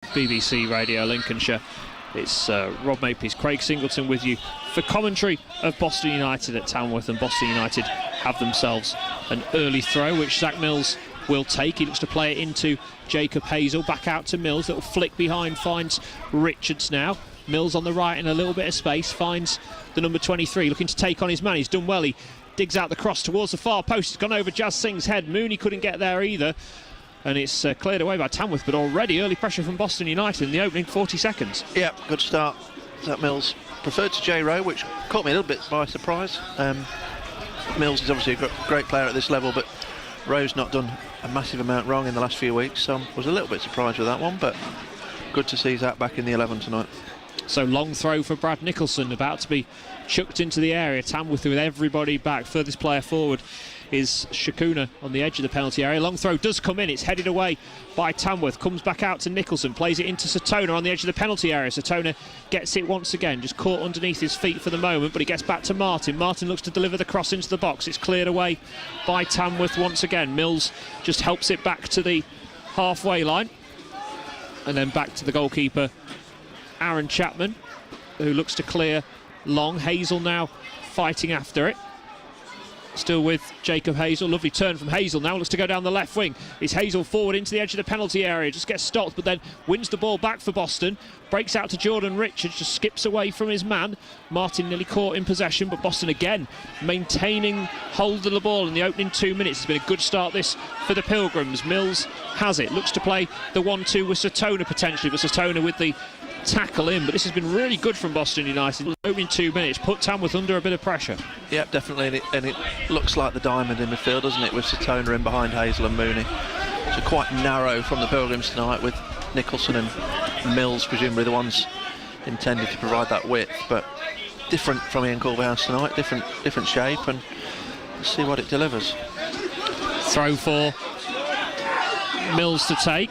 BBC Radio Lincolnshire. It's Rob Mapeys, Craig Singleton with you for commentary of Boston United at Tamworth, and Boston United have themselves an early throw which Zach Mills will take. He looks to play it into Jacob Hazel, back out to Mills, little flick behind, finds Richards now. Mills on the right in a little bit of space, finds the number 23 looking to take on his man. He's done well, he digs out the cross towards the far post. It's gone over Jazz Singh's head. Mooney couldn't get there either, and it's cleared away by Tamworth, but already early pressure from Boston United in the opening 40 seconds. Yeah, good start. Zach Mills preferred to J. Rowe, which caught me a little bit by surprise. Mills is obviously a great player at this level, but Rowe's not done a massive amount wrong in the last few weeks, so I was a little bit surprised with that one, but good to see Zach back in the 11 tonight. So long throw for Brad Nicholson, about to be chucked into the area. Tamworth with everybody back. Furthest player forward is Shakuna on the edge of the penalty area. Long throw does come in, it's headed away by Tamworth, comes back out to Nicholson, plays it into Satona on the edge of the penalty area. Satona gets it once again, just caught underneath his feet for the moment, but he gets back to Martin. Martin looks to deliver the cross into the box. It's cleared away by Tamworth once again. Mills just helps it back to the halfway line, and then back to the goalkeeper Aaron Chapman, who looks to clear long. Hazel now fighting after it. Still with Jacob Hazel. Lovely turn from Hazel now. Looks to go down the left wing. It's Hazel forward into the edge of the penalty area. Just gets stopped, but then wins the ball back for Boston. Breaks out to Jordan Richards. Just skips away from his man. Martin nearly caught in possession, but Boston again maintaining hold of the ball in the opening 2 minutes. It's been a good start this for the Pilgrims. Mills has it. Looks to play the 1-2 with Satona potentially, but Satona with the tackle in. But this has been really good from Boston United. Opening 2 minutes put Tamworth under a bit of pressure. Yep, definitely, and it looks like the diamond in midfield, doesn't it, with Satona in behind Hazel and Mooney. So quite narrow from the Pilgrims tonight, with Nicholson and Mills presumably the ones intended to provide that width, but different from Ian Culverhouse tonight, different shape, and let's see what it delivers. Throw for Mills to take.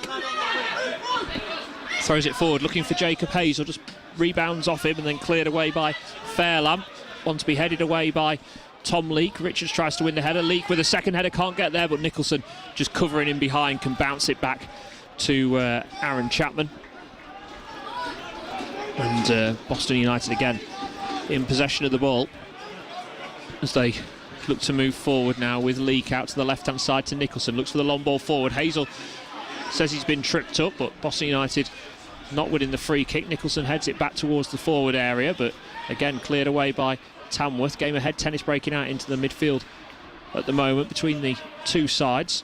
Throws it forward, looking for Jacob Hazel, just rebounds off him and then cleared away by Fairlamp. One to be headed away by Tom Leake. Richards tries to win the header. Leake with a second header, can't get there, but Nicholson just covering in behind can bounce it back to Aaron Chapman. And Boston United again in possession of the ball as they look to move forward now with Leake out to the left-hand side to Nicholson. Looks for the long ball forward. Hazel says he's been tripped up, but Boston United not winning the free kick. Nicholson heads it back towards the forward area, but again cleared away by Tamworth. Game ahead tennis breaking out into the midfield at the moment between the two sides.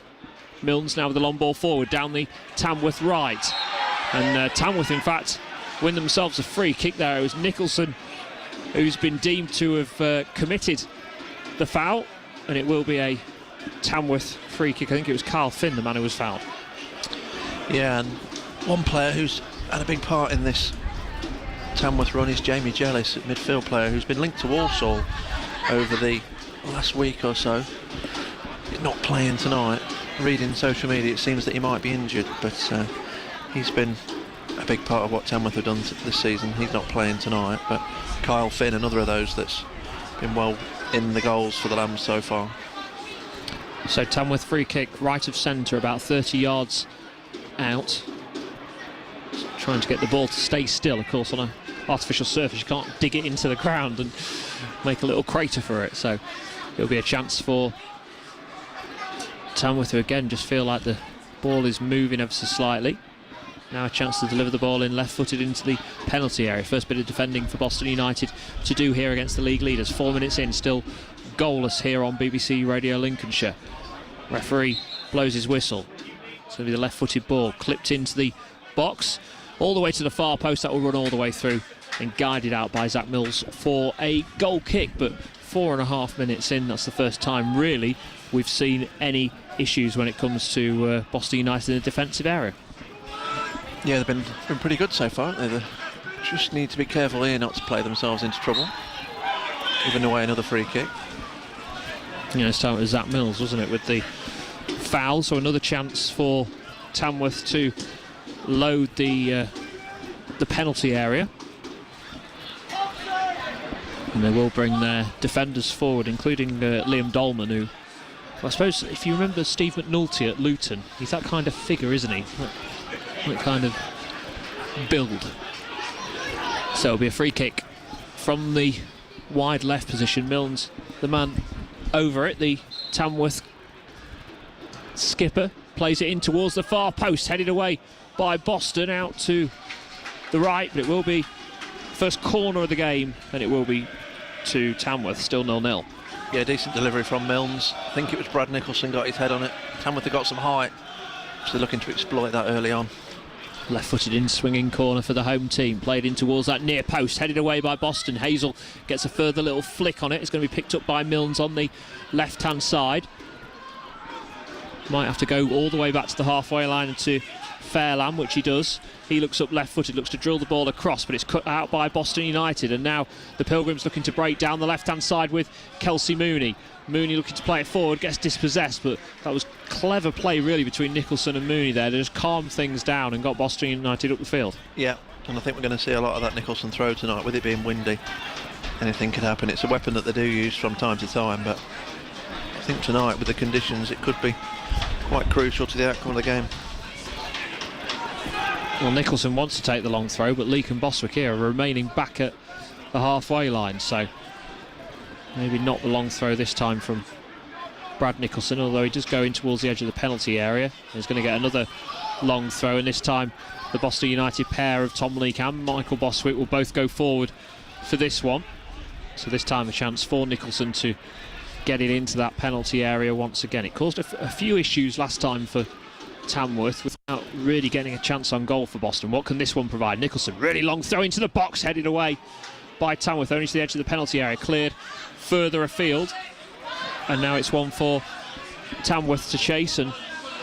Milnes now with the long ball forward down the Tamworth right, and Tamworth in fact win themselves a free kick there. It was Nicholson who's been deemed to have committed the foul, and it will be a Tamworth free kick. I think it was Carl Finn, the man who was fouled. Yeah, and one player who's had a big part in this Tamworth run is Jamie Jellis, a midfield player who's been linked to Walsall over the last week or so. He's not playing tonight. Reading social media, it seems that he might be injured, but he's been a big part of what Tamworth have done this season. He's not playing tonight, but Kyle Finn, another of those that's been well in the goals for the Lambs so far. So Tamworth free kick right of centre, about 30 yards out. Trying to get the ball to stay still, of course, on an artificial surface you can't dig it into the ground and make a little crater for it, so it'll be a chance for Tamworth, who again just feel like the ball is moving ever so slightly. Now a chance to deliver the ball in left-footed into the penalty area. First bit of defending for Boston United to do here against the league leaders. 4 minutes in, still goalless here on BBC Radio Lincolnshire. Referee blows his whistle. It's going to be the left-footed ball clipped into the box all the way to the far post. That will run all the way through and guided out by Zach Mills for a goal kick. But 4.5 minutes in, that's the first time really we've seen any issues when it comes to Boston United in the defensive area. Yeah, they've been pretty good so far, haven't they? They just need to be careful here not to play themselves into trouble. Giving away another free kick. Yeah, it's time with Zach Mills, wasn't it, with the foul. So another chance for Tamworth to load the penalty area. And they will bring their defenders forward, including Liam Dolman, who, I suppose, if you remember Steve McNulty at Luton, he's that kind of figure, isn't he? That kind of build. So it'll be a free kick from the wide left position. Milnes, the man over it, the Tamworth skipper, plays it in towards the far post, headed away by Boston out to the right, but it will be first corner of the game, and it will be to Tamworth, still 0-0. Yeah, decent delivery from Milnes. I think it was Brad Nicholson got his head on it. Tamworth have got some height, so they're looking to exploit that early on. Left-footed in swinging corner for the home team, played in towards that near post, headed away by Boston. Hazel gets a further little flick on it. It's going to be picked up by Milnes on the left-hand side. Might have to go all the way back to the halfway line and to Fairland, which he does. He looks up left-footed, looks to drill the ball across, but it's cut out by Boston United, and now the Pilgrims looking to break down the left-hand side with Kelsey Mooney. Mooney looking to play it forward, gets dispossessed, but that was clever play really between Nicholson and Mooney there to just calm things down and got Boston United up the field. Yeah, and I think we're going to see a lot of that Nicholson throw tonight. With it being windy, anything could happen. It's a weapon that they do use from time to time, but I think tonight with the conditions it could be quite crucial to the outcome of the game. Well, Nicholson wants to take the long throw, but Leek and Boswick here are remaining back at the halfway line, so maybe not the long throw this time from Brad Nicholson, although he does go in towards the edge of the penalty area. He's going to get another long throw, and this time the Boston United pair of Tom Leek and Michael Boswick will both go forward for this one. So this time a chance for Nicholson to get it into that penalty area once again. It caused a few issues last time for Tamworth without really getting a chance on goal for Boston. What can this one provide? Nicholson, really long throw into the box, headed away by Tamworth, only to the edge of the penalty area, cleared further afield, and now it's one for Tamworth to chase, and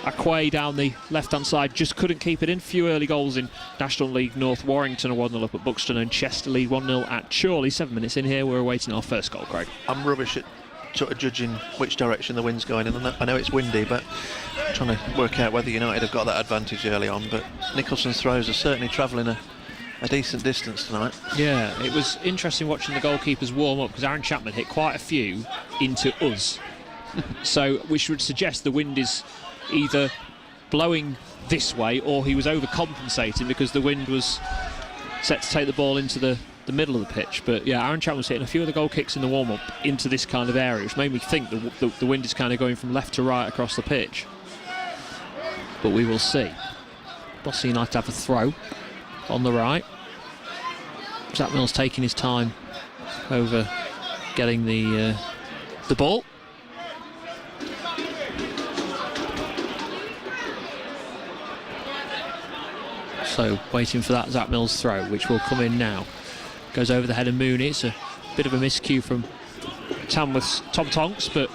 Aquay down the left-hand side just couldn't keep it in. Few early goals in National League North. Warrington are 1-0 up at Buxton, and Chester lead 1-0 at Chorley. 7 minutes in here, we're awaiting our first goal, Craig. I'm rubbish at sort of judging which direction the wind's going in, and I know it's windy, but I'm trying to work out whether United have got that advantage early on. But Nicholson's throws are certainly travelling a decent distance tonight. Yeah, it was interesting watching the goalkeepers warm up, because Aaron Chapman hit quite a few into us. So which would suggest the wind is either blowing this way or he was overcompensating because the wind was set to take the ball into the middle of the pitch. But yeah, Aaron Chapman was hitting a few of the goal kicks in the warm-up into this kind of area, which made me think the wind is kind of going from left to right across the pitch. But we will see. Boston United have a throw on the right. Zach Mills taking his time over getting the ball. So waiting for that Zach Mills throw, which will come in now. Goes over the head of Mooney. It's a bit of a miscue from Tamworth's Tom Tonks, but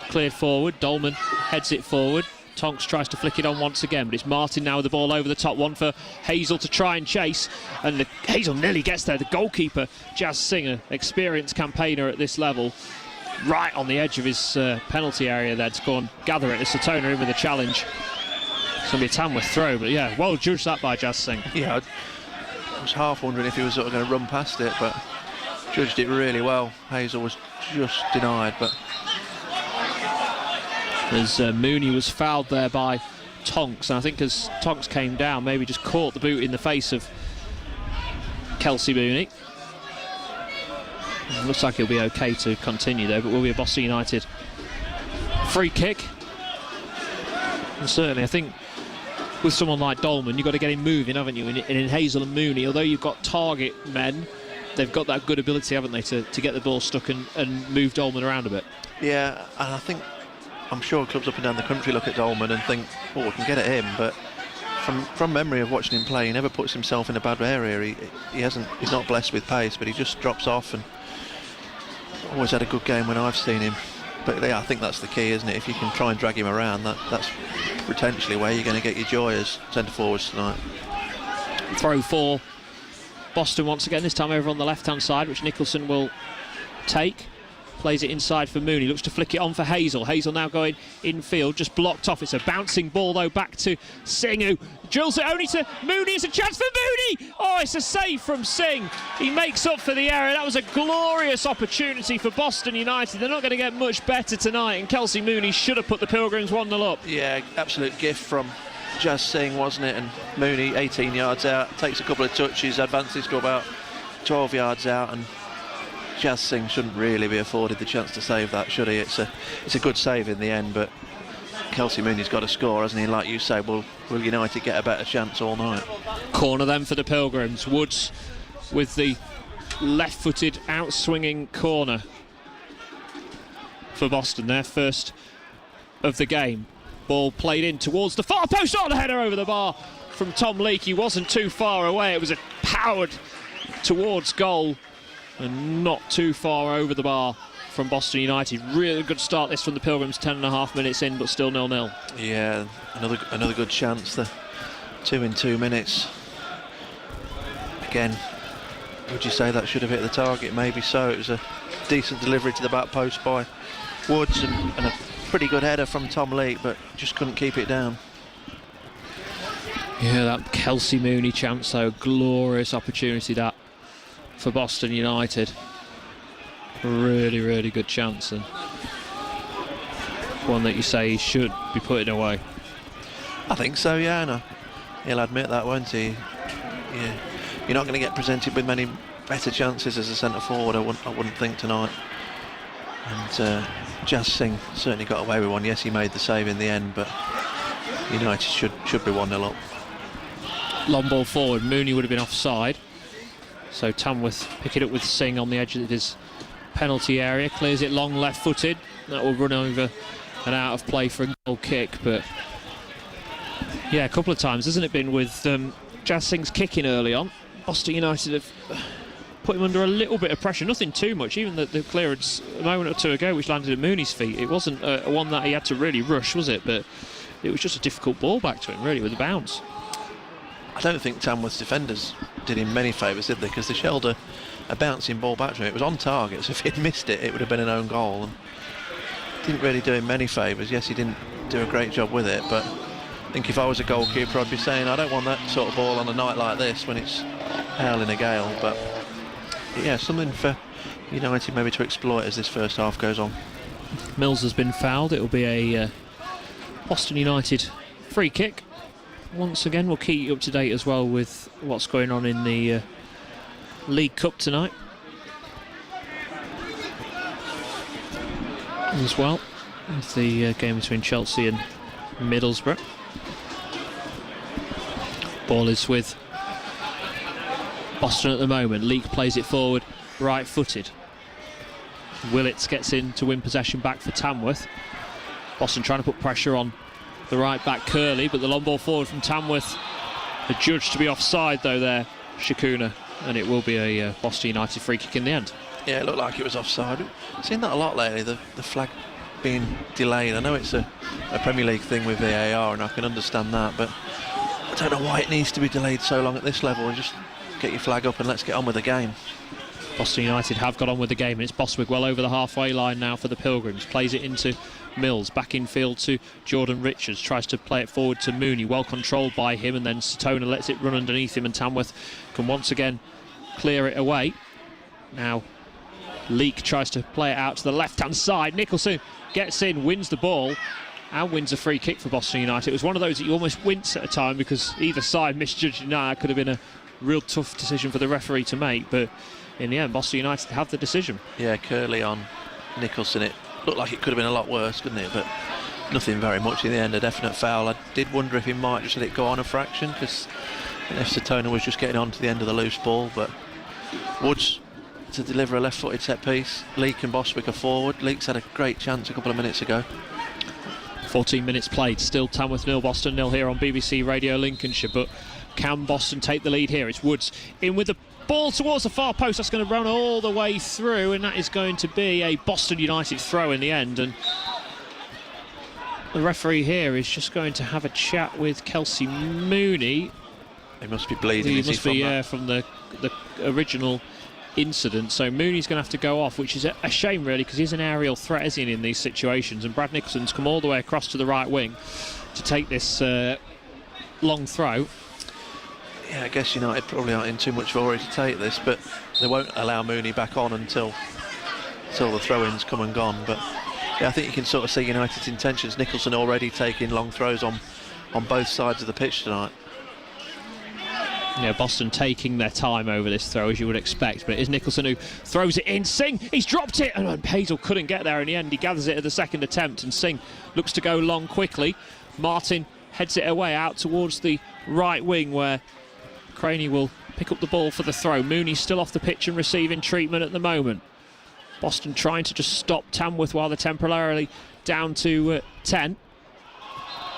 cleared forward. Dolman heads it forward. Tonks tries to flick it on once again, but it's Martin now with the ball over the top. One for Hazel to try and chase, and Hazel nearly gets there. The goalkeeper, Jazz Singer, experienced campaigner at this level, right on the edge of his penalty area there to go and gather it. As Satona in with a challenge. It's going to be a Tamworth throw, but yeah, well judged that by Jazz Singh. Yeah, I was half wondering if he was sort of going to run past it, but judged it really well. Hazel was just denied, but as Mooney was fouled there by Tonks, and I think as Tonks came down, maybe just caught the boot in the face of Kelsey Mooney. Looks like he'll be okay to continue there, but will be a Boston United free kick. And certainly, I think with someone like Dolman, you've got to get him moving, haven't you? And in Hazel and Mooney, although you've got target men, they've got that good ability, haven't they, to get the ball stuck and move Dolman around a bit. Yeah, and I think, I'm sure clubs up and down the country look at Dolman and think, oh, we can get at him, but from memory of watching him play, he never puts himself in a bad area. He's not blessed with pace, but he just drops off, and always had a good game when I've seen him. But yeah, I think that's the key, isn't it? If you can try and drag him around, that's potentially where you're going to get your joy as centre forwards tonight. Throw for Boston once again, this time over on the left-hand side, which Nicholson will take. Plays it inside for Mooney, looks to flick it on for Hazel. Hazel now going infield, just blocked off. It's a bouncing ball though back to Singh, who drills it only to Mooney. It's a chance for Mooney! Oh, it's a save from Singh. He makes up for the error. That was a glorious opportunity for Boston United. They're not going to get much better tonight, and Kelsey Mooney should have put the Pilgrims 1-0 up. Yeah, absolute gift from Jazz Singh, wasn't it? And Mooney 18 yards out, takes a couple of touches, advances to about 12 yards out, and Jazz Singh shouldn't really be afforded the chance to save that, should he? It's a good save in the end, but Kelsey Mooney's got to score, hasn't he? Like you say, will United get a better chance all night? Corner then for the Pilgrims. Woods with the left-footed out-swinging corner for Boston, their first of the game. Ball played in towards the far post. Oh, the header over the bar from Tom Leake. He wasn't too far away. It was a powered towards goal and not too far over the bar from Boston United. Really good start this from the Pilgrims, 10.5 minutes in, but still 0-0. Yeah, another good chance. The 2 in 2 minutes. Again, would you say that should have hit the target? Maybe so. It was a decent delivery to the back post by Woods and a pretty good header from Tom Leake, but just couldn't keep it down. Yeah, that Kelsey Mooney chance though, glorious opportunity that for Boston United. Really, really good chance, and one that you say he should be putting away. I think so, yeah, and he'll admit that, won't he? Yeah, you're not going to get presented with many better chances as a centre forward, I wouldn't think, tonight. And Jazz Singh certainly got away with one. Yes, he made the save in the end, but United should be 1-0 up. Long ball forward, Mooney would have been offside. So Tamworth pick it up with Singh on the edge of his penalty area, clears it long left-footed. That will run over and out of play for a goal kick, but yeah, a couple of times, hasn't it been, with Jazz Singh's kicking early on. Boston United have put him under a little bit of pressure, nothing too much. Even the clearance a moment or two ago, which landed at Mooney's feet, it wasn't one that he had to really rush, was it? But it was just a difficult ball back to him, really, with a bounce. I don't think Tamworth's defenders did him many favours, did they? Because they shelled a bouncing ball back to him. It was on target, so if he'd missed it, it would have been an own goal. And didn't really do him many favours. Yes, he didn't do a great job with it, but I think if I was a goalkeeper, I'd be saying I don't want that sort of ball on a night like this when it's howling a gale. But yeah, something for United maybe to exploit as this first half goes on. Mills has been fouled. It'll be a Boston United free kick. Once again, we'll keep you up to date as well with what's going on in the League Cup tonight as well, with the game between Chelsea and Middlesbrough. Ball is with Boston at the moment. Leake plays it forward, right-footed. Willits gets in to win possession back for Tamworth. Boston trying to put pressure on the right back Curley, but the long ball forward from Tamworth adjudged to be offside though there, Shakuna, and it will be a Boston United free kick in the end. Yeah, it looked like it was offside. I've seen that a lot lately, the flag being delayed. I know it's a Premier League thing with VAR, and I can understand that, but I don't know why it needs to be delayed so long at this level. Just get your flag up and let's get on with the game. Boston United have got on with the game, and it's Boswig well over the halfway line now for the Pilgrims. Plays it into Mills, back in field to Jordan Richards, tries to play it forward to Mooney, well controlled by him, and then Satona lets it run underneath him, and Tamworth can once again clear it away. Now Leake tries to play it out to the left-hand side. Nicholson gets in, wins the ball, and wins a free kick for Boston United. It was one of those that you almost wince at a time because either side misjudged. That could have been a real tough decision for the referee to make, but in the end, Boston United have the decision. Yeah, Curley on Nicholson. It looked like it could have been a lot worse, couldn't it? But nothing very much in the end. A definite foul. I did wonder if he might just let it go on a fraction, because if Satona was just getting on to the end of the loose ball. But Woods to deliver a left-footed set piece. Leake and Boswick are forward. Leake's had a great chance a couple of minutes ago. 14 minutes played. Still Tamworth 0, Boston 0 here on BBC Radio Lincolnshire. But can Boston take the lead here? It's Woods in with the ball towards the far post. That's going to run all the way through, and that is going to be a Boston United throw in the end. And the referee here is just going to have a chat with Kelsey Mooney. He must be bleeding. He must be from the original incident. So Mooney's going to have to go off, which is a shame really, because he's an aerial threat, isn't he, in these situations. And Brad Nicholson's come all the way across to the right wing to take this long throw. Yeah, I guess United probably aren't in too much of a hurry to take this, but they won't allow Mooney back on until the throw-in's come and gone. But yeah, I think you can sort of see United's intentions. Nicholson already taking long throws on on both sides of the pitch tonight. Yeah, Boston taking their time over this throw, as you would expect, but it is Nicholson who throws it in. Singh, he's dropped it, and Hazel couldn't get there in the end. He gathers it at the second attempt, and Singh looks to go long quickly. Martin heads it away out towards the right wing, where Craney will pick up the ball for the throw. Mooney's still off the pitch and receiving treatment at the moment. Boston trying to just stop Tamworth while they're temporarily down to 10.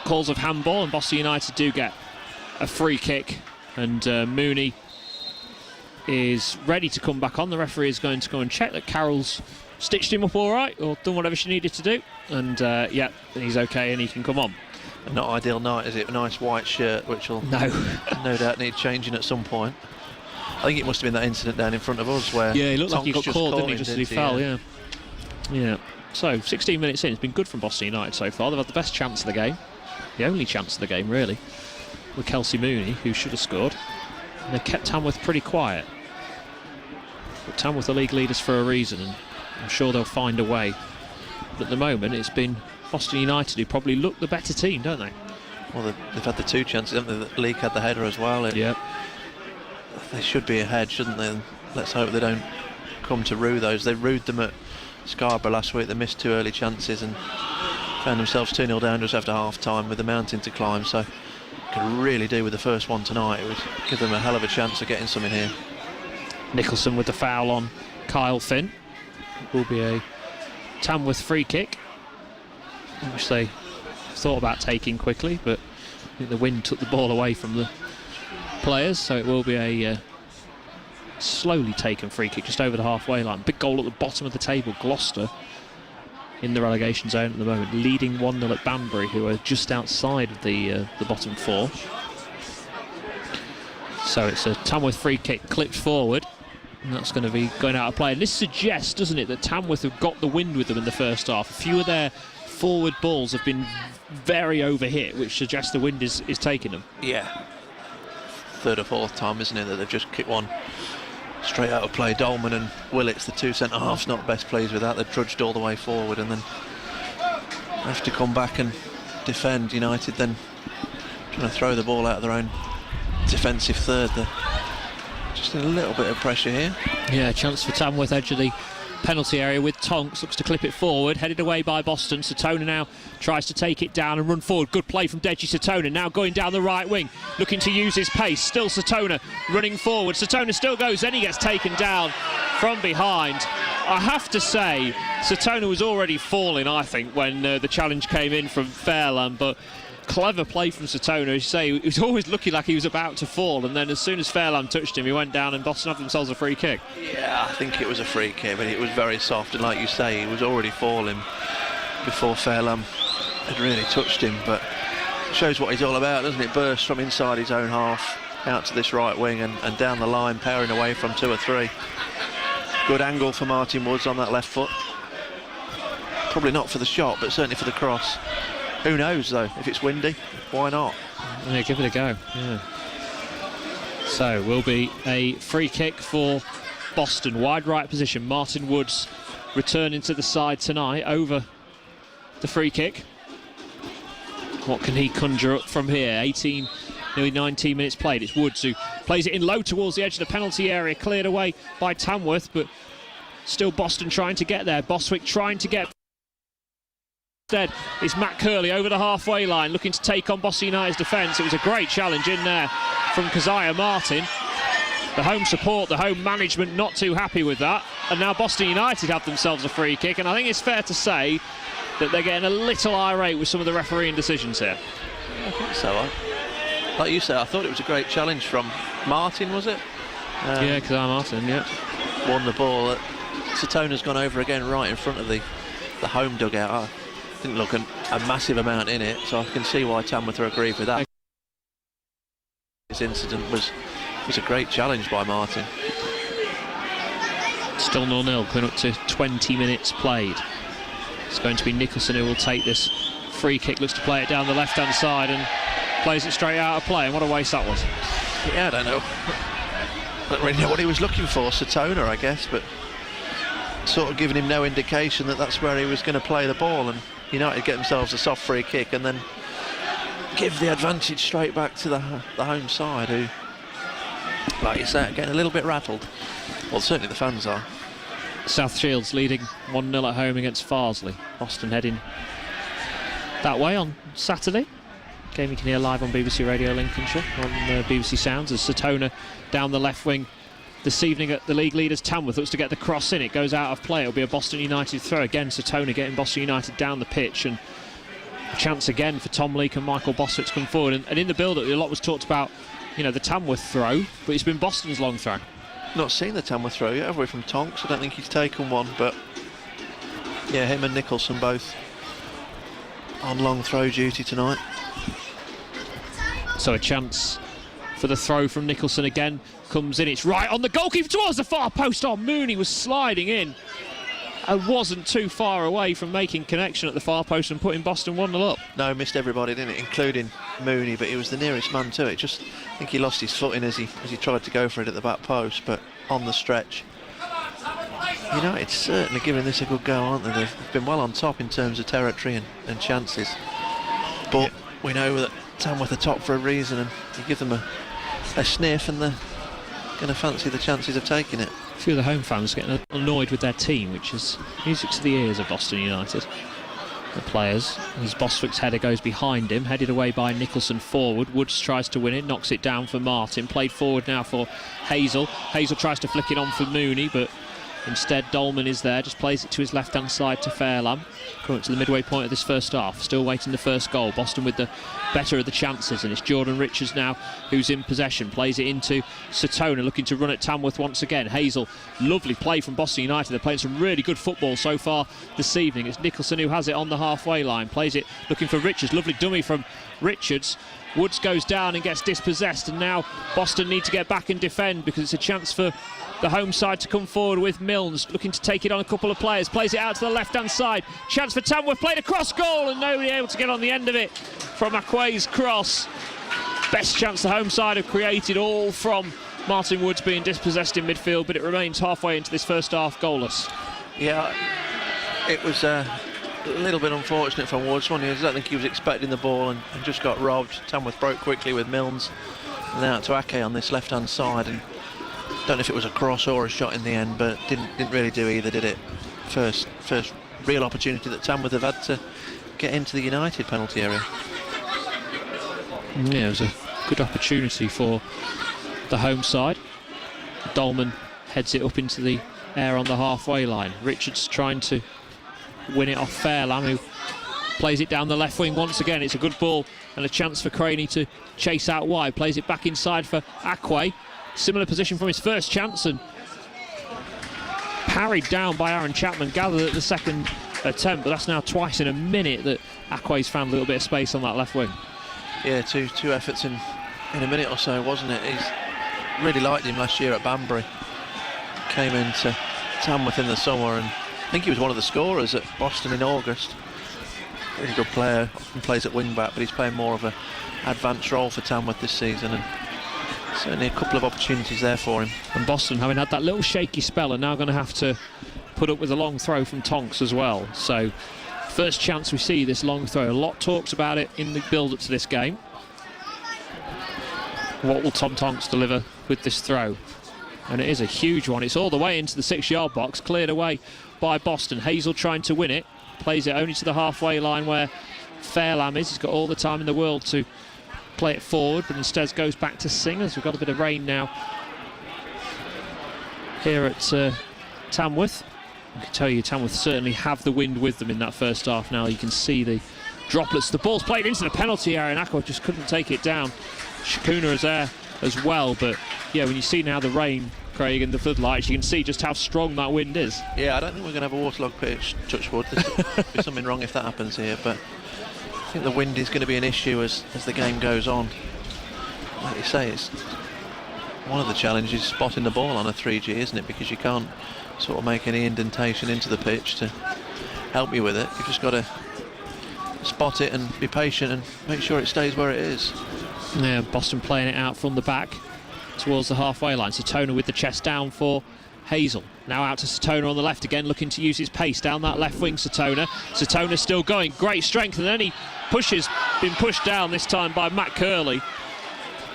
Calls of handball, and Boston United do get a free kick. And Mooney is ready to come back on. The referee is going to go and check that Carroll's stitched him up all right, or done whatever she needed to do. And yeah, he's okay and he can come on. Not ideal night, is it? A nice white shirt, which will no doubt need changing at some point. I think it must have been that incident down in front of us where... Yeah, he looked like he got Tonks caught, didn't he, him, just as he fell, yeah. So, 16 minutes in, it's been good from Boston United so far. They've had the best chance of the game. The only chance of the game, really, with Kelsey Mooney, who should have scored. And they kept Tamworth pretty quiet. But Tamworth are league leaders for a reason, and I'm sure they'll find a way. But at the moment, it's been Boston United who probably look the better team, don't they? Well, they've had the two chances, haven't they? The league had the header as well. Yeah. They should be ahead, shouldn't they? And let's hope they don't come to rue those. They rued them at Scarborough last week. They missed two early chances and found themselves 2-0 down just after half-time with the mountain to climb. So could really do with the first one tonight. It would give them a hell of a chance of getting something here. Nicholson with the foul on Kyle Finn. It will be a Tamworth free kick, which they thought about taking quickly, but I think the wind took the ball away from the players, so it will be a slowly taken free kick just over the halfway line. Big goal at the bottom of the table. Gloucester in the relegation zone at the moment, leading 1-0 at Banbury, who are just outside of the bottom four. So it's a Tamworth free kick clipped forward, and that's going to be going out of play. And this suggests, doesn't it, that Tamworth have got the wind with them in the first half. A few of their forward balls have been very overhit, which suggests the wind is taking them. Yeah. Third or fourth time, isn't it, that they've just kicked one straight out of play. Dolman and Willits, the two centre-halves, not best pleased with that. They've trudged all the way forward and then have to come back and defend. United then trying to throw the ball out of their own defensive third. They're just in a little bit of pressure here. Yeah, chance for Tamworth, edge of the penalty area with Tonks, looks to clip it forward, headed away by Boston. Satona now tries to take it down and run forward. Good play from Deji Satona, now going down the right wing, looking to use his pace. Still Satona running forward. Satona still goes, then he gets taken down from behind. I have to say, Satona was already falling, I think, when the challenge came in from Fairland, but clever play from Satona. As you say, he was always looking like he was about to fall, and then as soon as Fairland touched him, he went down, and Boston have themselves a free kick. Yeah, I think it was a free kick, but it was very soft, and like you say, he was already falling before Fairland had really touched him. But it shows what he's all about, doesn't it? Burst from inside his own half out to this right wing and down the line, powering away from two or three. Good angle for Martin Woods on that left foot. Probably not for the shot, but certainly for the cross. Who knows, though, if it's windy, why not? Yeah, give it a go, yeah. So, will be a free kick for Boston. Wide right position. Martin Woods returning to the side tonight over the free kick. What can he conjure up from here? 18, nearly 19 minutes played. It's Woods who plays it in low towards the edge of the penalty area. Cleared away by Tamworth, but still Boston trying to get there. Boswick trying to get... Instead is Matt Curley over the halfway line, looking to take on Boston United's defence. It was a great challenge in there from Keziah Martin. The home support, the home management, not too happy with that. And now Boston United have themselves a free kick, and I think it's fair to say that they're getting a little irate with some of the refereeing decisions here. I think so. Like you said, I thought it was a great challenge from Martin, was it? Yeah, Keziah Martin, yeah. Won the ball. Satona's gone over again right in front of the home dugout. Didn't look a massive amount in it, so I can see why Tamworth are aggrieved with that. This incident was a great challenge by Martin. Still 0-0, going up to 20 minutes played. It's going to be Nicholson who will take this free kick, looks to play it down the left-hand side and plays it straight out of play, and what a waste that was. Yeah, I don't know. I don't really know what he was looking for, Satona, I guess, but sort of giving him no indication that that's where he was going to play the ball, and United get themselves a soft free kick and then give the advantage straight back to the home side, who, like you say, are getting a little bit rattled. Well, certainly the fans are. South Shields leading 1-0 at home against Farsley. Boston heading that way on Saturday. Game you can hear live on BBC Radio Lincolnshire, on BBC Sounds, as Satona down the left wing this evening at the league leaders Tamworth. Looks to get the cross in, it goes out of play. It'll be a Boston United throw. Again, Satona getting Boston United down the pitch, and a chance again for Tom Leake and Michael Boswick to come forward. And in the build-up, a lot was talked about, you know, the Tamworth throw, but it's been Boston's long throw. Not seen the Tamworth throw yet, have we, from Tonks? I don't think he's taken one, but yeah, him and Nicholson both on long throw duty tonight. So a chance for the throw from Nicholson again comes in. It's right on the goalkeeper towards the far post. Oh, Mooney was sliding in and wasn't too far away from making connection at the far post and putting Boston 1-0 up. No, missed everybody, didn't it, including Mooney, but he was the nearest man to it. Just, I think he lost his footing as he tried to go for it at the back post, but on the stretch. United's certainly giving this a good go, aren't they? They've been well on top in terms of territory and chances. But we know that Tamworth are top for a reason, and you give them a sniff and they're going to fancy the chances of taking it. A few of the home fans getting annoyed with their team, which is music to the ears of Boston United. The players, as Boswick's header goes behind him, headed away by Nicholson forward. Woods tries to win it, knocks it down for Martin. Played forward now for Hazel. Hazel tries to flick it on for Mooney, but instead Dolman is there, just plays it to his left-hand side to Fairlamb. Coming to the midway point of this first half, still waiting the first goal. Boston with the better of the chances, and it's Jordan Richards now who's in possession. Plays it into Satona, looking to run at Tamworth once again. Hazel, lovely play from Boston United. They're playing some really good football so far this evening. It's Nicholson who has it on the halfway line. Plays it looking for Richards, lovely dummy from Richards. Woods goes down and gets dispossessed, and now Boston need to get back and defend, because it's a chance for the home side to come forward with Milnes, looking to take it on a couple of players. Plays it out to the left-hand side. Chance for Tamworth, played across goal, and nobody able to get on the end of it from Aquay's cross. Best chance the home side have created, all from Martin Woods being dispossessed in midfield, but it remains halfway into this first half goalless. Yeah, it was a little bit unfortunate for Woods, wasn't he? I don't think he was expecting the ball and just got robbed. Tamworth broke quickly with Milnes, and then out to Ake on this left-hand side, and don't know if it was a cross or a shot in the end, but didn't really do either, did it? First real opportunity that Tamworth have had to get into the United penalty area. Yeah, it was a good opportunity for the home side. Dolman heads it up into the air on the halfway line. Richards trying to win it off Fairlamb, who plays it down the left wing once again. It's a good ball and a chance for Craney to chase out wide. Plays it back inside for Aquay. Similar position from his first chance, and parried down by Aaron Chapman. Gathered at the second attempt, but that's now twice in a minute that Aquay's found a little bit of space on that left wing. Yeah, two efforts in a minute or so, wasn't it? He's really liked him last year at Banbury. Came into Tamworth in the summer, and I think he was one of the scorers at Boston in August. Really good player, often plays at wing back, but he's playing more of an advanced role for Tamworth this season, and certainly a couple of opportunities there for him. And Boston, having had that little shaky spell, are now going to have to put up with a long throw from Tonks as well. So first chance we see this long throw. A lot talks about it in the build-up to this game. What will Tom Tonks deliver with this throw? And it is a huge one. It's all the way into the 6-yard box, cleared away by Boston. Hazel trying to win it, plays it only to the halfway line where Fairlamb is. He's got all the time in the world to play it forward, but instead goes back to Singers. We've got a bit of rain now here at Tamworth. I can tell you Tamworth certainly have the wind with them in that first half now. You can see the droplets. The ball's played into the penalty area, and Aqua just couldn't take it down. Shakuna is there as well, but yeah, when you see now the rain, Craig, and the floodlights, you can see just how strong that wind is. Yeah, I don't think we're going to have a waterlogged pitch, touch wood. There's be something wrong if that happens here, but I think the wind is going to be an issue as the game goes on. Like you say, it's one of the challenges spotting the ball on a 3G, isn't it? Because you can't sort of make any indentation into the pitch to help you with it. You've just got to spot it and be patient and make sure it stays where it is. Yeah, Boston playing it out from the back towards the halfway line. Satona with the chest down for Hazel now out to Satona on the left again, looking to use his pace down that left wing. Satona still going, great strength, and then he been pushed down this time by Matt Curley.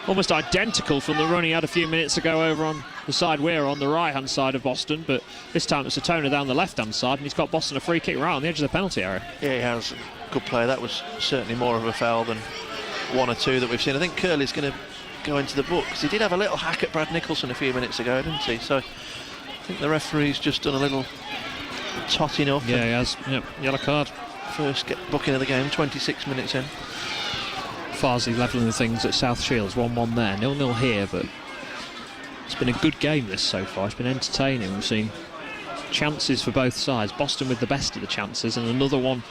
Almost identical from the run he had a few minutes ago over on the side we're on the right-hand side of Boston, but this time it's Satona down the left-hand side, and he's got Boston a free kick right on the edge of the penalty area. Yeah, he has. Good play. That was certainly more of a foul than one or two that we've seen. I think Curley's going to go into the book, because he did have a little hack at Brad Nicholson a few minutes ago, didn't he? So I think the referee's just done a little totting up. Yeah, he has. Yep. Yellow card. First booking of the game, 26 minutes in. Farsley levelling the things at South Shields, 1-1 there, 0-0 here, but it's been a good game this so far. It's been entertaining. We've seen chances for both sides, Boston with the best of the chances, and another one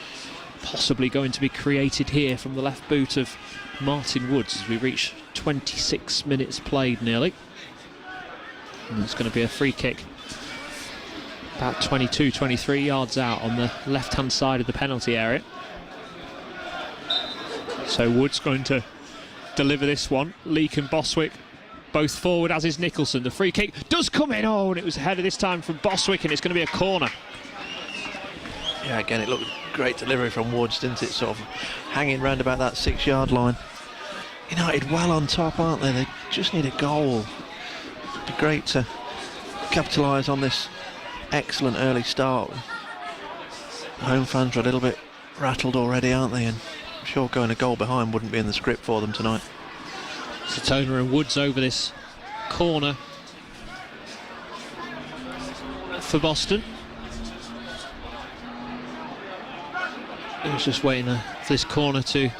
possibly going to be created here from the left boot of Martin Woods as we reach 26 minutes played nearly. And it's going to be a free kick about 22-23 yards out on the left hand side of the penalty area. So Woods going to deliver this one. Leake and Boswick both forward, as is Nicholson. The free kick does come in. Oh, and it was ahead of this time from Boswick, and it's going to be a corner. Yeah, again, it looked great delivery from Woods, didn't it? Sort of hanging round about that 6-yard line. United well on top, aren't they? They just need a goal. It'd be great to capitalise on this excellent early start. Home fans are a little bit rattled already, aren't they? And I'm sure going a goal behind wouldn't be in the script for them tonight. Satona and Woods over this corner for Boston. He was just waiting for this corner to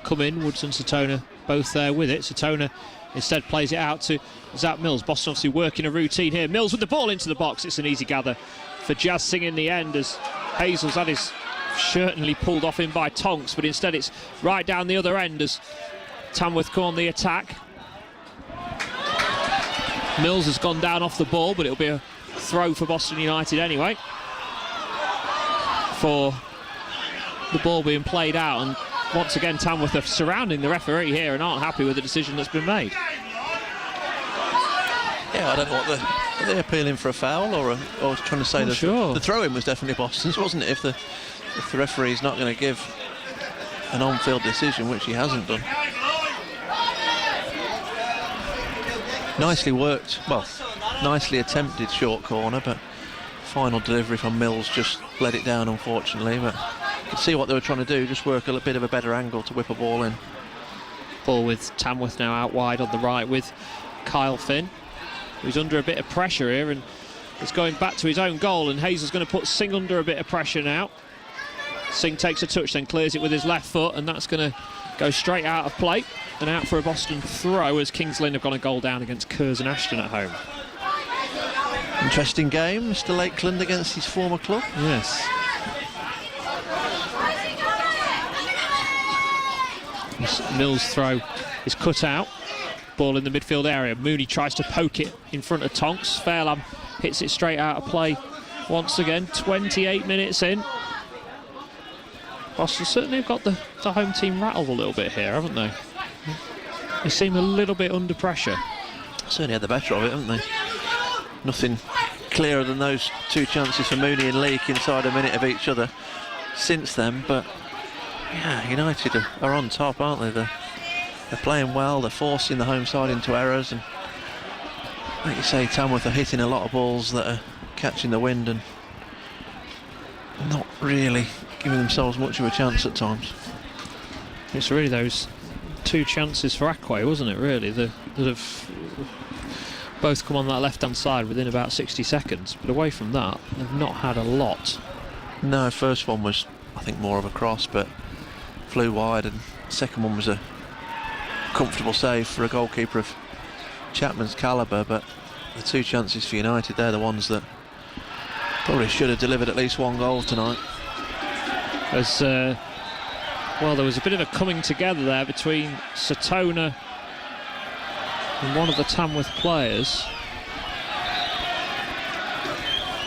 come in. Woods and Satona both there with it. Satona instead plays it out to Zach Mills. Boston obviously working a routine here. Mills with the ball into the box. It's an easy gather for Jazz Singh in the end, as Hazel's had his shirt nearly pulled off him by Tonks, but instead it's right down the other end as Tamworth come on the attack. Mills has gone down off the ball, but it'll be a throw for Boston United anyway, for the ball being played out. And once again Tamworth are surrounding the referee here and aren't happy with the decision that's been made. Yeah, I don't know what are they appealing for, a foul or trying to say that sure. The throw-in was definitely Boston's, wasn't it? If the referee's not going to give an on-field decision, which he hasn't done. Nicely worked, well, nicely attempted short corner, but final delivery from Mills just let it down, unfortunately. But you could see what they were trying to do, just work a bit of a better angle to whip a ball in. Ball with Tamworth now out wide on the right with Kyle Finn, who's under a bit of pressure here and is going back to his own goal, and Hazel's going to put Singh under a bit of pressure now. Singh takes a touch, then clears it with his left foot, and that's going to go straight out of play and out for a Boston throw, as Kings Lynn have got a goal down against Curzon Ashton at home. Interesting game, Mr. Lakeland against his former club. Yes. This Mills throw is cut out. Ball in the midfield area. Mooney tries to poke it in front of Tonks. Fairlamb hits it straight out of play once again. 28 minutes in. Boston certainly have got the home team rattled a little bit here, haven't they? They seem a little bit under pressure. Certainly had the better of it, haven't they? Nothing clearer than those two chances for Mooney and Leake inside a minute of each other since then. But yeah, United are on top, aren't they? They're playing well, they're forcing the home side into errors, and like you say, Tamworth are hitting a lot of balls that are catching the wind and not really giving themselves much of a chance at times. It's really those two chances for Aquay, wasn't it, really, that have both come on that left-hand side within about 60 seconds. But away from that, they've not had a lot. No, first one was, I think, more of a cross, but flew wide, and second one was a comfortable save for a goalkeeper of Chapman's calibre. But the two chances for United, they're the ones that probably should have delivered at least one goal tonight. As well, there was a bit of a coming together there between Satona and one of the Tamworth players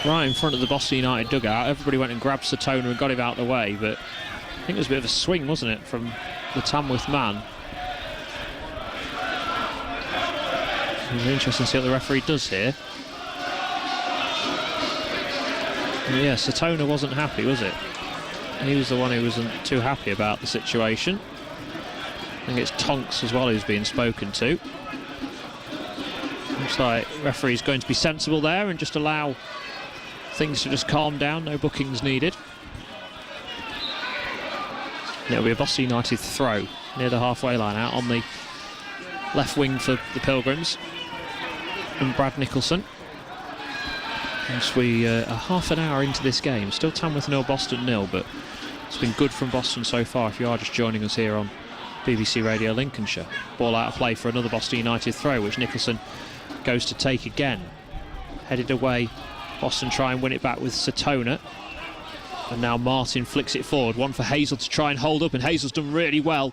right in front of the Boston United dugout. Everybody went and grabbed Satona and got him out of the way, but I think it was a bit of a swing, wasn't it, from the Tamworth man. It'll be interesting to see what the referee does here. Yeah, Satona wasn't happy, was it? He was the one who wasn't too happy about the situation. I think it's Tonks as well who's being spoken to. Looks like referee's going to be sensible there and just allow things to just calm down, no bookings needed. And it'll be a Boston United throw near the halfway line out on the left wing for the Pilgrims. And Brad Nicholson. As we are half an hour into this game, still Tamworth 0, Boston 0, but it's been good from Boston so far if you are just joining us here on BBC Radio Lincolnshire. Ball out of play for another Boston United throw, which Nicholson goes to take again. Headed away, Boston try and win it back with Satona. And now Martin flicks it forward, one for Hazel to try and hold up, and Hazel's done really well.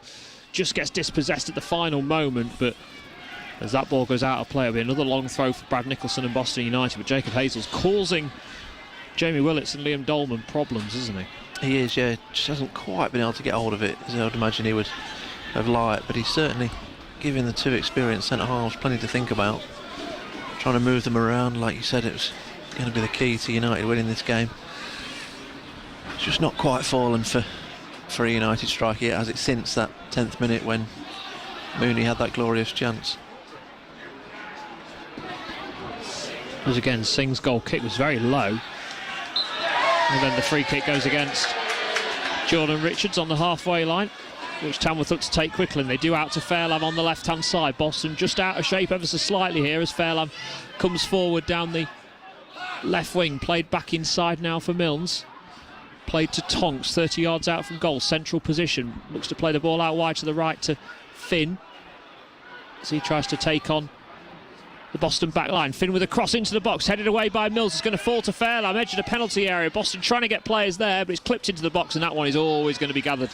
Just gets dispossessed at the final moment, but as that ball goes out of play, it'll be another long throw for Brad Nicholson and Boston United, but Jacob Hazel's causing Jamie Willits and Liam Dolman problems, isn't he? He is, yeah. Just hasn't quite been able to get hold of it, as I would imagine he would have liked, but he's certainly giving the two experienced centre-halves plenty to think about. Trying to move them around, like you said, it was going to be the key to United winning this game. It's just not quite fallen for a United striker yet, has it, since that 10th minute when Mooney had that glorious chance. As again, Singh's goal kick was very low. And then the free kick goes against Jordan Richards on the halfway line, which Tamworth look to take quickly, and they do out to Fairlam on the left-hand side. Boston just out of shape ever so slightly here as Fairlam comes forward down the left wing. Played back inside now for Milnes. Played to Tonks, 30 yards out from goal, central position. Looks to play the ball out wide to the right to Finn as he tries to take on the Boston back line. Finn with a cross into the box, headed away by Mills. It's going to fall to Fairlam, edge of the penalty area. Boston trying to get players there, but it's clipped into the box, and that one is always going to be gathered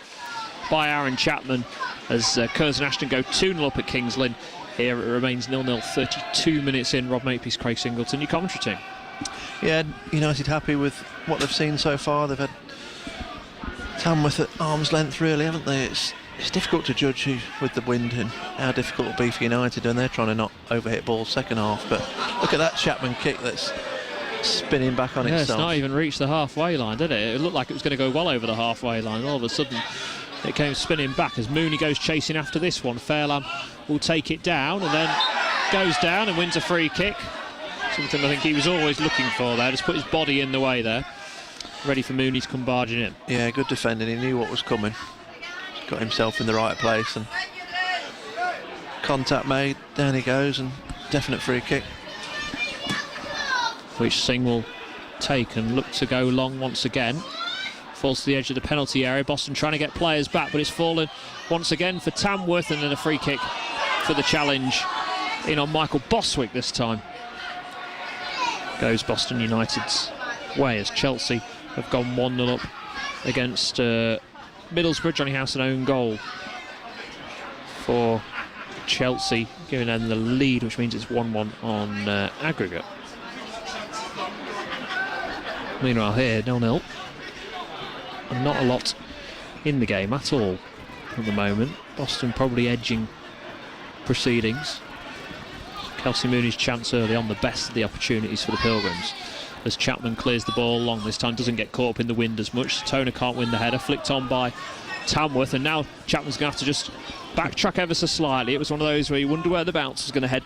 by Aaron Chapman as Curzon Ashton go 2-0 up at Kings Lynn. Here it remains 0-0, 32 minutes in. Rob Makepeace, Craig Singleton, your commentary team. Yeah, United happy with what they've seen so far. They've had Tamworth at arm's length, really, haven't they? It's difficult to judge with the wind and how difficult it'll be for United, and they're trying to not overhit balls second half. But look at that Chapman kick that's spinning back on itself. It's not even reached the halfway line, did it? It looked like it was going to go well over the halfway line. All of a sudden, it came spinning back as Mooney goes chasing after this one. Fairlam will take it down and then goes down and wins a free kick. Something I think he was always looking for there. Just put his body in the way there. Ready for Mooney to come barging in. Yeah, good defending. He knew what was coming. Got himself in the right place and contact made. Down he goes, and definite free kick. Which Singh will take and look to go long once again. Falls to the edge of the penalty area. Boston trying to get players back, but it's fallen once again for Tamworth, and then a free kick for the challenge in on Michael Boswick this time. Goes Boston United's way as Chelsea have gone 1-0 up against Middlesbrough. Johnny House an own goal for Chelsea, giving them the lead, which means it's 1-1 on aggregate. Meanwhile here, 0-0. And not a lot in the game at all at the moment. Boston probably edging proceedings. Kelsey Mooney's chance early on, the best of the opportunities for the Pilgrims. As Chapman clears the ball long this time, doesn't get caught up in the wind as much. Satona can't win the header, flicked on by Tamworth, and now Chapman's going to have to just backtrack ever so slightly. It was one of those where you wonder where the bounce was going to head,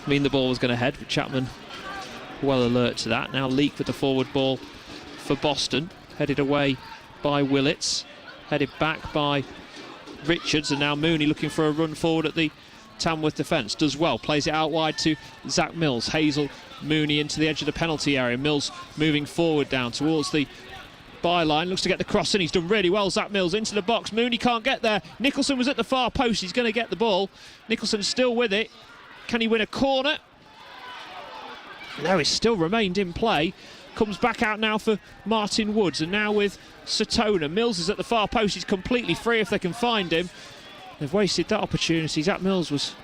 the ball was going to head, but Chapman well alert to that. Now Leak with the forward ball for Boston, headed away by Willits, headed back by Richards, and now Mooney looking for a run forward at the Tamworth defence. Does well, plays it out wide to Zach Mills. Hazel, Mooney into the edge of the penalty area. Mills moving forward down towards the byline, looks to get the cross in. He's done really well, Zach Mills into the box. Mooney can't get there. Nicholson was at the far post, he's going to get the ball. Nicholson's still with it. Can he win a corner? No, it's still remained in play. Comes back out now for Martin Woods, and now with Satona. Mills is at the far post, he's completely free if they can find him. They've wasted that opportunity. Zach Mills was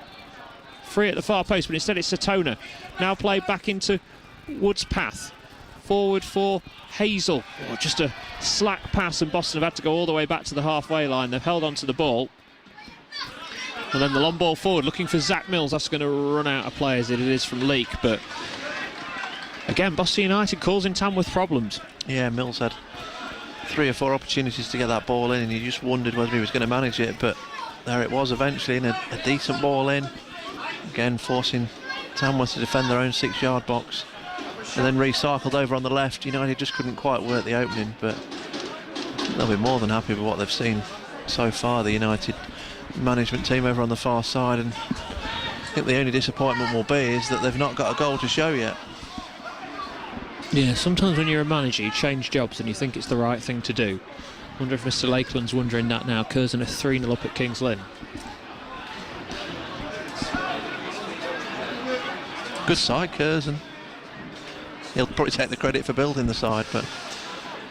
free at the far post, but instead it's Satona. Now played back into Woods' path. Forward for Hazel. Oh, just a slack pass, and Boston have had to go all the way back to the halfway line. They've held on to the ball. And then the long ball forward, looking for Zach Mills. That's going to run out of play as it is from Leak, but Again, Boston United causing Tamworth problems. Yeah, Mills had 3 or 4 opportunities to get that ball in, and you just wondered whether he was going to manage it, but there it was eventually, in a decent ball in. Again, forcing Tamworth to defend their own 6-yard box, and then recycled over on the left. United just couldn't quite work the opening, but they'll be more than happy with what they've seen so far, the United management team over on the far side. And I think the only disappointment will be is that they've not got a goal to show yet. Yeah, sometimes when you're a manager, you change jobs and you think it's the right thing to do. Wonder if Mr. Lakeland's wondering that now. Curzon are 3-0 up at Kings Lynn. Good side, Curzon. He'll probably take the credit for building the side, but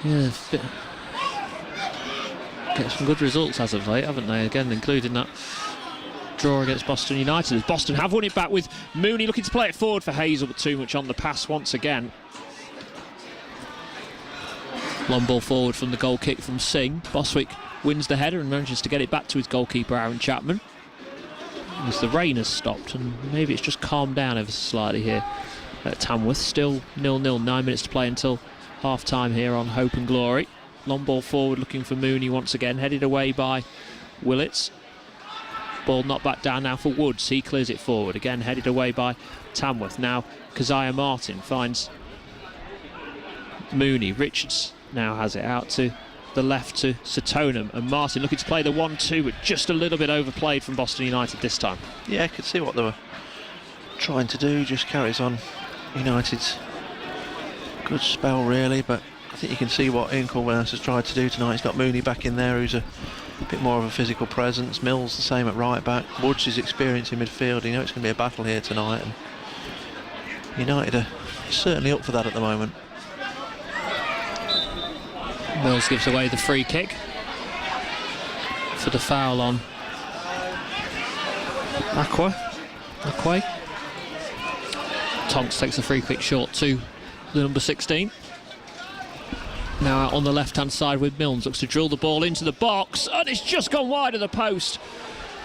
yeah, get some good results as of late, haven't they? Again, including that draw against Boston United. As Boston have won it back with Mooney looking to play it forward for Hazel, but too much on the pass once again. Long ball forward from the goal kick from Singh. Boswick wins the header and manages to get it back to his goalkeeper Aaron Chapman. As the rain has stopped and maybe it's just calmed down ever so slightly here at Tamworth. Still 0-0, 9 minutes to play until half time here on Hope and Glory. Long ball forward looking for Mooney once again, headed away by Willits. Ball knocked back down now for Woods. He clears it forward again, headed away by Tamworth. Now Keziah Martin finds Mooney. Richards now has it out to the left to Satonum, and Martin looking to play the 1-2, but just a little bit overplayed from Boston United this time. yeah, I could see what they were trying to do. Just carries on United's good spell really, but I think you can see what Ian Cornwell has tried to do tonight. He's got Mooney back in there, who's a bit more of a physical presence. Mills the same at right back. Woods is experienced in midfield. You know it's going to be a battle here tonight, and United are certainly up for that at the moment. Mills gives away the free kick for the foul on Aquay. Tonks takes a free kick short to the number 16. Now out on the left hand side with Milnes, looks to drill the ball into the box, and it's just gone wide of the post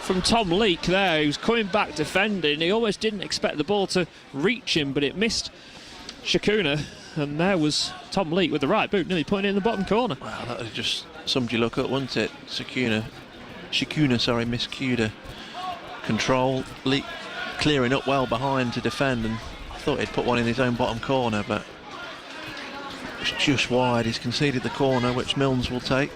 from Tom Leake there, who's coming back defending. He almost didn't expect the ball to reach him, but it missed Shakuna. And there was Tom Leake with the right boot, nearly putting it in the bottom corner. Wow, that was just somebody you look at, wasn't it? Shakuna, miscued her control. Leake clearing up well behind to defend, and I thought he'd put one in his own bottom corner, but it's just wide. He's conceded the corner, which Milnes will take.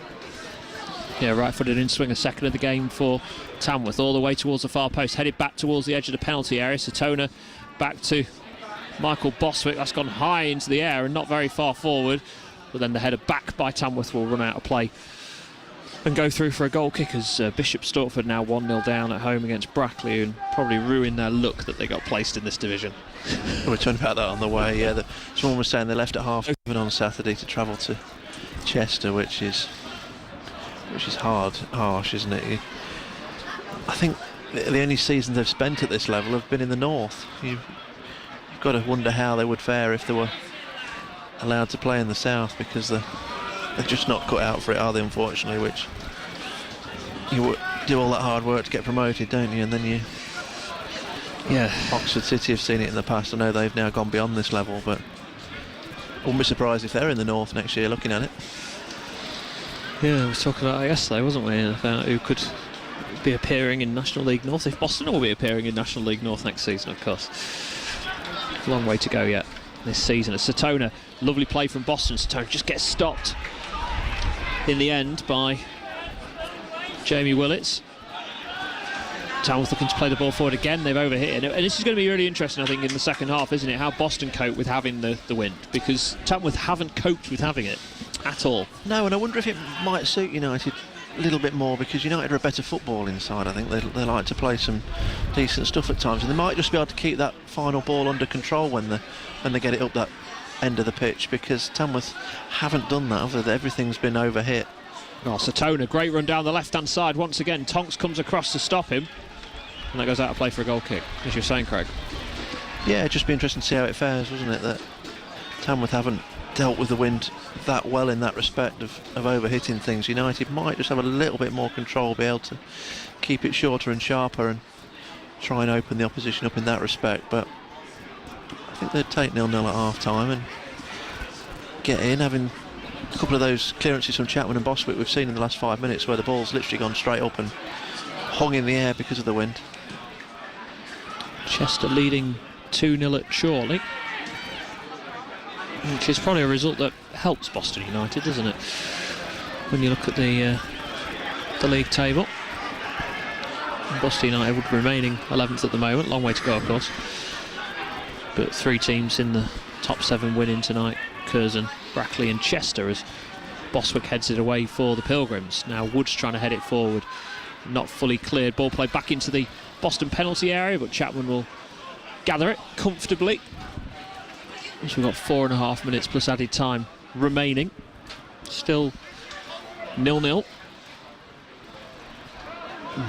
Yeah, right-footed in swing, a second of the game for Tamworth, all the way towards the far post, headed back towards the edge of the penalty area. Satona back to Michael Boswick. That's gone high into the air and not very far forward, but then the header back by Tamworth will run out of play and go through for a goal kick, as Bishop Stortford now 1-0 down at home against Brackley, and probably ruin their luck that they got placed in this division. We were talking about that on the way. Yeah, someone was saying they left at half even on Saturday to travel to Chester, which is harsh, isn't it? I think the only seasons they've spent at this level have been in the north. You've got to wonder how they would fare if they were allowed to play in the south, because they're just not cut out for it, are they, unfortunately? Which you do all that hard work to get promoted, don't you? And then Oxford City have seen it in the past. I know they've now gone beyond this level, but I wouldn't be surprised if they're in the north next year looking at it. Yeah, we was talking about it yesterday, wasn't we, about who could be appearing in National League North, if Boston will be appearing in National League North next season, of course. Long way to go yet this season. As Satona, lovely play from Boston. Satona just gets stopped in the end by Jamie Willits. Tamworth looking to play the ball forward again. They've overhit it, and this is going to be really interesting, I think, in the second half, isn't it? How Boston cope with having the wind, because Tamworth haven't coped with having it at all. No, and I wonder if it might suit United a little bit more, because United are a better footballing side. I think they like to play some decent stuff at times, and they might just be able to keep that final ball under control when they get it up that end of the pitch, because Tamworth haven't done that, have they? Everything's been overhit. Oh, Satona, great run down the left-hand side once again. Tonks comes across to stop him, and that goes out of play for a goal kick, as you're saying, Craig. Yeah, it'd just be interesting to see how it fares, wasn't it? That Tamworth haven't dealt with the wind that well in that respect of overhitting things. United might just have a little bit more control, be able to keep it shorter and sharper and try and open the opposition up in that respect, but think they'd take 0-0 at half-time and get in, having a couple of those clearances from Chapman and Boswick we've seen in the last 5 minutes where the ball's literally gone straight up and hung in the air because of the wind. Chester leading 2-0 at Chorley, which is probably a result that helps Boston United, doesn't it, when you look at the league table. Boston United would remaining 11th at the moment, long way to go of course, but 3 teams in the top 7 winning tonight: Curzon, Brackley and Chester, as Boswick heads it away for the Pilgrims. Now Wood's trying to head it forward, not fully cleared, ball played back into the Boston penalty area, but Chapman will gather it comfortably. So we've got 4.5 minutes plus added time remaining, still 0-0.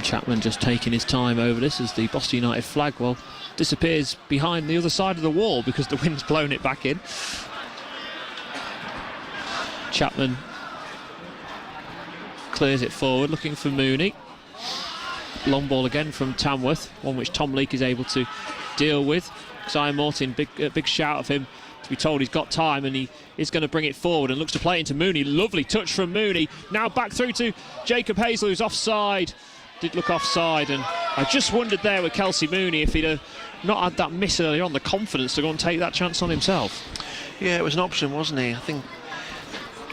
Chapman just taking his time over this as the Boston United flag, well, disappears behind the other side of the wall because the wind's blown it back in. Chapman clears it forward, looking for Mooney. Long ball again from Tamworth, one which Tom Leake is able to deal with. Zion Morton, big shout of him to be told he's got time, and he is going to bring it forward and looks to play into Mooney. Lovely touch from Mooney. Now back through to Jacob Hazel, who's offside. Did look offside, and I just wondered there with Kelsey Mooney if he'd not had that miss earlier on, the confidence to go and take that chance on himself. Yeah, it was an option, wasn't he? I think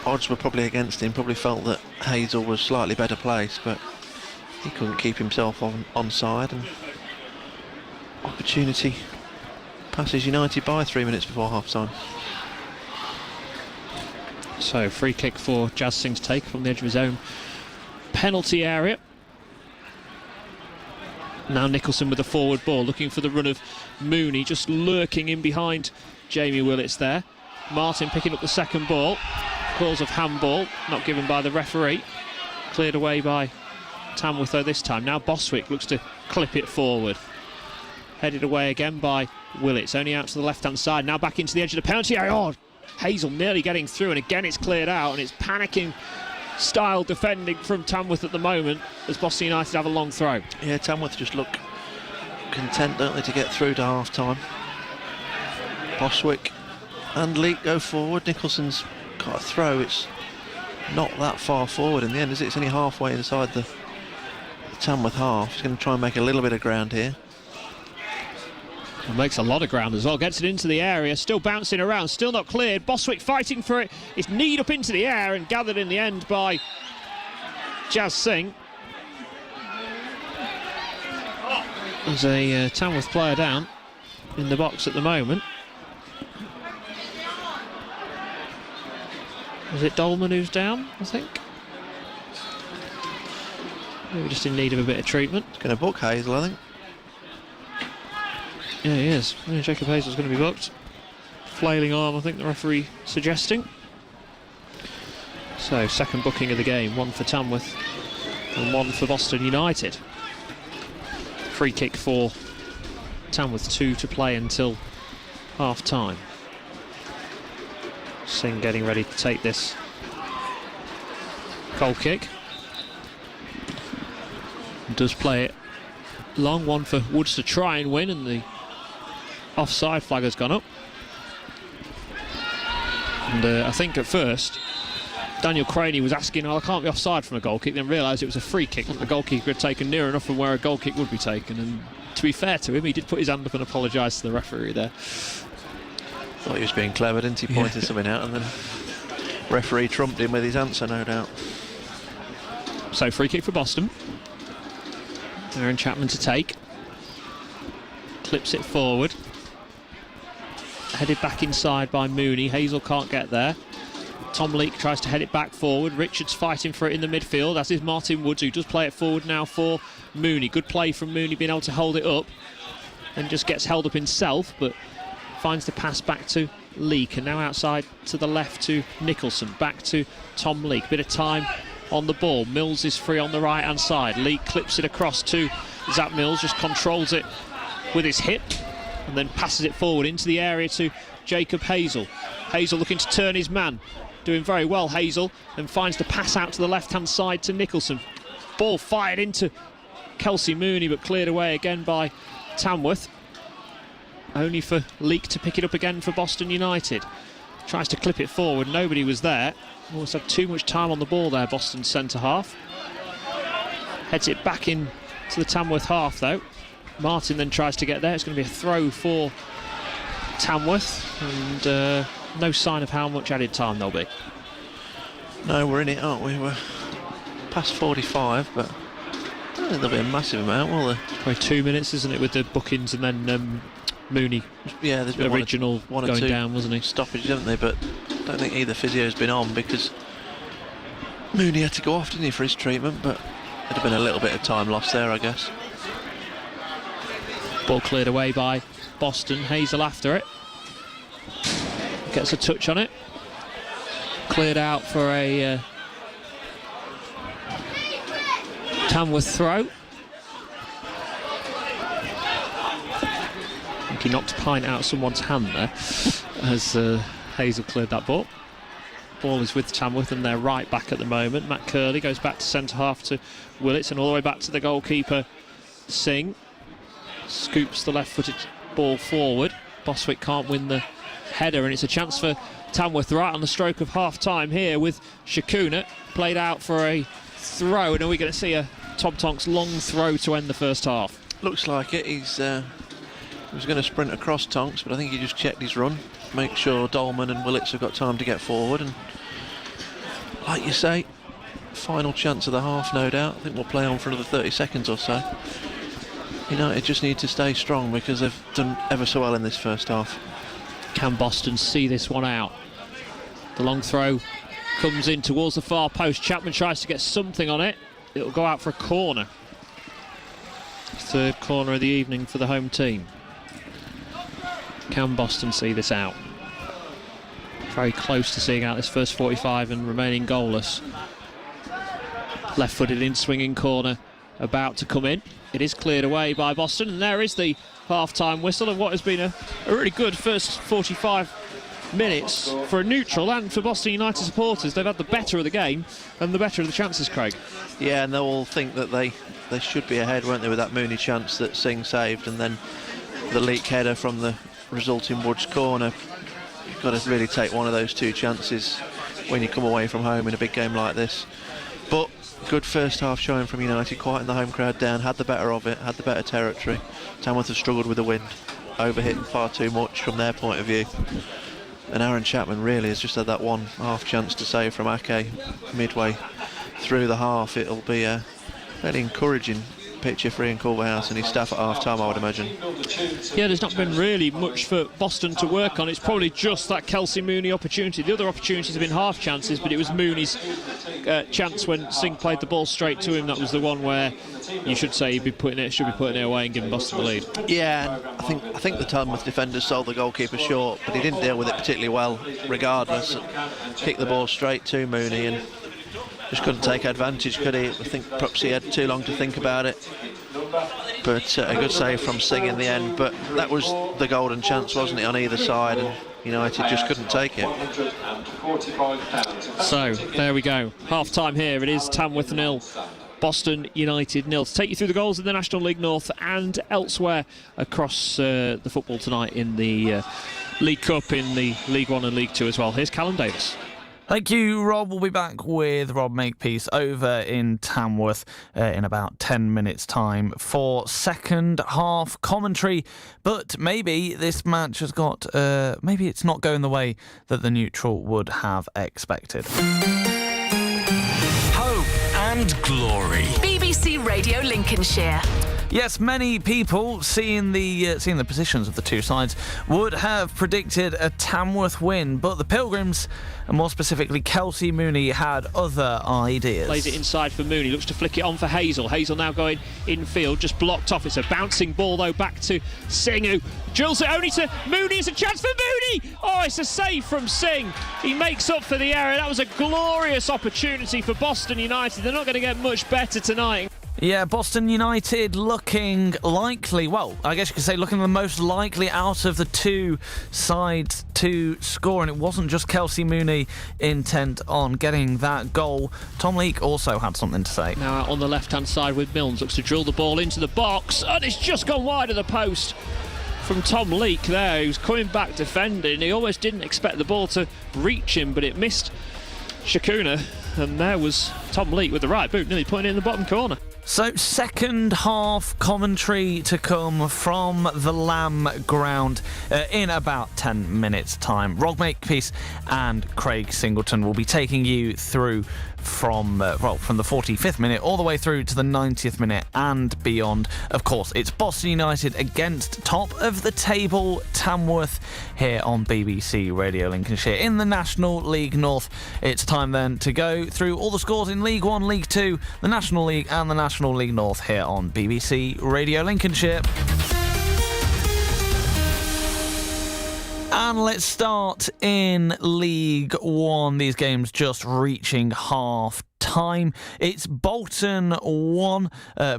odds were probably against him, probably felt that Hazel was slightly better placed, but he couldn't keep himself onside, and opportunity passes United by 3 minutes before half-time. So free kick for Jazz Singh to take from the edge of his own penalty area. Now Nicholson with a forward ball, looking for the run of Mooney, just lurking in behind Jamie Willits there. Martin picking up the second ball, calls of handball, not given by the referee. Cleared away by Tamworth though this time. Now Boswick looks to clip it forward. Headed away again by Willits, only out to the left-hand side. Now back into the edge of the penalty area. Oh, Hazel nearly getting through, and again it's cleared out, and it's panicking style defending from Tamworth at the moment as Boston United have a long throw. Yeah, Tamworth just look content, don't they, to get through to half-time. Boswick and Leake go forward. Nicholson's got a throw. It's not that far forward in the end, is it? It's only halfway inside the Tamworth half. He's going to try and make a little bit of ground here. Makes a lot of ground as well, gets it into the area, still bouncing around, still not cleared. Boswick fighting for it, it's kneed up into the air and gathered in the end by Jazz Singh. There's a Tamworth player down in the box at the moment. Is it Dolman who's down, I think? Maybe just in need of a bit of treatment. It's going to book Hazel, I think. Yeah, he is. Yeah, Jacob Hazel's going to be booked. Flailing arm, I think the referee suggesting. So, second booking of the game, one for Tamworth and one for Boston United. Free kick for Tamworth, 2 to play until half-time. Singh getting ready to take this goal kick. Does play it long, one for Woods to try and win, and the offside flag has gone up. And I think at first Daniel Craney was asking, oh, I can't be offside from a goal kick, then realised it was a free kick that the goalkeeper had taken near enough from where a goal kick would be taken. And to be fair to him, he did put his hand up and apologise to the referee there. Thought he was being clever, didn't he? Pointed something out, and then referee trumped him with his answer, no doubt. So free kick for Boston. Aaron Chapman to take. Clips it forward. Headed back inside by Mooney. Hazel can't get there. Tom Leake tries to head it back forward. Richards fighting for it in the midfield, as is Martin Woods, who does play it forward now for Mooney. Good play from Mooney, being able to hold it up. And just gets held up himself, but finds the pass back to Leake. And now outside to the left to Nicholson. Back to Tom Leake. Bit of time on the ball. Mills is free on the right hand side. Leake clips it across to Zach Mills, just controls it with his hip and then passes it forward into the area to Jacob Hazel. Hazel looking to turn his man, doing very well Hazel, and finds the pass out to the left hand side to Nicholson. Ball fired into Kelsey Mooney, but cleared away again by Tamworth. only for Leake to pick it up again for Boston United. Tries to clip it forward, nobody was there. Almost had too much time on the ball there, Boston's centre half. Heads it back in to the Tamworth half though. Martin then tries to get there. It's going to be a throw for Tamworth, and no sign of how much added time there'll be. No, we're in it, aren't we? We're past 45, but I don't think there'll be a massive amount, will there? Probably 2 minutes, isn't it, with the bookings, and then Mooney, yeah, there's been original one or going two down, wasn't he? Stoppages, haven't they? But I don't think either physio's been on, because Mooney had to go off, didn't he, for his treatment, but there'd have been a little bit of time lost there, I guess. Ball cleared away by Boston. Hazel after it. Gets a touch on it. Cleared out for a Tamworth throw. I think he knocked a pint out of someone's hand there as Hazel cleared that ball. Ball is with Tamworth and they're right back at the moment. Matt Curley goes back to centre half to Willits and all the way back to the goalkeeper Singh. Scoops the left-footed ball forward. Boswick can't win the header, and it's a chance for Tamworth right on the stroke of half-time here with Shakuna played out for a throw. And are we going to see a Tom Tonks long throw to end the first half? Looks like it. He was going to sprint across Tonks, but I think he just checked his run, make sure Dolman and Willits have got time to get forward, and like you say, final chance of the half, no doubt. I think we'll play on for another 30 seconds or so. United just need to stay strong because they've done ever so well in this first half. Can Boston see this one out? The long throw comes in towards the far post. Chapman tries to get something on it. It'll go out for a corner. Third corner of the evening for the home team. Can Boston see this out? Very close to seeing out this first 45 and remaining goalless. Left-footed in swinging corner about to come in. It is cleared away by Boston, and there is the half-time whistle of what has been a really good first 45 minutes for a neutral and for Boston United supporters. They've had the better of the game and the better of the chances, Craig. Yeah, and they'll all think that they should be ahead, weren't they, with that Mooney chance that Singh saved, and then the Leake header from the resulting Woods corner. You've got to really take one of those two chances when you come away from home in a big game like this. But good first half showing from United, quieting the home crowd down, had the better of it, had the better territory. Tamworth have struggled with the wind, overhitting far too much from their point of view. And Aaron Chapman really has just had that one half chance to save from Ake midway through the half. It'll be a very encouraging picture for Ian Culverhouse and his staff at half time, I would imagine. Yeah, there's not been really much for Boston to work on. It's probably just that Kelsey Mooney opportunity. The other opportunities have been half chances, but it was Mooney's chance when Singh played the ball straight to him. That was the one where you should say should be putting it away and giving Boston the lead. Yeah, I think the Tamworth defenders sold the goalkeeper short, but he didn't deal with it particularly well regardless. Kicked the ball straight to Mooney and just couldn't take advantage, could he? I think perhaps he had too long to think about it. But a good save from Singh in the end. But that was the golden chance, wasn't it, on either side? And United just couldn't take it. So, there we go. Half-time here. It is Tamworth 0. Boston United 0. To take you through the goals in the National League North and elsewhere across the football tonight in the League Cup, in the League 1 and League 2 as well. Here's Callum Davis. Thank you, Rob. We'll be back with Rob Makepeace over in Tamworth in about 10 minutes' time for second half commentary. But maybe this match has got... maybe it's not going the way that the neutral would have expected. Hope and glory. BBC Radio Lincolnshire. Yes, many people seeing the positions of the two sides would have predicted a Tamworth win, but the Pilgrims, and more specifically Kelsey Mooney, had other ideas. Plays it inside for Mooney, looks to flick it on for Hazel. Hazel now going infield, just blocked off. It's a bouncing ball though back to Singh, who drills it only to Mooney. It's a chance for Mooney. Oh, it's a save from Singh. He makes up for the error. That was a glorious opportunity for Boston United. They're not going to get much better tonight. Yeah, Boston United looking likely, well, I guess you could say looking the most likely out of the two sides to score, and it wasn't just Kelsey Mooney intent on getting that goal. Tom Leake also had something to say. Now out on the left-hand side with Milnes, looks to drill the ball into the box, and it's just gone wide of the post from Tom Leake there, who's coming back defending. He almost didn't expect the ball to reach him, but it missed Shakuna, and there was Tom Leake with the right boot, nearly putting it in the bottom corner. So, second half commentary to come from the Lamb ground in about 10 minutes' time. Rob Makepeace and Craig Singleton will be taking you through from the 45th minute all the way through to the 90th minute and beyond. Of course, it's Boston United against top of the table Tamworth here on BBC Radio Lincolnshire in the National League North. It's time then to go through all the scores in League 1, League 2, the National League and the National League North here on BBC Radio Lincolnshire. And let's start in League 1. These games just reaching half time. It's Bolton 1,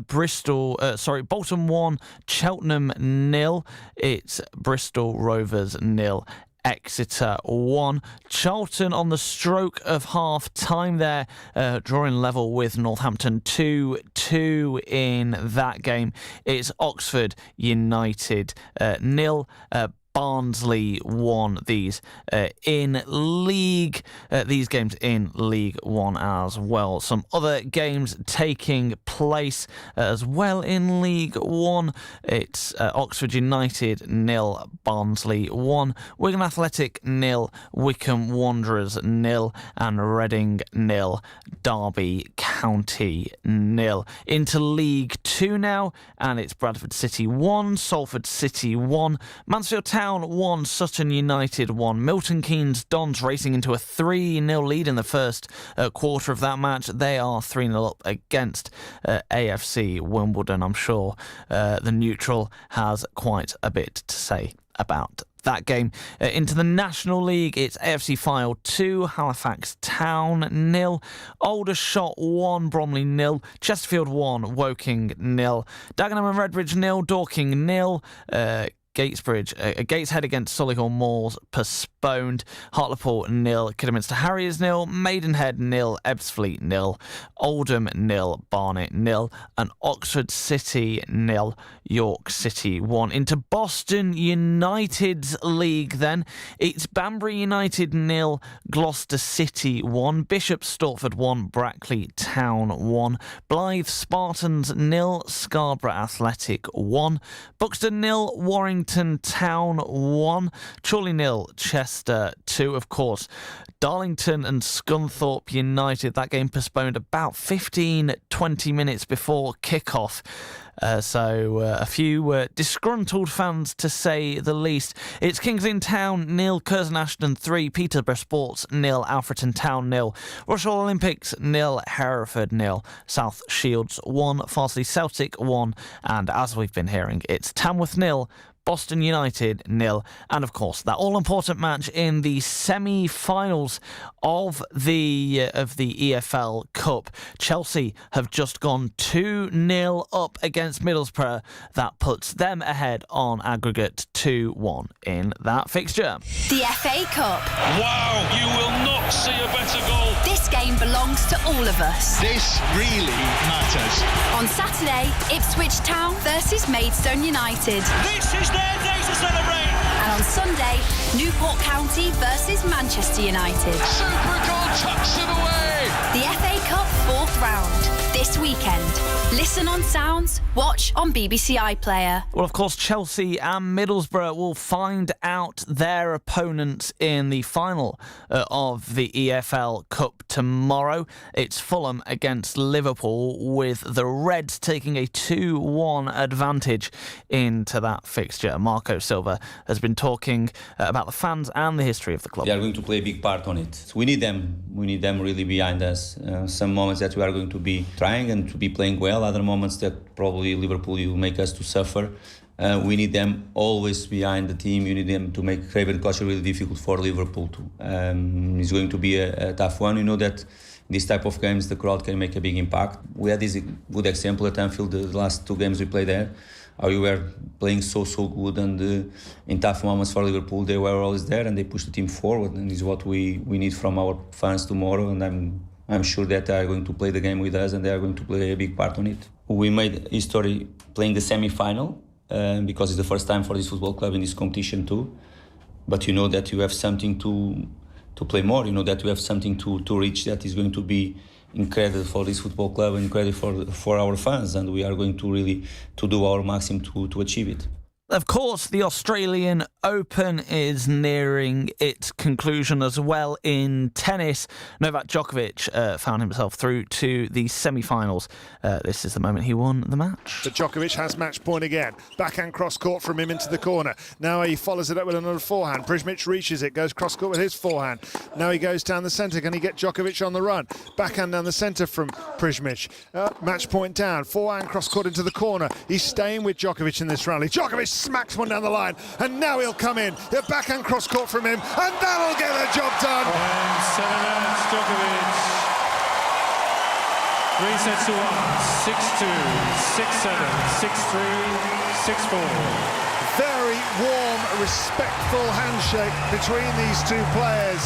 Bolton 1, Cheltenham 0. It's Bristol Rovers 0. Exeter 1. Charlton on the stroke of half time there, drawing level with Northampton 2-2 in that game. It's Oxford United 0. Barnsley 1. These in League. These games in League 1 as well. Some other games taking place as well in League 1. It's Oxford United 0, Barnsley 1, Wigan Athletic 0, Wycombe Wanderers 0, and Reading 0, Derby County 0. Into League 2 now, and it's Bradford City 1, Salford City 1, Mansfield Town 1, Sutton United 1. Milton Keynes Dons racing into a 3-0 lead in the first quarter of that match. They are 3-0 up against AFC Wimbledon. I'm sure the neutral has quite a bit to say about that game. Into the National League, it's AFC Fylde 2, Halifax Town 0, Aldershot 1, Bromley 0, Chesterfield 1, Woking 0, Dagenham and Redbridge 0, Dorking 0, Gateshead against Solihull Moors postponed. Hartlepool 0, Kidderminster Harriers 0, Maidenhead 0, Ebbsfleet 0, Oldham 0, Barnet 0, and Oxford City 0, York City 1. Into Boston United's league then, it's Banbury United 0, Gloucester City 1, Bishop Stortford 1, Brackley Town 1, Blythe Spartans 0, Scarborough Athletic 1, Buxton 0, Warrington Town 1, Chorley 0, Chester 2. Of course, Darlington and Scunthorpe United, that game postponed about 15-20 minutes before kick-off. So a few disgruntled fans, to say the least. It's Kings Lynn Town 0, Curzon Ashton 3, Peterborough Sports 0, Alfreton Town 0, Rushall Olympics 0, Hereford 0, South Shields 1, Farsley Celtic 1, and as we've been hearing, it's Tamworth 0, Boston United 0, and of course that all-important match in the semi-finals of the EFL Cup. Chelsea have just gone 2-0 up against Middlesbrough. That puts them ahead on aggregate 2-1 in that fixture. The FA Cup. Wow, you will not see a better goal. This game belongs to all of us. This really matters. On Saturday, Ipswich Town versus Maidstone United. This is their day to celebrate. And on Sunday, Newport County versus Manchester United. Super goal tucks it away. The FA Cup 4th round, this weekend. Listen on Sounds, watch on BBC iPlayer. Well, of course, Chelsea and Middlesbrough will find out their opponents in the final of the EFL Cup tomorrow. It's Fulham against Liverpool, with the Reds taking a 2-1 advantage into that fixture. Marco Silva has been talking about the fans and the history of the club. They are going to play a big part on it. So we need them. We need them really behind us. Some moments that we are going to be trying and to be playing well. Other moments that probably Liverpool will make us to suffer. We need them always behind the team. You need them to make Craven Cottage really difficult for Liverpool too. It's going to be a tough one. You know that in this type of games the crowd can make a big impact. We had this good example at Anfield the last 2 games we played there. How we were playing so good, and in tough moments for Liverpool they were always there and they pushed the team forward, and this is what we need from our fans tomorrow, and I'm sure that they are going to play the game with us and they are going to play a big part on it. We made history playing the semi-final because it's the first time for this football club in this competition too. But you know that you have something to play more. You know that you have something to reach that is going to be incredible for this football club and incredible for our fans, and we are going to really to do our maximum to achieve it. Of course, the Australian Open is nearing its conclusion as well. In tennis, Novak Djokovic found himself through to the semi-finals. This is the moment he won the match. But Djokovic has match point again. Backhand cross-court from him into the corner. Now he follows it up with another forehand. Prizmic reaches it, goes cross-court with his forehand. Now he goes down the centre. Can he get Djokovic on the run? Backhand down the centre from Prizmic. Match point down. Forehand cross-court into the corner. He's staying with Djokovic in this rally. Djokovic smacks one down the line, and now he'll come in. The backhand cross-court from him, and that'll get the job done. And 7 minutes, Djokovic. 3 sets to 1, 6-2, 6-7, 6-3, 6-4. Very warm, respectful handshake between these two players.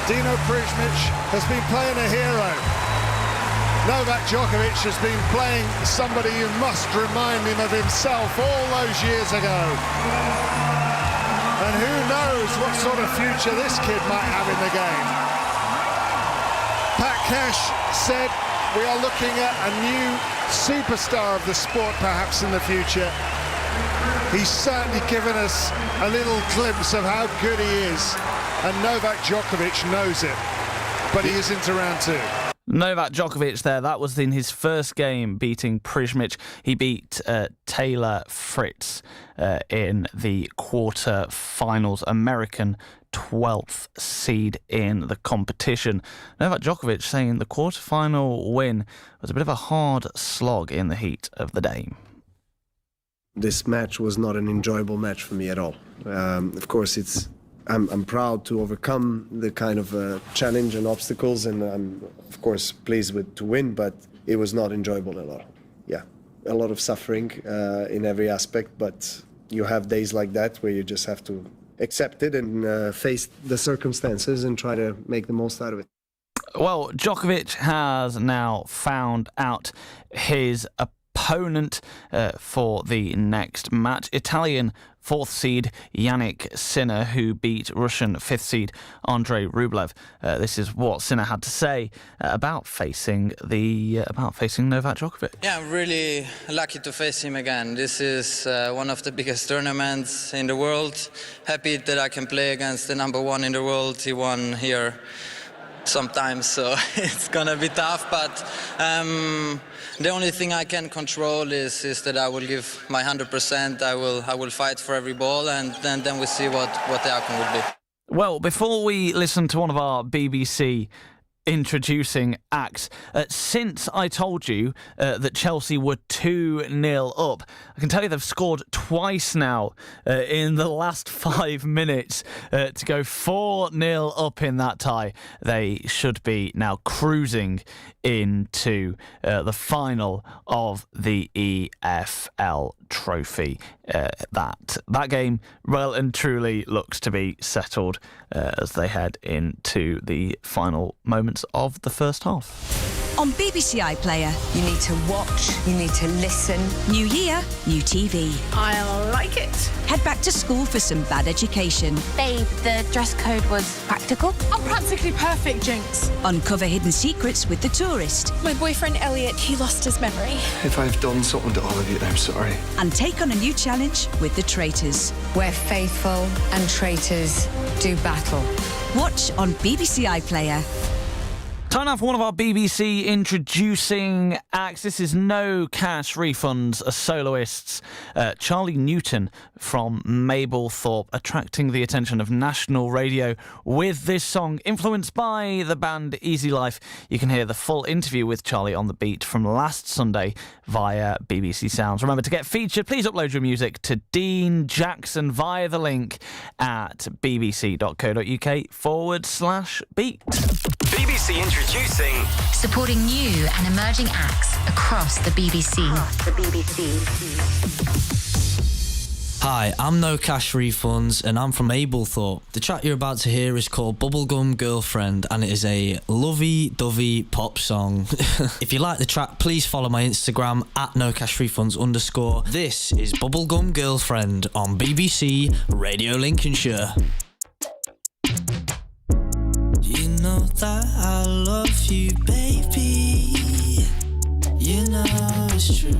Dino Prizmic has been playing a hero. Novak Djokovic has been playing somebody who must remind him of himself all those years ago. And who knows what sort of future this kid might have in the game. Pat Cash said we are looking at a new superstar of the sport perhaps in the future. He's certainly given us a little glimpse of how good he is. And Novak Djokovic knows it, but he isn't around too. Novak Djokovic there, that was in his first game beating Prizmic. He beat Taylor Fritz in the quarter-finals, American 12th seed in the competition. Novak Djokovic saying the quarter-final win was a bit of a hard slog in the heat of the day. This match was not an enjoyable match for me at all. Of course, I'm proud to overcome the kind of challenge and obstacles, and I'm of course pleased to win, but it was not enjoyable at all. Yeah, a lot of suffering in every aspect, but you have days like that where you just have to accept it and face the circumstances and try to make the most out of it. Well, Djokovic has now found out his opponent for the next match. Italian 4th seed Yannick Sinner, who beat Russian 5th seed Andrei Rublev. This is what Sinner had to say about facing Novak Djokovic. Yeah, I'm really lucky to face him again. This is one of the biggest tournaments in the world. Happy that I can play against the number one in the world. He won here sometimes, so it's gonna be tough, but the only thing I can control is that I will give my 100%. I will fight for every ball, and then we see what the outcome will be. Well, before we listen to one of our BBC introducing acts, since I told you that Chelsea were 2-0 up, I can tell you they've scored twice now in the last 5 minutes to go 4-0 up in that tie. They should be now cruising into the final of the EFL Trophy. That game well and truly looks to be settled as they head into the final moments of the first half. On BBC iPlayer, you need to watch, you need to listen. New year, new TV. I like it. Head back to school for some bad education. Babe, the dress code was practical. I'm practically perfect, Jinx. Uncover hidden secrets with The Tourist. My boyfriend Elliot, he lost his memory. If I've done something to all of you, I'm sorry. And take on a new challenge with The Traitors, where faithful and traitors do battle. Watch on BBC iPlayer. Time now for one of our BBC introducing acts. This is No Cash Refunds, a soloists. Charlie Newton from Mablethorpe attracting the attention of national radio with this song, influenced by the band Easy Life. You can hear the full interview with Charlie on The Beat from last Sunday via BBC Sounds. Remember, to get featured, please upload your music to Dean Jackson via the link at bbc.co.uk/beat. BBC introducing, supporting new and emerging acts across the BBC. Hi, I'm No Cash Refunds and I'm from Ablethorpe. The track you're about to hear is called Bubblegum Girlfriend and it is a lovey-dovey pop song. If you like the track, please follow my Instagram at NoCashRefunds_. This is Bubblegum Girlfriend on BBC Radio Lincolnshire. You know that I love you, baby. You know it's true.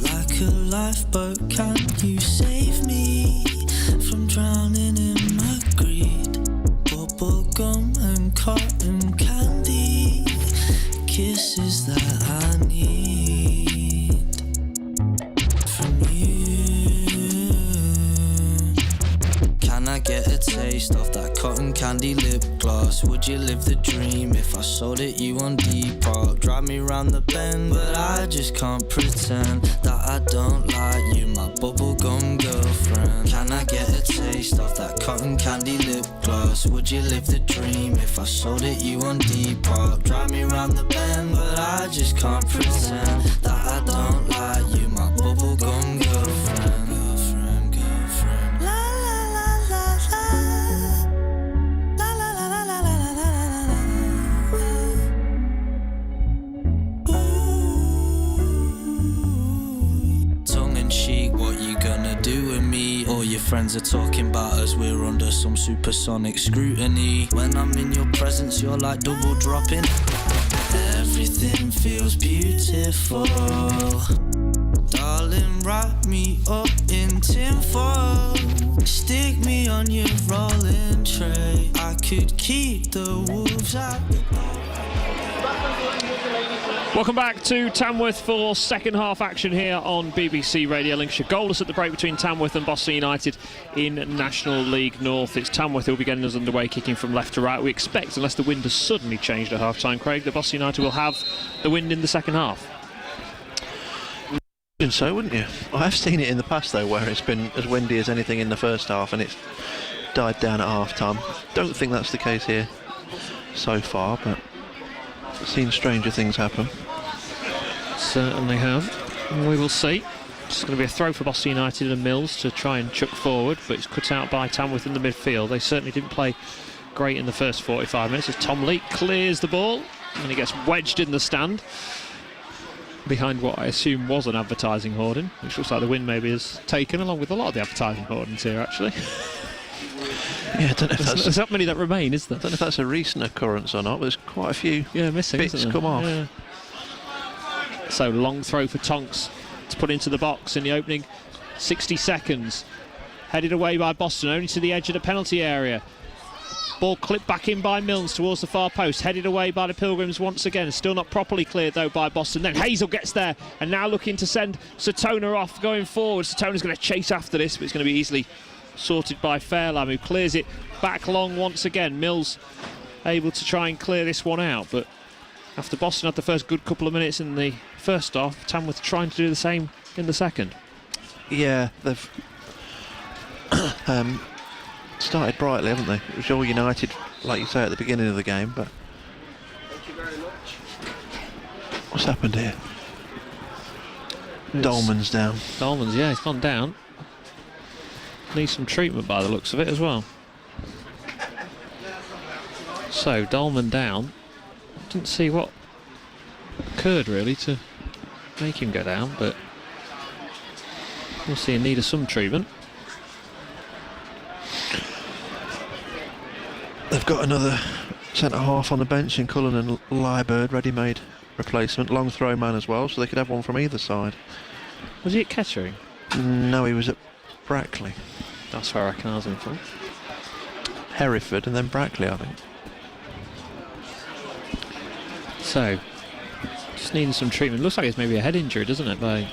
Like a lifeboat, can you save me from drowning in my greed? Bubblegum and cotton candy, kisses that I need from you. Can I get a taste of that cotton candy lip gloss? Would you live the dream if I sold it you on Depop? Drive me round the bend, but I just can't pretend that I don't like you, my bubblegum girlfriend. Can I get a taste of that cotton candy lip gloss? Would you live the dream if I sold it you on Depop? Drive me round the bend, but I just can't pretend that I don't like you, my bubblegum girlfriend. Friends are talking about us, we're under some supersonic scrutiny. When I'm in your presence, you're like double dropping. Everything feels beautiful. Darling, wrap me up in tinfoil. Stick me on your rolling tray. I could keep the wolves out. Welcome back to Tamworth for second half action here on BBC Radio Lincolnshire. Goalless at the break between Tamworth and Boston United in National League North. It's Tamworth who will be getting us underway, kicking from left to right. We expect, unless the wind has suddenly changed at half-time, Craig, that Boston United will have the wind in the second half. So, wouldn't you? I have seen it in the past, though, where it's been as windy as anything in the first half and it's died down at half-time. Don't think that's the case here so far, but I've seen stranger things happen. Certainly have. We will see. It's going to be a throw for Boston United and Mills to try and chuck forward, but it's cut out by Tamworth in the midfield. They certainly didn't play great in the first 45 minutes as Tom Leake clears the ball and he gets wedged in the stand behind what I assume was an advertising hoarding, which looks like the wind maybe has taken, along with a lot of the advertising hoardings here, actually. Yeah, I don't know if there's not many that remain, is there? I don't know if that's a recent occurrence or not, but there's quite a few missing, bits come off. Yeah. So long throw for Tonks to put into the box in the opening 60 seconds. Headed away by Boston, only to the edge of the penalty area. Ball clipped back in by Milnes towards the far post. Headed away by the Pilgrims once again. Still not properly cleared though by Boston. Then Hazel gets there and now looking to send Satona off going forward. Satona's going to chase after this, but it's going to be easily sorted by Fairlam, who clears it back long once again. Mills able to try and clear this one out, but after Boston had the first good couple of minutes in the first half, Tamworth trying to do the same in the second. Yeah, they've started brightly, haven't they? It was all United, like you say, at the beginning of the game, but what's happened here? Dolman's down. Dolman's, yeah, he's gone down. Needs some treatment by the looks of it as well. So, Dolman down. Didn't see what occurred really to make him go down, but we'll see in need of some treatment. They've got another centre half on the bench in Cullen and Liebird, ready-made replacement, long throw man as well, so they could have one from either side. Was he at Kettering? No, he was at Brackley. That's where I recognise him from. Hereford and then Brackley, I think. So, just needing some treatment. Looks like it's maybe a head injury, doesn't it? I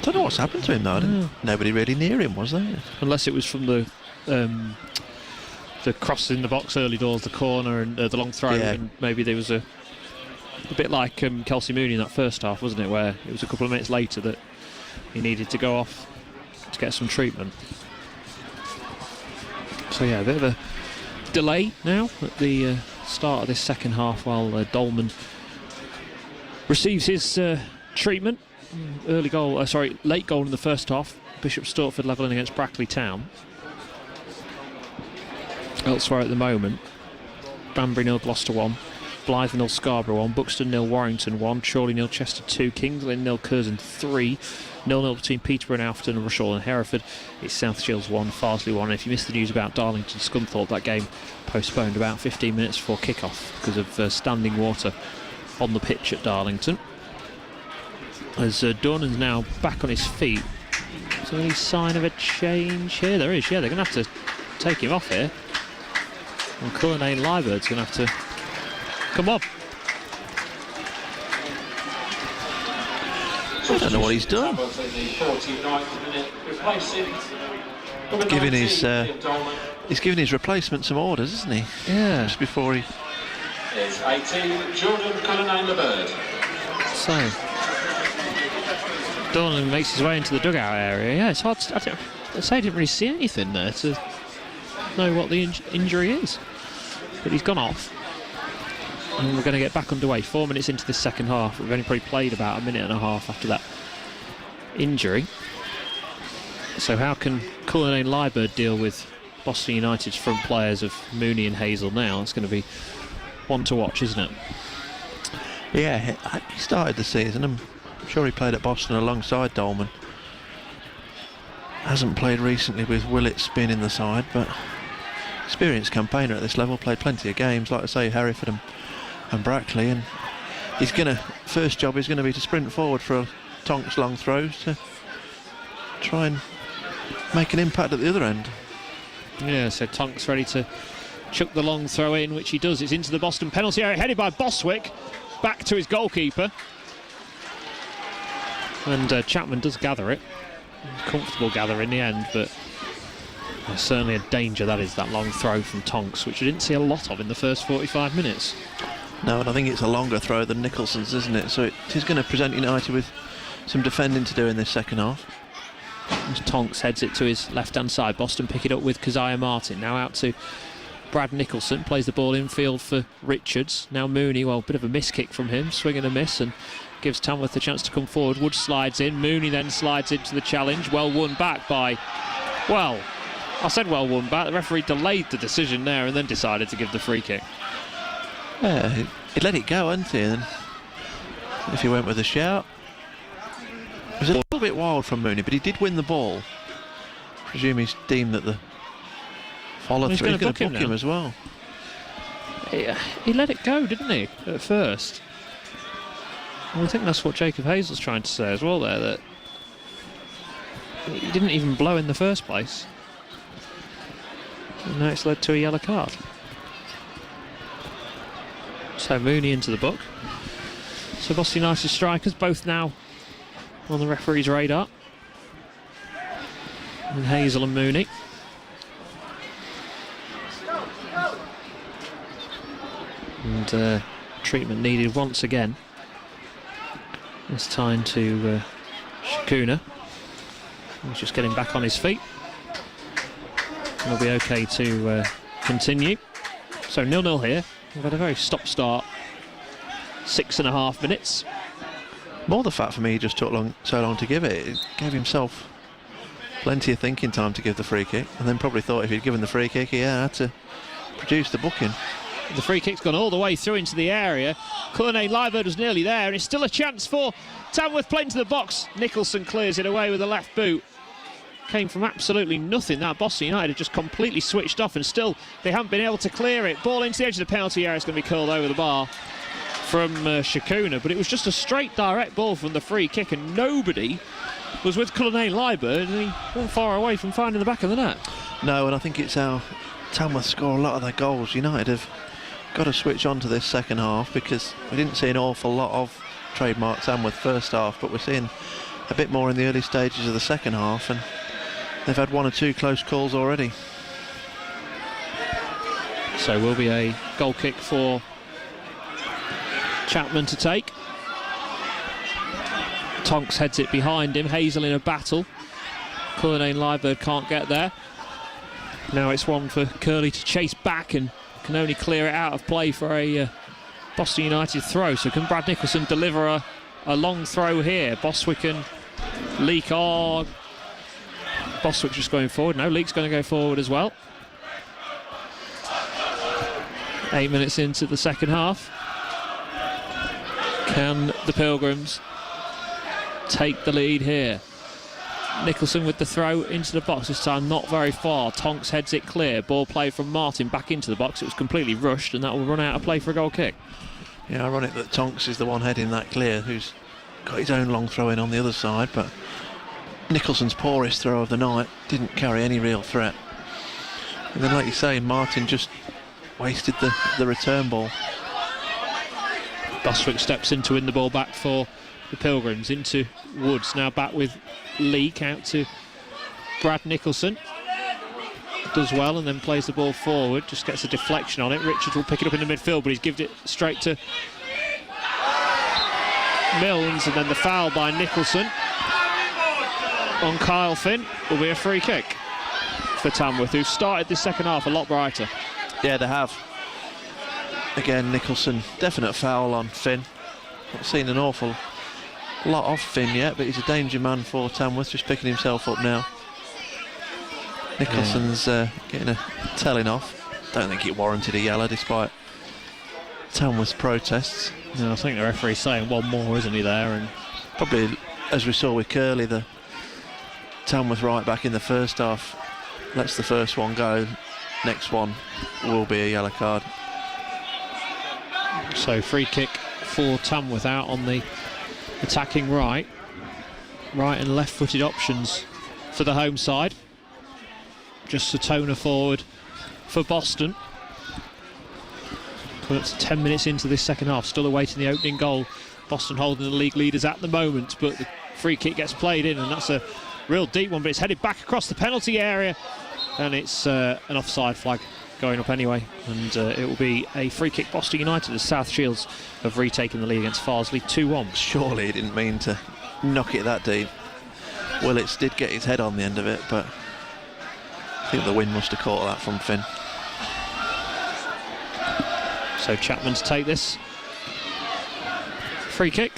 don't know what's happened to him though. Nobody really near him, was there? Unless it was from the cross in the box early doors, the corner and the long throw, and maybe there was a bit like Kelsey Mooney in that first half, wasn't it? Where it was a couple of minutes later that he needed to go off to get some treatment. So yeah, a bit of a delay now at the start of this second half while Dolman receives his treatment. Late goal in the first half Bishop Stortford levelling against Brackley Town. Elsewhere at the moment, Banbury 0, Gloucester 1, Blythe 0, Scarborough 1, Buxton 0, Warrington 1, Chorley 0, Chester 2, Kings Lynn 0, Curzon 3, 0-0 between Peterborough and Alfreton and Rushall and Hereford. It's South Shields 1, Farsley 1. And if you missed the news about Darlington Scunthorpe, that game postponed about 15 minutes before kick-off because of standing water on the pitch at Darlington. As Dornan's now back on his feet. Is there any sign of a change here? There is, yeah, they're going to have to take him off here. And Cullinane Lybird's going to have to come on. I don't know what he's done. He's giving his replacement some orders, isn't he? Yeah. Just before he... It's 18, Jordan Cullinane Lyburd. So, Dornan makes his way into the dugout area. Yeah, it's hard to... I didn't really see anything there to know what the injury is. But he's gone off. And we're going to get back underway. 4 minutes into this second half. We've only probably played about a minute and a half after that injury. So how can Cullinane Lyburd deal with Boston United's front players of Mooney and Hazel now? It's going to be one to watch, isn't it? Yeah, he started the season. I'm sure he played at Boston alongside Dolman. Hasn't played recently with Willett Spin in the side, but experienced campaigner at this level. Played plenty of games, like I say, Hereford and Brackley, and he's first job is going to be to sprint forward for Tonks long throws to try and make an impact at the other end. Yeah, so Tonks ready to chuck the long throw in, which he does. It's into the Boston penalty area, headed by Boswick, back to his goalkeeper. And Chapman does gather it. Comfortable gather in the end, but there's certainly a danger, that is, that long throw from Tonks, which we didn't see a lot of in the first 45 minutes. No, and I think it's a longer throw than Nicholson's, isn't it? So it is going to present United with some defending to do in this second half. As Tonks heads it to his left-hand side. Boston pick it up with Keziah Martin. Now out to Brad Nicholson. Plays the ball infield for Richards. Now Mooney, well, bit of a miss kick from him. Swing and a miss, and gives Tamworth the chance to come forward. Wood slides in. Mooney then slides into the challenge. Well won back by... Well, I said well won back. The referee delayed the decision there and then decided to give the free kick. Yeah, he'd let it go, hadn't he? And if he went with a shout. It was a little bit wild from Mooney, but he did win the ball. I presume he's deemed that the follow-through. He's going to book him as well. He let it go, didn't he, at first? Well, I think that's what Jacob Hazel's trying to say as well there, that he didn't even blow in the first place. And now it's led to a yellow card. So Mooney into the book. So Boston United strikers both now on the referee's radar. And Hazel and Mooney. And treatment needed once again. This time to Shakuna. He's just getting back on his feet. He'll be okay to continue. So 0-0 here. We've had a very stop-start 6.5 minutes. More the fact for me he just took so long to give it. It gave himself plenty of thinking time to give the free kick, and then probably thought if he'd given the free kick he had to produce the booking. The free kick's gone all the way through into the area. Cullinane Lyburd was nearly there, and it's still a chance for Tamworth playing to the box. Nicholson clears it away with a left boot. Came from absolutely nothing. That Boston United have just completely switched off, and still they haven't been able to clear it. Ball into the edge of the penalty area. It's going to be curled over the bar from Shakuna, but it was just a straight direct ball from the free kick, and nobody was with Cullinane Lyburd, and he wasn't far away from finding the back of the net. No, and I think it's how Tamworth score a lot of their goals. United have got to switch on to this second half, because we didn't see an awful lot of trademark Tamworth first half, but we're seeing a bit more in the early stages of the second half, and they've had one or two close calls already. So will be a goal kick for Chapman to take. Tonks heads it behind him. Hazel in a battle. Cullinane Lyburd can't get there. Now it's one for Curley to chase back, and can only clear it out of play for a Boston United throw. So can Brad Nicholson deliver a long throw here? Boswick and Leak are Boswick just going forward. No, Leake's going to go forward as well. 8 minutes into the second half. Can the Pilgrims take the lead here? Nicholson with the throw into the box, this time not very far. Tonks heads it clear. Ball played from Martin back into the box. It was completely rushed, and that will run out of play for a goal kick. Yeah, ironic that Tonks is the one heading that clear, who's got his own long throw in on the other side, but Nicholson's poorest throw of the night didn't carry any real threat. And then, like you say, Martin just wasted the return ball. Boswick steps in to win the ball back for the Pilgrims. Into Woods, now back with Leake, out to Brad Nicholson. Does well and then plays the ball forward, just gets a deflection on it. Richards will pick it up in the midfield, but he's given it straight to Milnes, and then the foul by Nicholson on Kyle Finn will be a free kick for Tamworth, who started this second half a lot brighter. Yeah, they have. Again, Nicholson, definite foul on Finn. Not seen an awful lot of Finn yet, but he's a danger man for Tamworth, just picking himself up now. Nicholson's getting a telling off. Don't think it warranted a yellow despite Tamworth's protests. No, I think the referee's saying one more, isn't he, there? And probably, as we saw with Curley, the Tamworth right back in the first half lets the first one go. Next one will be a yellow card. So free kick for Tamworth out on the attacking right and left-footed options for the home side. Just Satona forward for Boston. Coming up to 10 minutes into this second half, still awaiting the opening goal. Boston holding the league leaders at the moment, but the free kick gets played in, and that's a real deep one, but it's headed back across the penalty area, and it's an offside flag going up anyway, and it will be a free kick Boston United as South Shields have retaken the lead against Farsley 2-1. Surely he didn't mean to knock it that deep. Willits did get his head on the end of it, but I think the wind must have caught that from Finn. So Chapman to take this free kick.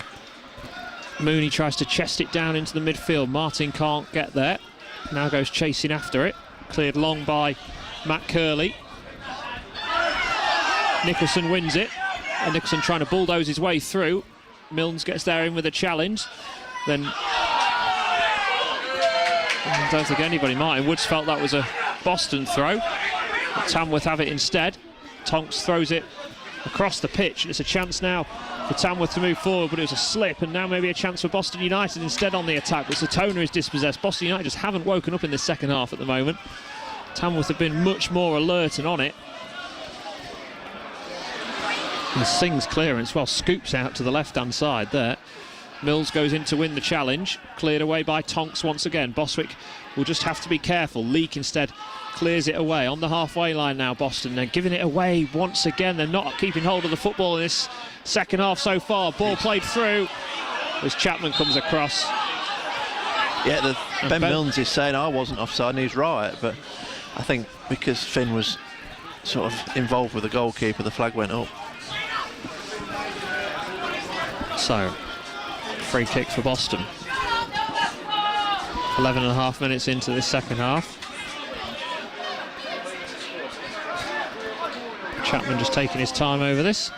Mooney tries to chest it down into the midfield. Martin can't get there. Now goes chasing after it. Cleared long by Matt Curley. Nicholson wins it, and Nicholson trying to bulldoze his way through. Milnes gets there in with a challenge. Then I don't think anybody, Martin Woods, felt that was a Boston throw. But Tamworth have it instead. Tonks throws it across the pitch, and it's a chance now for Tamworth to move forward, but it was a slip, and now maybe a chance for Boston United instead on the attack. But Satona is dispossessed. Boston United just haven't woken up in this second half at the moment. Tamworth have been much more alert and on it. And Singh's clearance, well, scoops out to the left-hand side there. Mills goes in to win the challenge, cleared away by Tonks once again. Boswick will just have to be careful. Leake instead clears it away on the halfway line now. Boston, they're giving it away once again. They're not keeping hold of the football in this second half so far. Ball played through as Chapman comes across. Yeah, Ben Milnes is saying I wasn't offside, and he's right, but I think because Finn was sort of involved with the goalkeeper, the flag went up. So, free kick for Boston. 11.5 minutes into this second half. Chapman just taking his time over this.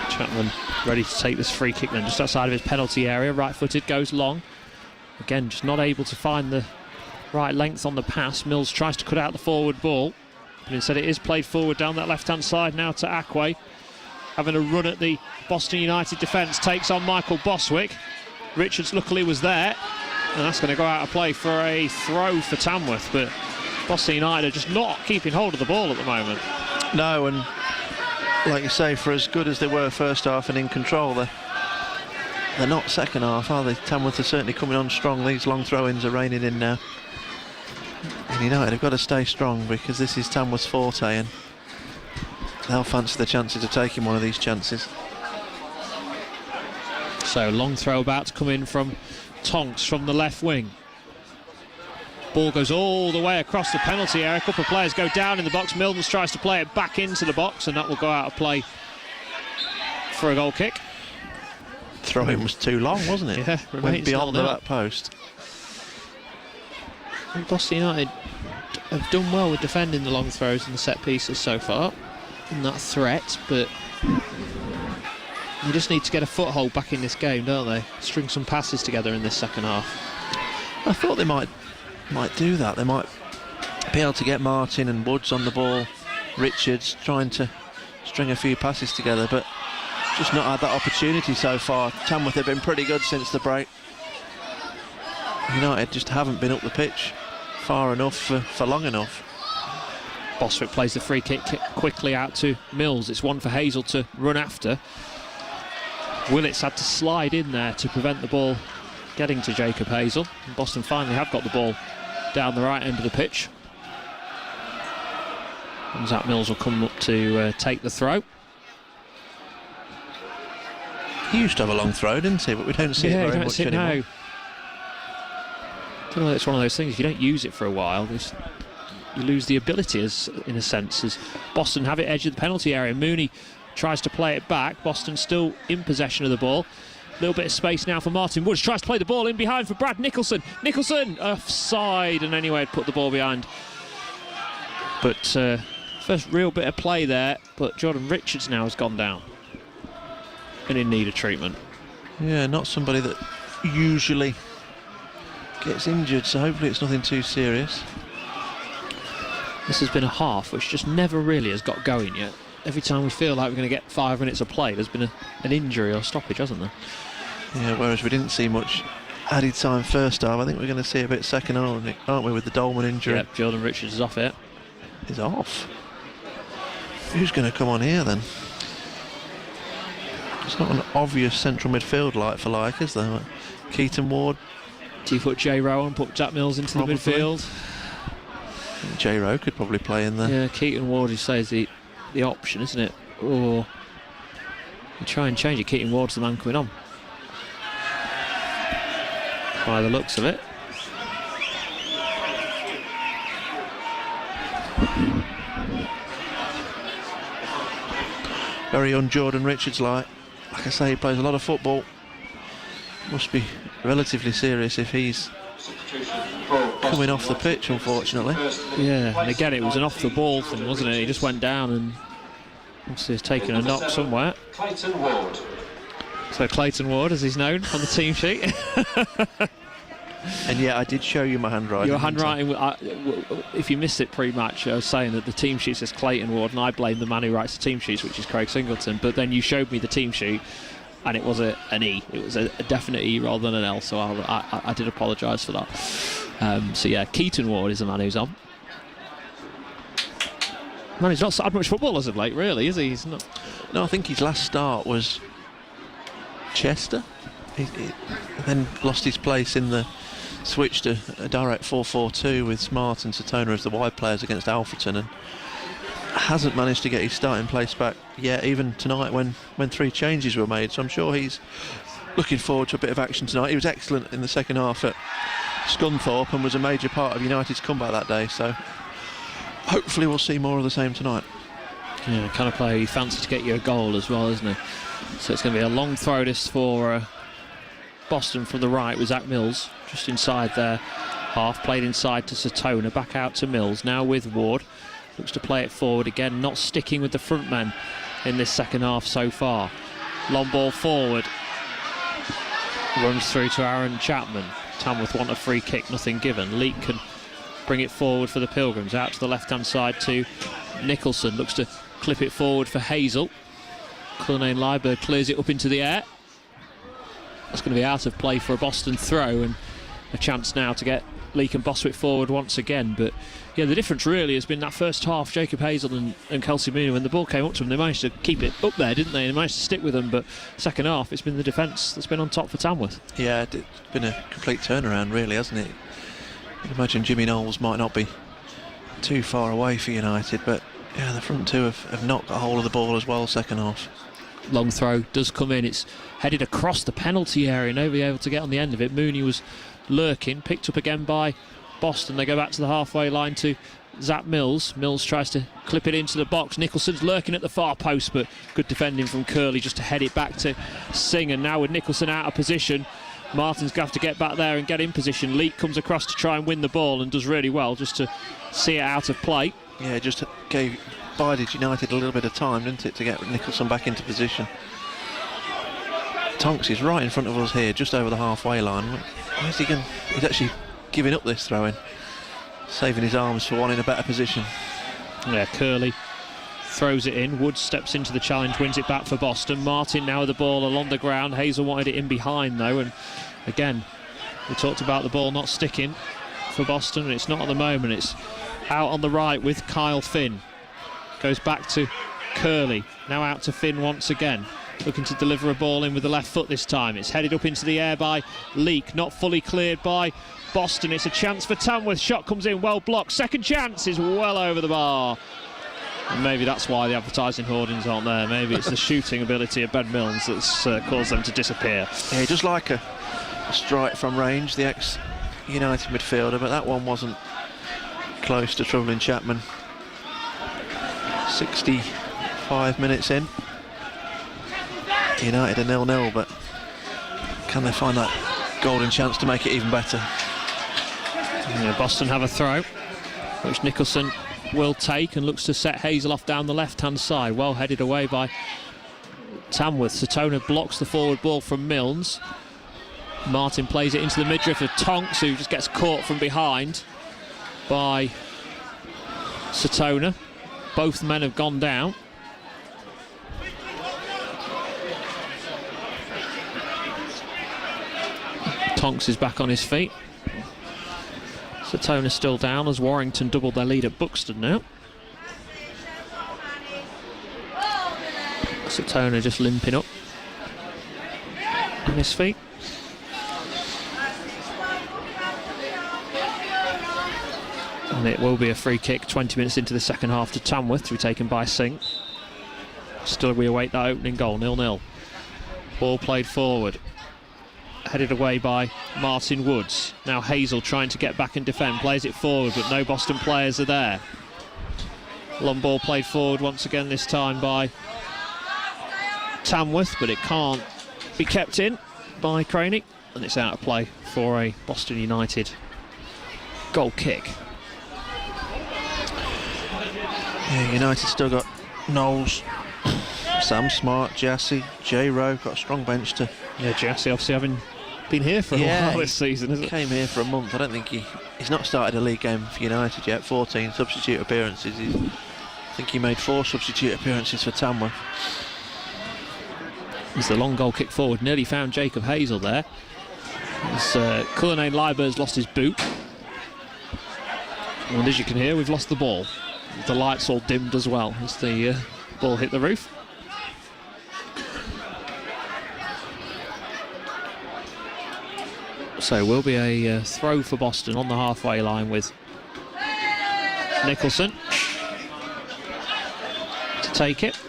Chapman ready to take this free kick then, just outside of his penalty area. Right-footed, goes long. Again, just not able to find the right length on the pass. Mills tries to cut out the forward ball, but instead it is played forward down that left-hand side now to Akwe. Having a run at the Boston United defence, takes on Michael Boswick. Richards luckily was there, and that's going to go out of play for a throw for Tamworth, but Boston United are just not keeping hold of the ball at the moment. No, and like you say, for as good as they were first half and in control, they're not second half, are they? Tamworth are certainly coming on strong. These long throw-ins are raining in now. And United have got to stay strong, because this is Tamworth's forte, and they'll fancy the chances of taking one of these chances. So long throw about to come in from Tonks from the left wing. Ball goes all the way across the penalty area. A couple of players go down in the box. Milnes tries to play it back into the box, and that will go out of play for a goal kick. throw-in was too long, wasn't it? Yeah, went remains beyond the 0-0. back post. Boston United have done well with defending the long throws and the set pieces so far, and that threat, but they just need to get a foothold back in this game, don't they? String some passes together in this second half. I thought they might do that. They might be able to get Martin and Woods on the ball, Richards trying to string a few passes together, but just not had that opportunity so far. Tamworth have been pretty good since the break. United just haven't been up the pitch far enough for long enough. Boswick plays the free kick quickly out to Mills. It's one for Hazel to run after. Willits had to slide in there to prevent the ball getting to Jacob Hazel. And Boston finally have got the ball down the right end of the pitch. And Zach Mills will come up to take the throw. He used to have a long throw, didn't he? But we don't see it very much anymore. I don't know, it's one of those things, if you don't use it for a while, you lose the ability, in a sense, as Boston have it edge of the penalty area. Mooney tries to play it back. Boston still in possession of the ball. A little bit of space now for Martin Woods. Tries to play the ball in behind for Brad Nicholson. Nicholson offside, and anyway, put the ball behind. But first real bit of play there, but Jordan Richards now has gone down and in need of treatment. Yeah, not somebody that usually gets injured, so hopefully it's nothing too serious. This has been a half which just never really has got going yet. Every time we feel like we're going to get 5 minutes of play, there's been an injury or stoppage, hasn't there? Yeah, whereas we didn't see much added time first half, I think we're going to see a bit second half, aren't we, with the Dolman injury? Yep, Jordan Richards is off it. He's off. Who's going to come on here then? It's not an obvious central midfield like, is there? Keaton Ward. Do you put J Rowe and put Jack Mills into Probably. the midfield? J Rowe could probably play in there. Yeah, Keaton Ward, you say, is the option, isn't it? Or you try and change it. Keaton Ward's the man coming on, by the looks of it. Very un-Jordan Richards like I say, he plays a lot of football. Must be relatively serious if he's coming off the pitch, unfortunately. Yeah, and again it was an off the ball thing, wasn't it? He just went down and obviously has taken a knock somewhere. Clayton Ward. So Clayton Ward, as he's known on the team sheet. And yeah, I did show you my handwriting. Your handwriting, if you missed it pre-match, I was saying that the team sheet says Clayton Ward, and I blame the man who writes the team sheets, which is Craig Singleton. But then you showed me the team sheet, and it was an E. It was a definite E rather than an L, so I did apologise for that. So yeah, Keaton Ward is the man who's on. Man, he's not had much football as of late, really, is he? He's not. No, I think his last start was Chester. He then lost his place in the switch to a direct 4-4-2 with Smart and Satona as the wide players against Alfreton, and hasn't managed to get his starting place back yet, even tonight when 3 changes were made. So I'm sure he's looking forward to a bit of action tonight. He was excellent in the second half at Scunthorpe and was a major part of United's comeback that day, so hopefully we'll see more of the same tonight. Yeah, kind of player you fancy to get you a goal as well, isn't he? So it's going to be a long throw this for Boston from the right with Zach Mills just inside their half, played inside to Satona, back out to Mills, now with Ward, looks to play it forward again, not sticking with the front men in this second half so far. Long ball forward, runs through to Aaron Chapman. Tamworth want a free kick, nothing given. Leake can bring it forward for the Pilgrims, out to the left hand side to Nicholson, looks to clip it forward for Hazel. Cullinane Liebert clears it up into the air. That's going to be out of play for a Boston throw, and a chance now to get Leake and Boswick forward once again. But yeah, the difference really has been that first half, Jacob Hazel and Kelsey Mooney, when the ball came up to them, they managed to keep it up there, didn't they? They managed to stick with them, but second half it's been the defence that's been on top for Tamworth. Yeah, it's been a complete turnaround really, hasn't it? You'd imagine Jimmy Knowles might not be too far away for United, but yeah, the front two have not got a hold of the ball as well second half. Long throw does come in, it's headed across the penalty area, nobody able to get on the end of it. Mooney was lurking, picked up again by Boston. They go back to the halfway line to Zach Mills. Mills tries to clip it into the box. Nicholson's lurking at the far post, but good defending from Curley just to head it back to Singh. And now with Nicholson out of position, Martin's going to have to get back there and get in position. Leake comes across to try and win the ball and does really well just to see it out of play. Yeah, just bided United a little bit of time, didn't it, to get Nicholson back into position. Tonks is right in front of us here, just over the halfway line. Where's he going? He's actually giving up this throw-in, saving his arms for one in a better position. Yeah, Curley throws it in. Woods steps into the challenge, wins it back for Boston. Martin now with the ball along the ground. Hazel wanted it in behind though, and again we talked about the ball not sticking for Boston, and it's not at the moment. It's out on the right with Kyle Finn. Goes back to Curley, now out to Finn once again, looking to deliver a ball in with the left foot this time. It's headed up into the air by Leake, not fully cleared by Boston. It's a chance for Tamworth. Shot comes in, well blocked. Second chance is well over the bar. And maybe that's why the advertising hoardings aren't there. Maybe it's the shooting ability of Ben Milnes that's caused them to disappear. Yeah, just like a strike from range, the ex-United midfielder, but that one wasn't close to troubling Chapman. 65 minutes in. United are 0-0, but can they find that golden chance to make it even better? Yeah, Boston have a throw, which Nicholson will take and looks to set Hazel off down the left-hand side. Well headed away by Tamworth. Satona blocks the forward ball from Milnes. Martin plays it into the midriff of Tonks, who just gets caught from behind by Satona. Both men have gone down. Tonks is back on his feet. Satona still down as Warrington doubled their lead at Buxton now. Satona just limping up on his feet. And it will be a free kick 20 minutes into the second half to Tamworth to be taken by Singh. Still we await that opening goal, 0-0. Ball played forward. Headed away by Martin Woods. Now Hazel trying to get back and defend, plays it forward, but no Boston players are there. Long ball played forward once again, this time by Tamworth, but it can't be kept in by Craney, and it's out of play for a Boston United goal kick. Yeah, United still got Knowles, Sam Smart, Jassy, J Rowe, got a strong bench to... Yeah, Jassy obviously having been here for a while this season, isn't it? Came here for a month. I don't think he's not started a league game for United yet. 14 substitute appearances. I think he made 4 substitute appearances for Tamworth. It's the long goal kick forward. Nearly found Jacob Hazel there. As Cullinane Libur's lost his boot. And as you can hear, we've lost the ball. The lights all dimmed as well as the ball hit the roof. So will be a throw for Boston on the halfway line with Nicholson to take it.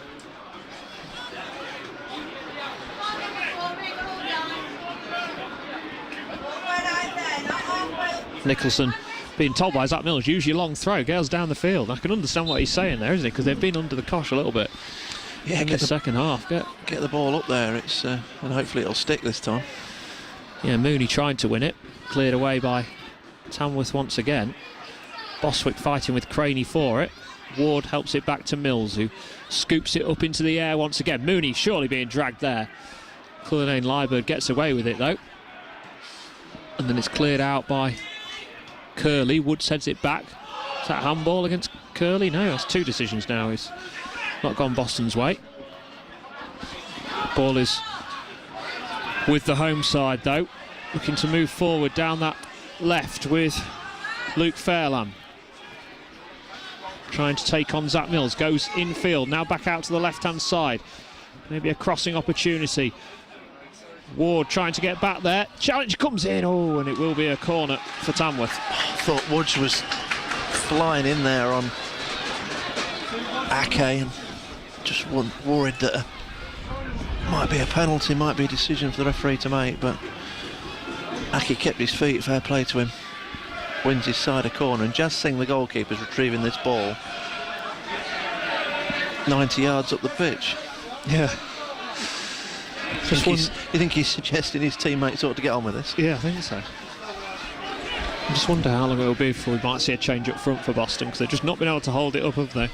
Nicholson being told by Zach Mills, use your long throw, girls down the field. I can understand what he's saying there, isn't it? Because they've been under the cosh a little bit in the second half. Get the ball up there, and hopefully it'll stick this time. Yeah, Mooney trying to win it, cleared away by Tamworth once again. Boswick fighting with Craney for it. Ward helps it back to Mills, who scoops it up into the air once again. Mooney surely being dragged there. Cullinane Liburd gets away with it though. And then it's cleared out by Curley. Woods heads it back. Is that handball against Curley? No, that's 2 decisions now. He's not gone Boston's way. Ball is with the home side though, looking to move forward down that left with Luke Fairlam. Trying to take on Zach Mills, goes infield, now back out to the left-hand side. Maybe a crossing opportunity. Ward trying to get back there. Challenge comes in, oh, and it will be a corner for Tamworth. I thought Woods was flying in there on Ake and just worried that might be a penalty, might be a decision for the referee to make, but Ake kept his feet, fair play to him. wins his side a corner, and Jazz Singh, the goalkeeper, is retrieving this ball 90 yards up the pitch. Yeah. You think he's suggesting his teammates ought to get on with this? Yeah, I think so. I just wonder how long it will be before we might see a change up front for Boston, because they've just not been able to hold it up, have they?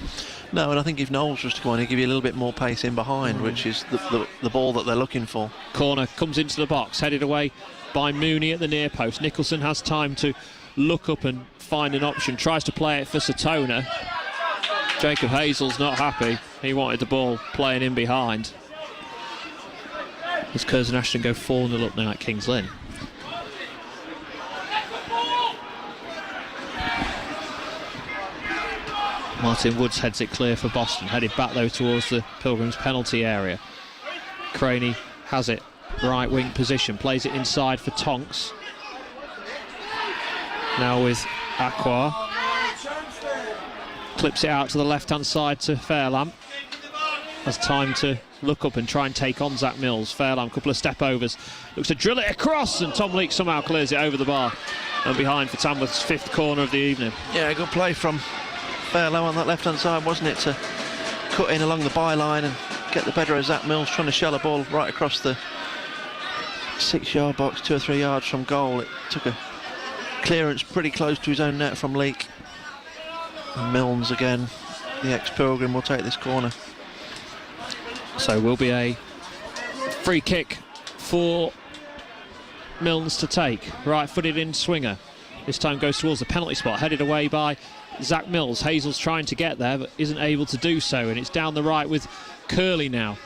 No, and I think if Knowles was to go on, he'd give you a little bit more pace in behind, which is the ball that they're looking for. Corner comes into the box, headed away by Mooney at the near post. Nicholson has time to look up and find an option, tries to play it for Satona. Jacob Hazel's not happy. He wanted the ball playing in behind. As Curzon Ashton go 4-0 up now at Kings Lynn. Martin Woods heads it clear for Boston. Headed back though towards the Pilgrims penalty area. Craney has it, right wing position, plays it inside for Tonks. Now with Aqua. Clips it out to the left hand side to Fairlamp. Has time to look up and try and take on Zach Mills. Fairlamp, couple of step overs, looks to drill it across, and Tom Leake somehow clears it over the bar and behind for Tamworth's 5th corner of the evening. Yeah, good play from Fairlamp on that left hand side, wasn't it, to cut in along the byline and get the better of Zach Mills, trying to shell a ball right across the 6-yard box, 2 or 3 yards from goal. It took a clearance pretty close to his own net from Leake. And Milnes again, the ex-Pilgrim, will take this corner. So will be a free kick for Milnes to take. Right-footed in swinger. This time goes towards the penalty spot, headed away by Zach Mills. Hazel's trying to get there but isn't able to do so, and it's down the right with Curley now.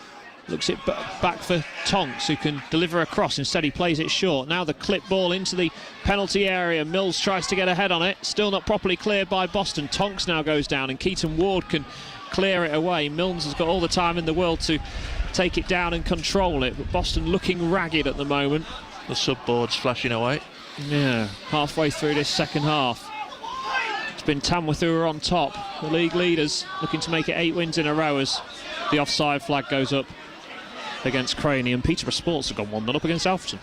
Looks it back for Tonks, who can deliver a cross. Instead he plays it short. Now the clip ball into the penalty area. Mills tries to get ahead on it. Still not properly cleared by Boston. Tonks now goes down and Keaton Ward can clear it away. Milnes has got all the time in the world to take it down and control it, but Boston looking ragged at the moment. The sub-board's flashing away. Yeah, halfway through this second half. It's been Tamworth who are on top. The league leaders looking to make it 8 wins in a row as the offside flag goes up against Craney, and Peterborough Sports have gone 1-0 up against Alfreton.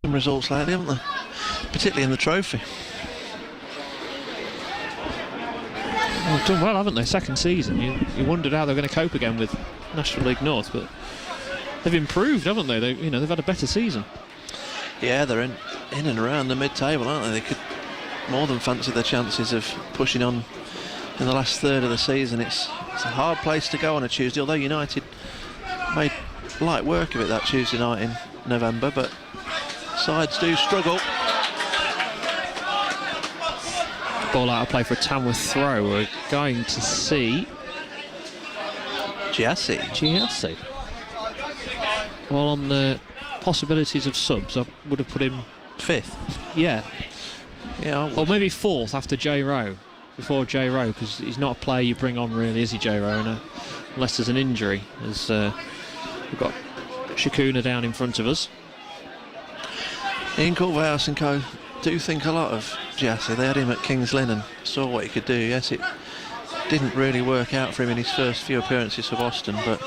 Some results lately, haven't they? Particularly in the trophy. Well, done well, haven't they? Second season. You wondered how they're going to cope again with National League North, but they've improved, haven't they? They've had a better season. Yeah, they're in and around the mid-table, aren't they? They could more than fancy their chances of pushing on in the last third of the season. It's a hard place to go on a Tuesday, although United made light work of it that Tuesday night in November, but sides do struggle. Ball out of play for a Tamworth throw. We're going to see Giassi. Well, on the possibilities of subs, I would have put him 5th. Yeah, or maybe 4th after J Rowe, before J Rowe, because he's not a player you bring on really, is he, J Rowe? Unless there's an injury. As we've got Shakuna down in front of us. Ian Culverhouse and co do think a lot of Giassi. They had him at Kings Lynn and saw what he could do. Yes, it didn't really work out for him in his first few appearances for Boston, but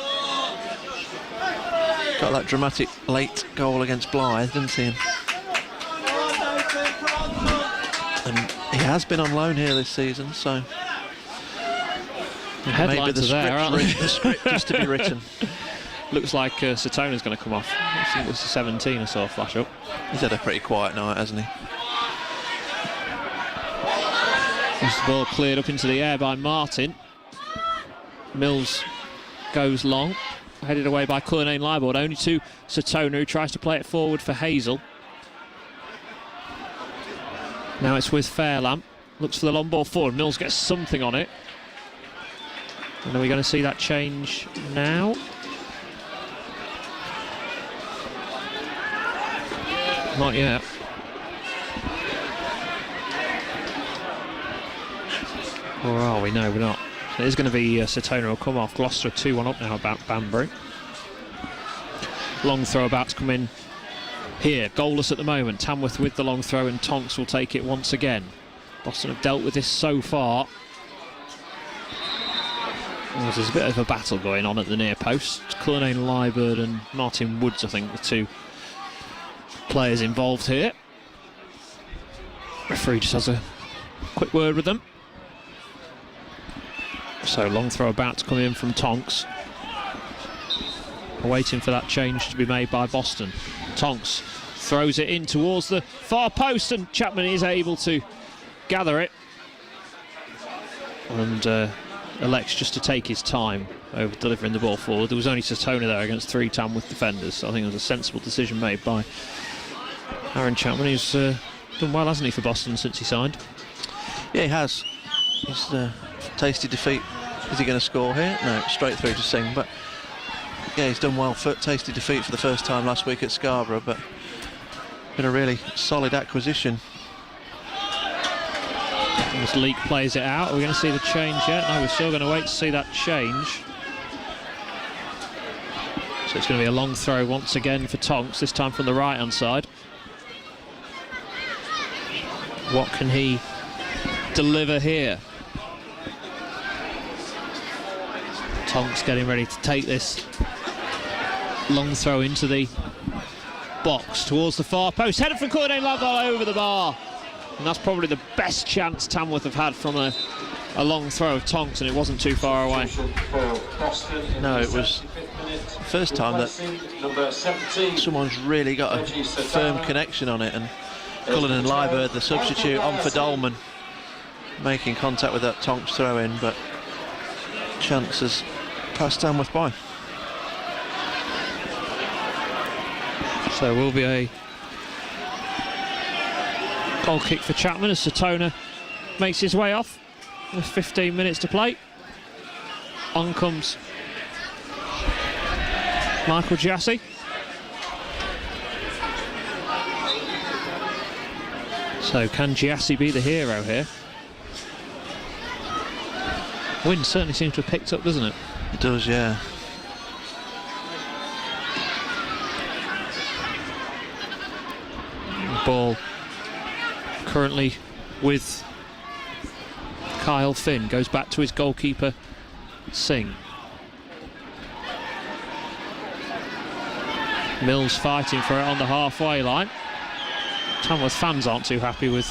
got that dramatic late goal against Blythe, didn't he? And he has been on loan here this season, so Headlines maybe the script is to be written. Looks like Satona's going to come off. I think it was 17 I saw flash up. He's had a pretty quiet night, hasn't he? There's the ball cleared up into the air by Martin. Mills goes long, headed away by Cullinane Leibold, only to Satona, who tries to play it forward for Hazel. Now it's with Fairlamp, looks for the long ball forward. Mills gets something on it. And are we going to see that change now? Not yet. Or are we? No, we're not. So it is going to be Satona will come off. Gloucester 2-1 up now about Banbury. Long throw about to come in here. Goalless at the moment. Tamworth with the long throw, and Tonks will take it once again. Boston have dealt with this so far. Well, there's a bit of a battle going on at the near post. Cullinane Leibold and Martin Woods, I think, the two players involved here. Referee just has a quick word with them. So long throw about to come in from Tonks. Waiting for that change to be made by Boston. Tonks throws it in towards the far post, and Chapman is able to gather it and elects just to take his time over delivering the ball forward. There was only Satona there against 3 Tamworth defenders, so I think it was a sensible decision made by Aaron Chapman, who's done well, hasn't he, for Boston since he signed? Yeah, he has. He's tasty defeat. Is he going to score here? No, straight through to Singh, but yeah, he's done well for tasty defeat for the first time last week at Scarborough, but been a really solid acquisition. As Leake plays it out, are we going to see the change yet? No, we're still going to wait to see that change. So it's going to be a long throw once again for Tonks, this time from the right-hand side. What can he deliver here? Tonks getting ready to take this long throw into the box towards the far post. Headed from Corday Laval over the bar. And that's probably the best chance Tamworth have had from a long throw of Tonks, and it wasn't too far away. No, it was the first time that someone's really got a firm connection on it, and Cullen and Liebert, the substitute, on for Dolman, making contact with that Tonks throw in, but chances passed Tamworth by. So will be a goal kick for Chapman as Satona makes his way off with 15 minutes to play. On comes Michael Giassi. So can Giassi be the hero here? Wind certainly seems to have picked up, doesn't it? It does, yeah. Ball currently with Kyle Finn, goes back to his goalkeeper Singh. Mills fighting for it on the halfway line. Tamworth fans aren't too happy with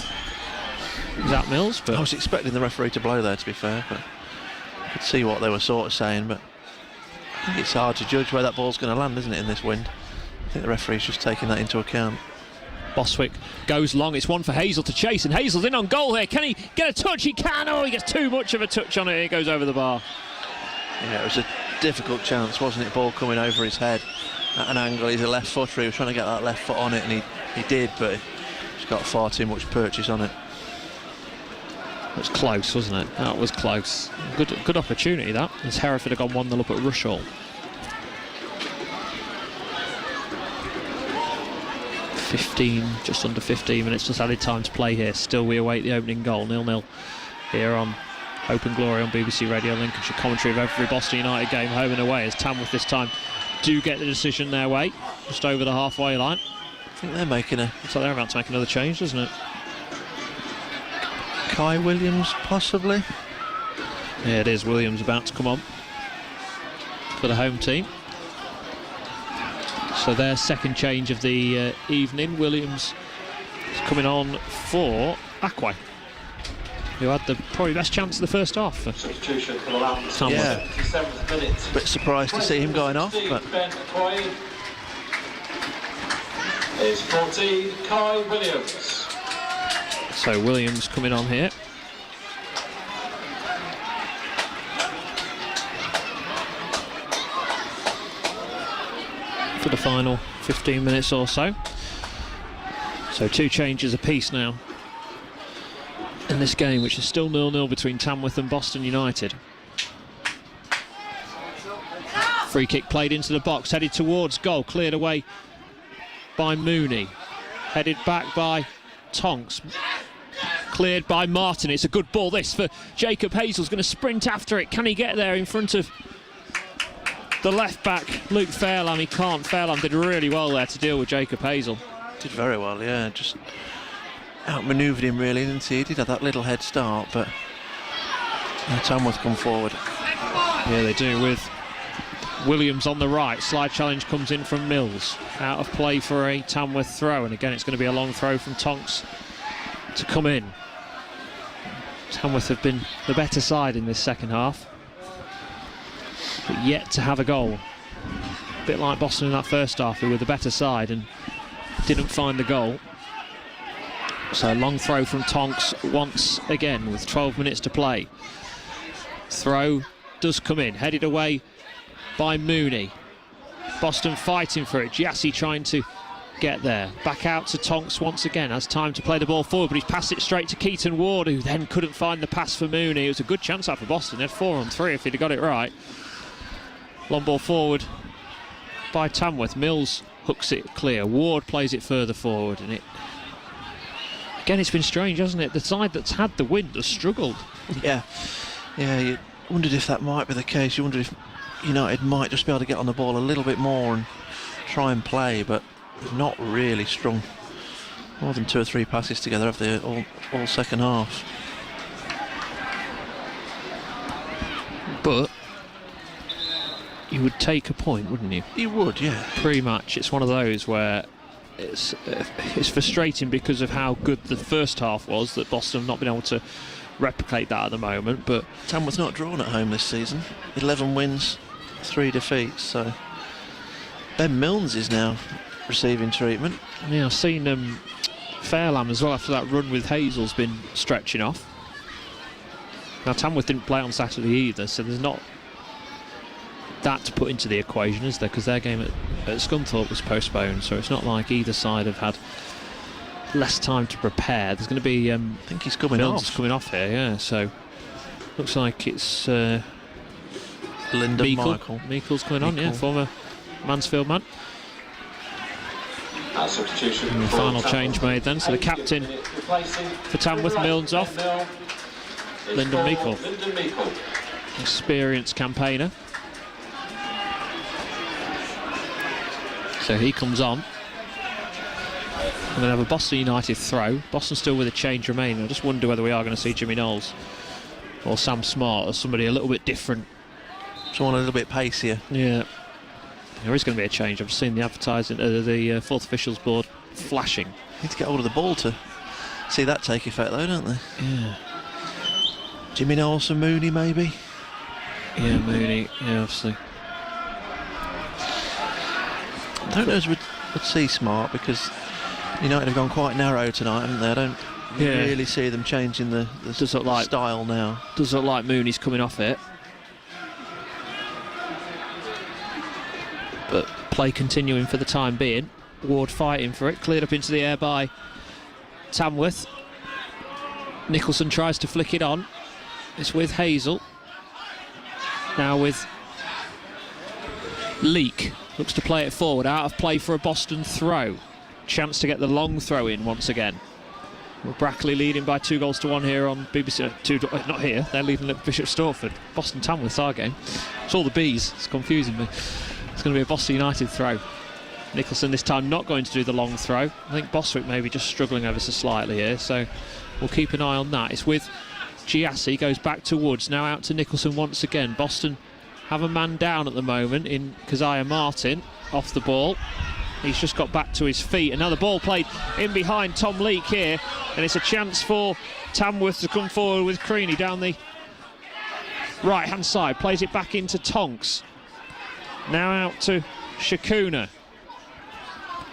Zach Mills, but I was expecting the referee to blow there, to be fair, but I could see what they were sort of saying, but I think it's hard to judge where that ball's going to land, isn't it, in this wind? I think the referee's just taking that into account. Boswick goes long, it's one for Hazel to chase, and Hazel's in on goal here. Can he get a touch? He can. Oh, he gets too much of a touch on it. It goes over the bar. Yeah, it was a difficult chance, wasn't it? Ball coming over his head at an angle. He's a left footer. He was trying to get that left foot on it, and he did, but he's got far too much purchase on it. It was close, wasn't it? That was close. Good opportunity, that, as Hereford have gone 1-0 up at Rushall. 15, just under 15 minutes just added time to play here. Still we await the opening goal, 0-0 here on Hope and Glory on BBC Radio Lincolnshire. Commentary of every Boston United game, home and away, as Tamworth this time do get the decision their way, just over the halfway line. I think they're making a... So they're about to make another change, doesn't it? Kai Williams, possibly? Yeah, it is. Williams about to come on for the home team. So their second change of the evening. Williams is coming on for Aquay, who had the probably best chance of the first half. Substitution for the Lambs. Yeah. 57th minute. Bit surprised to see him going off, but Ben Aquay is 14, Kai Williams. So Williams coming on here. For the final 15 minutes or so. So 2 changes apiece now in this game, which is still 0-0 between Tamworth and Boston United. Free kick played into the box, headed towards goal, cleared away by Mooney, headed back by Tonks, cleared by Martin. It's a good ball this for Jacob Hazel's going to sprint after it. Can he get there in front of the left back, Luke Fairlam? He can't. Fairlam did really well there to deal with Jacob Hazel. did very well, yeah, just outmanoeuvred him really, didn't he? He did have that little head start, but Tamworth come forward. Yeah, they do, with Williams on the right. Slide challenge comes in from Mills. Out of play for a Tamworth throw, and again it's going to be a long throw from Tonks to come in. Tamworth have been the better side in this second half, but yet to have a goal. A bit like Boston in that first half, who were the better side and didn't find the goal. So long throw from Tonks once again with 12 minutes to play. Throw does come in, headed away by Mooney. Boston fighting for it, Giassi trying to get there. Back out to Tonks once again, has time to play the ball forward, but he's passed it straight to Keaton Ward, who then couldn't find the pass for Mooney. It was a good chance out for Boston, they had 4 on 3 if he'd have got it right. Long ball forward by Tamworth, Mills hooks it clear, Ward plays it further forward, and again it's been strange, hasn't it? The side that's had the win has struggled. Yeah, you wondered if that might be the case. You wondered if United might just be able to get on the ball a little bit more and try and play, but not really strung more than 2 or 3 passes together, have they, all second half. But you would take a point, wouldn't you? You would, yeah. Pre-match, it's one of those where it's frustrating because of how good the first half was, that Boston have not been able to replicate that at the moment. But Tamworth's not drawn at home this season. 11 wins, 3 defeats. So Ben Milnes is now receiving treatment. Yeah, I've seen Fairlam as well after that run with Hazel's been stretching off. Now Tamworth didn't play on Saturday either, so there's not that to put into the equation, is there? Because their game at Scunthorpe was postponed, so it's not like either side have had less time to prepare. There's going to be I think he's coming off. coming off here, yeah. So looks like it's Lyndon Meikle's coming on, yeah, former Mansfield man. Substitution. And the final change made then, so the captain for Tamworth, Milnes off. Lyndon Meikle, experienced campaigner. So he comes on. I'm going to have a Boston United throw. Boston still with a change remaining. I just wonder whether we are going to see Jimmy Knowles or Sam Smart or somebody a little bit different. Someone a little bit pacier. Yeah. There is going to be a change. I've just seen the advertising, the fourth officials board flashing. Need to get hold of the ball to see that take effect though, don't they? Yeah. Jimmy Knowles and Mooney maybe? Yeah, Mooney, yeah, obviously. I don't know as we'd see Smart, because United have gone quite narrow tonight, haven't they? I don't really see them changing the style now. Does look like Mooney's coming off it. But play continuing for the time being. Ward fighting for it, cleared up into the air by Tamworth. Nicholson tries to flick it on. It's with Hazel. Now with Leake. Looks to play it forward, out of play for a Boston throw. Chance to get the long throw in once again. Well, Brackley leading by 2-1 here on BBC. Not here, they're leading at Bishop Stortford. Boston Tamworth's our game. It's all the B's, it's confusing me. It's going to be a Boston United throw. Nicholson this time not going to do the long throw. I think Boswick maybe just struggling ever so slightly here, so we'll keep an eye on that. It's with Giassi, goes back to Woods, now out to Nicholson once again. Boston have a man down at the moment in Keziah Martin, off the ball. He's just got back to his feet, and now the ball played in behind Tom Leake here, and it's a chance for Tamworth to come forward with Creaney down the right hand side. Plays it back into Tonks, now out to Shakuna,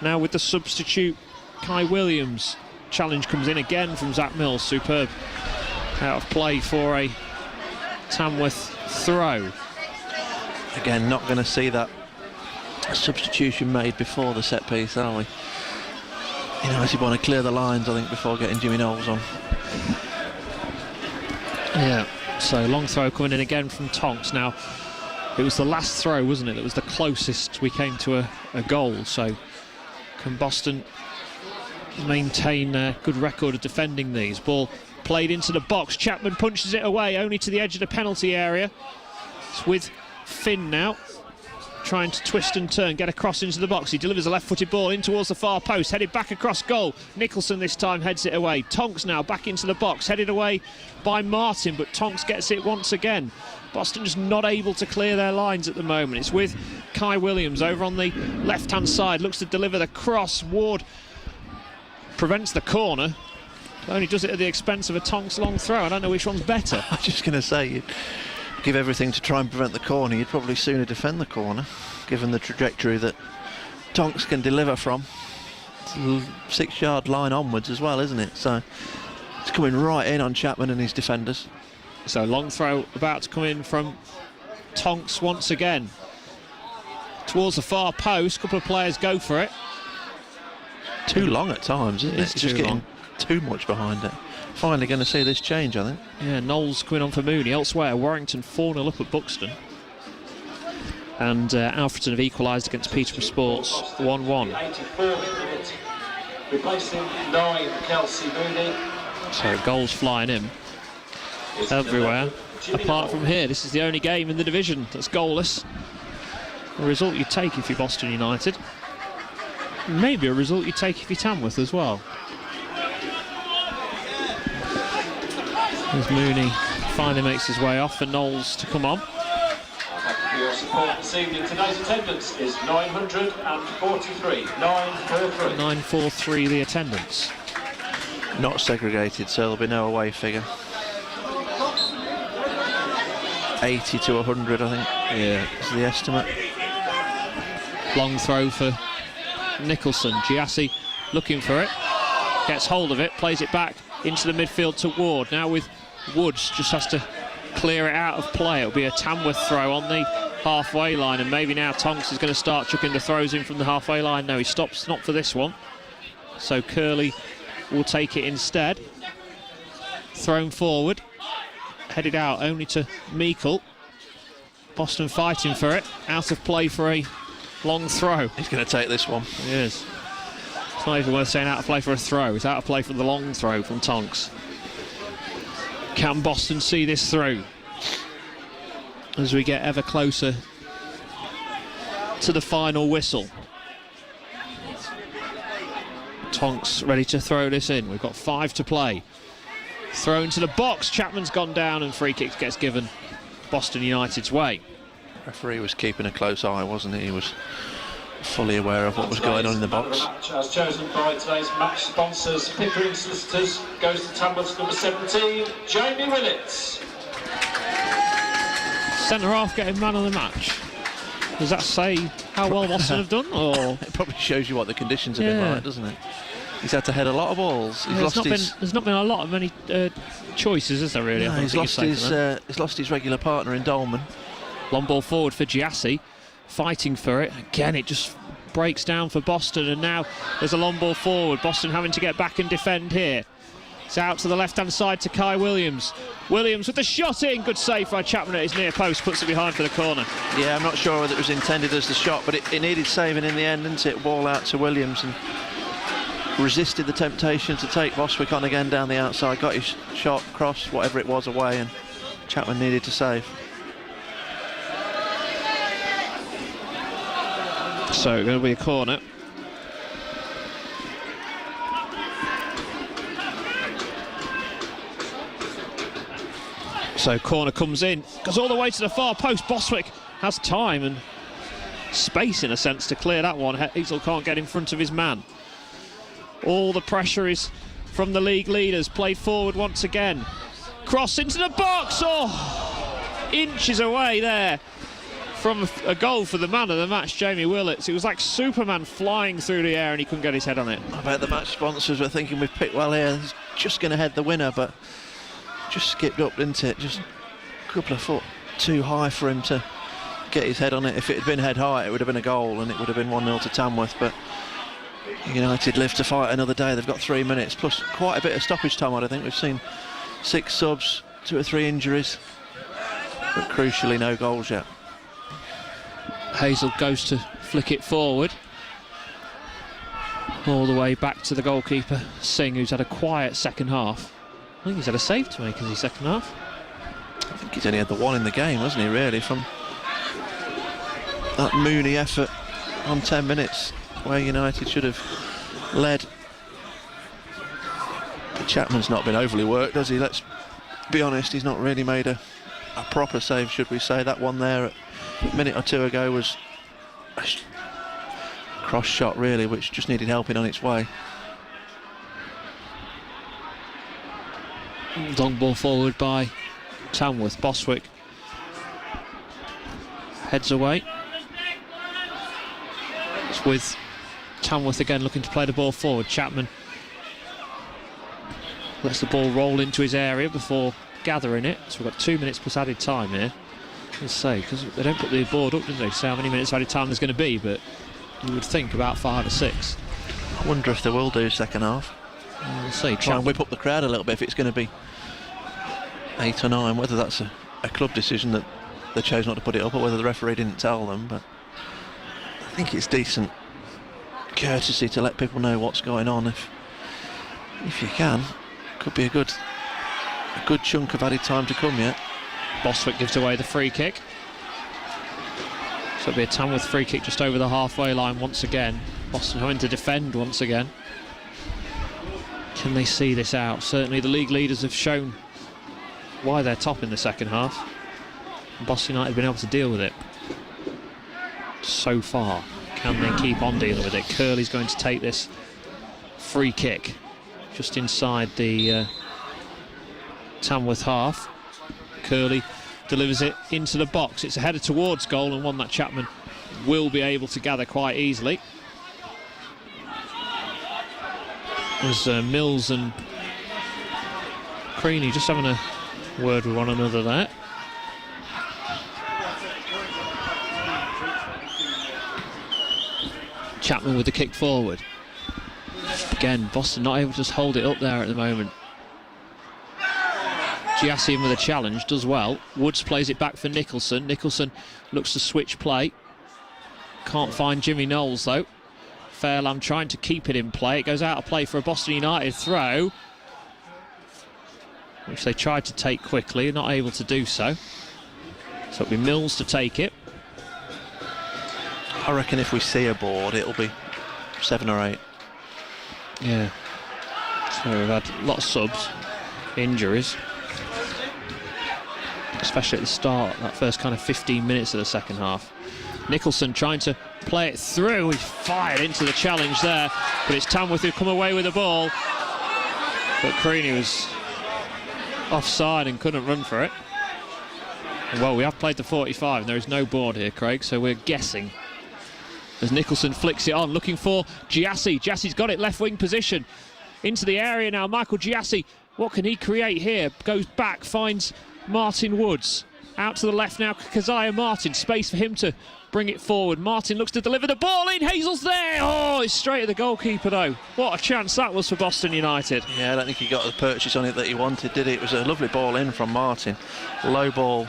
now with the substitute Kai Williams. Challenge comes in again from Zach Mills, superb out of play for a Tamworth throw. Again, not going to see that substitution made before the set piece, are we? As you want to clear the lines, I think, before getting Jimmy Knowles on. Yeah, so long throw coming in again from Tonks. Now, it was the last throw, wasn't it, that was the closest we came to a goal. So can Boston maintain a good record of defending these? Ball played into the box. Chapman punches it away, only to the edge of the penalty area. It's with Finn now, trying to twist and turn, get across into the box. He delivers a left-footed ball in towards the far post, headed back across goal. Nicholson this time heads it away. Tonks now back into the box, headed away by Martin, but Tonks gets it once again. Boston just not able to clear their lines at the moment. It's with Kai Williams over on the left-hand side, looks to deliver the cross. Ward prevents the corner. Only does it at the expense of a Tonks long throw. I don't know which one's better. I was just going to say, you'd give everything to try and prevent the corner. You'd probably sooner defend the corner, given the trajectory that Tonks can deliver from. It's a 6-yard line onwards as well, isn't it? So it's coming right in on Chapman and his defenders. So long throw about to come in from Tonks once again. Towards the far post, a couple of players go for it. Too long at times, isn't it? It's just getting too much behind it. Finally going to see this change, I think. Yeah, Knowles coming on for Mooney. Elsewhere, Warrington 4-0 up at Buxton. And Alfreton have equalised against Peterborough Sports 1-1. 84th minute. Replacing 9, Kelsey Mooney. So goals flying in everywhere. Apart from here, this is the only game in the division that's goalless. A result you'd take if you're Boston United. Maybe a result you'd take if you're Tamworth as well. As Mooney finally makes his way off for Knowles to come on. Thank you for your support this evening. Today's attendance is 943. 943. 943 the attendance. Not segregated, so there'll be no away figure. 80 to 100, I think. Yeah, is the estimate. Long throw for Nicholson. Giassi looking for it. Gets hold of it, plays it back into the midfield to Ward. Now with Woods, just has to clear it out of play. It'll be a Tamworth throw on the halfway line, and maybe now Tonks is going to start chucking the throws in from the halfway line. No, he stops, not for this one. So Curley will take it instead. Thrown forward. Headed out only to Meikle. Boston fighting for it. Out of play for a long throw. He's going to take this one. He is. It's not even worth saying out of play for a throw. It's out of play for the long throw from Tonks. Can Boston see this through? As we get ever closer to the final whistle. Tonks ready to throw this in. We've got 5 to play. Thrown to the box. Chapman's gone down and free kick gets given Boston United's way. Referee was keeping a close eye, wasn't he? He was fully aware of what was going on in the box. As chosen by today's match sponsors, Pickering Solicitors, goes to Tamworth's number 17, Jamie Willits. Centre half getting man of the match. Does that say how well Boston have done? Or it probably shows you what the conditions have been like, doesn't it? He's had to head a lot of balls. There's not been a lot of many choices, is there really? No, he's lost his regular partner in Dolman. Long ball forward for Giassi, fighting for it. Again, it just breaks down for Boston, and now there's a long ball forward. Boston having to get back and defend here. It's out to the left-hand side to Kai Williams. Williams with the shot in. Good save by Chapman at his near post. Puts it behind for the corner. Yeah, I'm not sure whether it was intended as the shot, but it needed saving in the end, didn't it? Ball out to Williams and resisted the temptation to take Boswick on again down the outside. Got his shot, cross, whatever it was, away, and Chapman needed to save. So going to be a corner. So corner comes in, goes all the way to the far post. Boswick has time and space in a sense to clear that one. Hazel can't get in front of his man. All the pressure is from the league leaders. Played forward once again. Cross into the box. Oh, inches away there from a goal for the man of the match, Jamie Willits. It was like Superman flying through the air and he couldn't get his head on it. I bet the match sponsors were thinking we've picked well here. He's just going to head the winner, but just skipped up, didn't it? Just a couple of foot too high for him to get his head on it. If it had been head high, it would have been a goal and it would have been 1-0 to Tamworth, but United live to fight another day. They've got 3 minutes plus quite a bit of stoppage time. I think we've seen 6 subs, 2 or 3 injuries, but crucially no goals yet. Hazel goes to flick it forward all the way back to the goalkeeper Singh, who's had a quiet second half. I think he's had a save to make in the second half. I think he's only had the one in the game, hasn't he, really, from that Mooney effort on 10 minutes where United should have led. But Chapman's not been overly worked, has he? Let's be honest, he's not really made a proper save, should we say. That one there a minute or two ago was a cross shot, really, which just needed helping on its way. Long ball forward by Tamworth. Boswick heads away. It's with Tamworth again looking to play the ball forward. Chapman lets the ball roll into his area before gathering it. So we've got 2 minutes plus added time here. Let's say, because they don't put the board up, do they? Say how many minutes added time there's going to be, but you would think about 5 or 6. I wonder if they will do second half. We'll see. Try and whip up the crowd a little bit if it's going to be 8 or 9, whether that's a club decision that they chose not to put it up or whether the referee didn't tell them, but I think it's decent courtesy to let people know what's going on if you can. Could be a good chunk of added time to come yet. Boswick gives away the free kick. So it'll be a Tamworth free kick just over the halfway line once again. Boston having to defend once again. Can they see this out? Certainly the league leaders have shown why they're top in the second half. Boston United have been able to deal with it so far. Can they keep on dealing with it? Curley's going to take this free kick just inside the Tamworth half. Curley delivers it into the box. It's a header towards goal and one that Chapman will be able to gather quite easily. There's Mills and Creaney just having a word with one another there. Chapman with the kick forward. Again, Boston not able to just hold it up there at the moment. Giassian with a challenge, does well. Woods plays it back for Nicholson. Nicholson looks to switch play. Can't find Jimmy Knowles though. Fairlamb trying to keep it in play. It goes out of play for a Boston United throw, which they tried to take quickly, not able to do so. So it'll be Mills to take it. I reckon if we see a board, it'll be 7 or 8. Yeah. So we've had a lot of subs, injuries, especially at the start, that first kind of 15 minutes of the second half. Nicholson trying to play it through. He fired into the challenge there, but it's Tamworth who come away with the ball. But Creaney was offside and couldn't run for it. And well, we have played the 45 and there is no board here, Craig, so we're guessing. As Nicholson flicks it on, looking for Giassi. Giassi's got it, left wing position. Into the area now, Michael Giassi. What can he create here? Goes back, finds Martin Woods. Out to the left now, Keziah Martin. Space for him to bring it forward. Martin looks to deliver the ball in. Hazel's there. Oh, it's straight at the goalkeeper though. What a chance that was for Boston United. Yeah, I don't think he got the purchase on it that he wanted, did he? It was a lovely ball in from Martin. Low ball.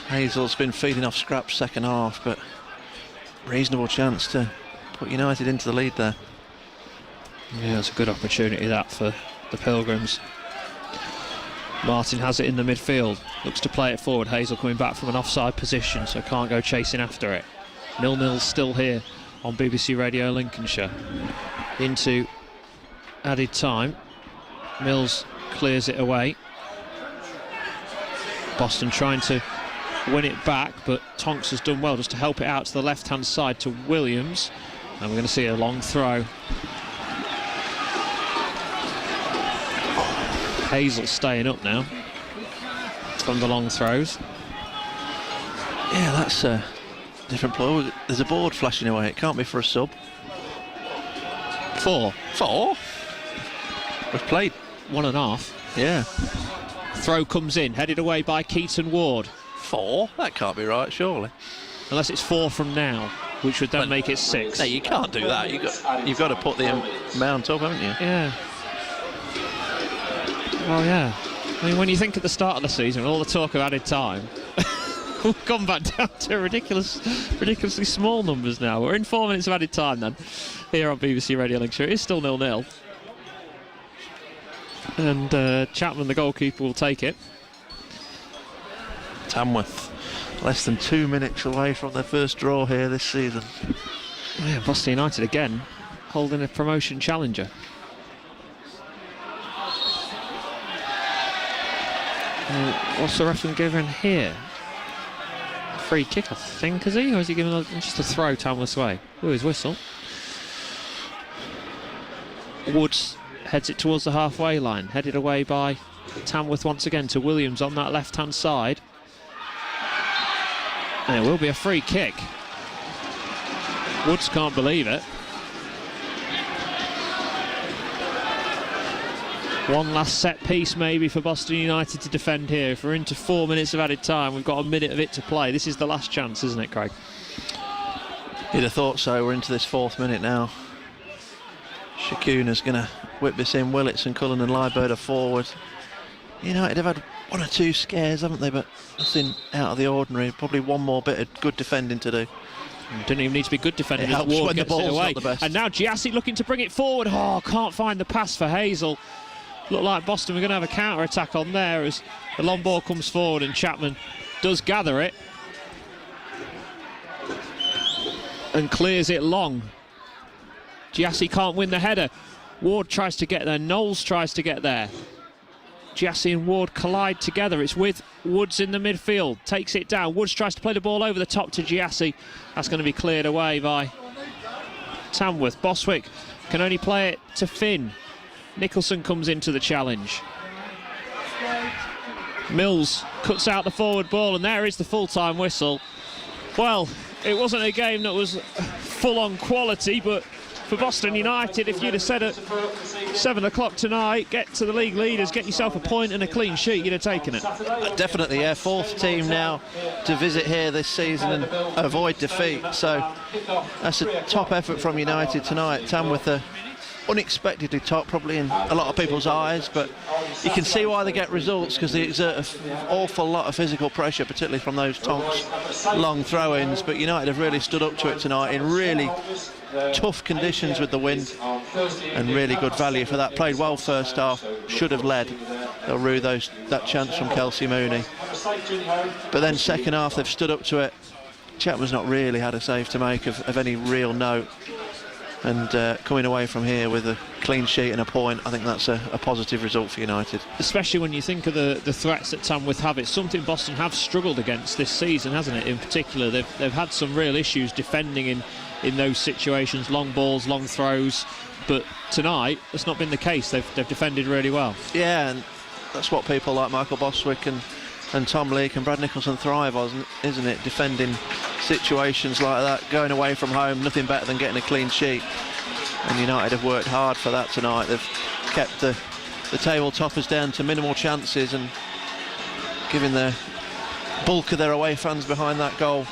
Hazel's been feeding off scraps second half, but reasonable chance to put United into the lead there. Yeah, it's a good opportunity that for the Pilgrims. Martin has it in the midfield, looks to play it forward. Hazel coming back from an offside position, so can't go chasing after it. 0-0 still here on BBC Radio Lincolnshire. Into added time. Mills clears it away. Boston trying to win it back, but Tonks has done well just to help it out to the left-hand side to Williams. And we're going to see a long throw. Hazel staying up now from the long throws. Yeah, that's a different play. There's a board flashing away. It can't be for a sub. 4. We've played 1.5. Yeah. Throw comes in, headed away by Keaton Ward. 4? That can't be right, surely. Unless it's 4 from now, which would then make it 6. No, you can't do that. You've got to put the amount up, haven't you? Yeah. Well, yeah. I mean, when you think at the start of the season, all the talk of added time, we've gone back down to ridiculously small numbers now. We're in 4 minutes of added time then, here on BBC Radio Lincolnshire. It is still 0-0. And Chapman, the goalkeeper, will take it. Tamworth, less than 2 minutes away from their first draw here this season. Yeah, Boston United again, holding a promotion challenger. What's the referee giving here? Free kick, I think, is he? Or is he giving just a throw Tamworth's way? Ooh, his whistle. Woods heads it towards the halfway line, headed away by Tamworth once again to Williams on that left-hand side. There will be a free kick. Woods can't believe it. One last set piece maybe for Boston United to defend here. If we're into 4 minutes of added time, we've got a minute of it to play. This is the last chance, isn't it, Craig? You'd have thought so. We're into this 4th minute now. Shakuna's going to whip this in. Willits and Cullen and Liebert are forward. United have had 1 or 2 scares, haven't they? But nothing out of the ordinary. Probably one more bit of good defending to do. Didn't even need to be good defending. It helps Ward when the gets it ball's away. not the best. And now Giassi looking to bring it forward. Oh, can't find the pass for Hazel. Look like Boston we're going to have a counter-attack on there as the long ball comes forward and Chapman does gather it and clears it long. Giassi can't win the header. Ward tries to get there. Knowles tries to get there. Giassi and Ward collide together. It's with Woods in the midfield. Takes it down. Woods tries to play the ball over the top to Giassi. That's going to be cleared away by Tamworth. Boswick can only play it to Finn. Nicholson comes into the challenge. Mills cuts out the forward ball, and there is the full-time whistle. Well, it wasn't a game that was full-on quality, but for Boston United, if you'd have said at 7 o'clock tonight, get to the league leaders, get yourself a point and a clean sheet, you'd have taken it. Definitely, yeah. 4th team now to visit here this season and avoid defeat. So that's a top effort from United tonight. Tamworth are unexpectedly top, probably in a lot of people's eyes, but you can see why they get results, because they exert an awful lot of physical pressure, particularly from those Tonks long throw-ins. But United have really stood up to it tonight in really tough conditions with the wind, and really good value for that. Played well first half, should have led. They'll rue that chance from Kelsey Mooney. But then second half they've stood up to it. Chapman's not really had a save to make of any real note. And coming away from here with a clean sheet and a point, I think that's a positive result for United. Especially when you think of the threats that Tamworth have. It's something Boston have struggled against this season, hasn't it? In particular, they've had some real issues defending in those situations, long balls, long throws. But tonight, that's not been the case. They've defended really well. Yeah, and that's what people like Michael Boswick and Tom Leake and Brad Nicholson thrive on, isn't it? Defending situations like that, going away from home, nothing better than getting a clean sheet. And United have worked hard for that tonight. They've kept the table toppers down to minimal chances and giving the bulk of their away fans behind that goal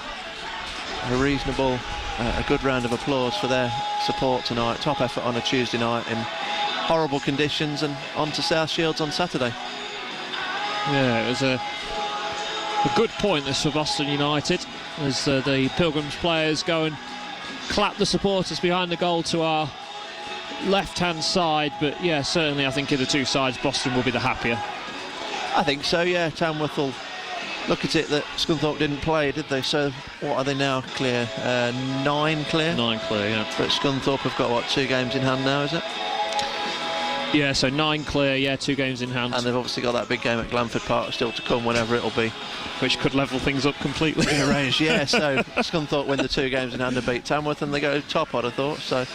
a good round of applause for their support tonight. Top effort on a Tuesday night in horrible conditions, and on to South Shields on Saturday. Yeah, it was a good point this for Boston United, as the Pilgrims players go and clap the supporters behind the goal to our left-hand side. But yeah, certainly I think in the two sides Boston will be the happier. I think so, yeah. Tamworth will look at it that Scunthorpe didn't play, did they? So what are they now clear? 9 clear? 9 clear, yeah. But Scunthorpe have got, what, 2 games in hand now, is it? Yeah, so 9 clear, yeah, 2 games in hand. And they've obviously got that big game at Glanford Park still to come, whenever it'll be. Which could level things up completely. Arranged, yeah. So Scunthorpe win the 2 games in hand and beat Tamworth, and they go top, I'd have thought. So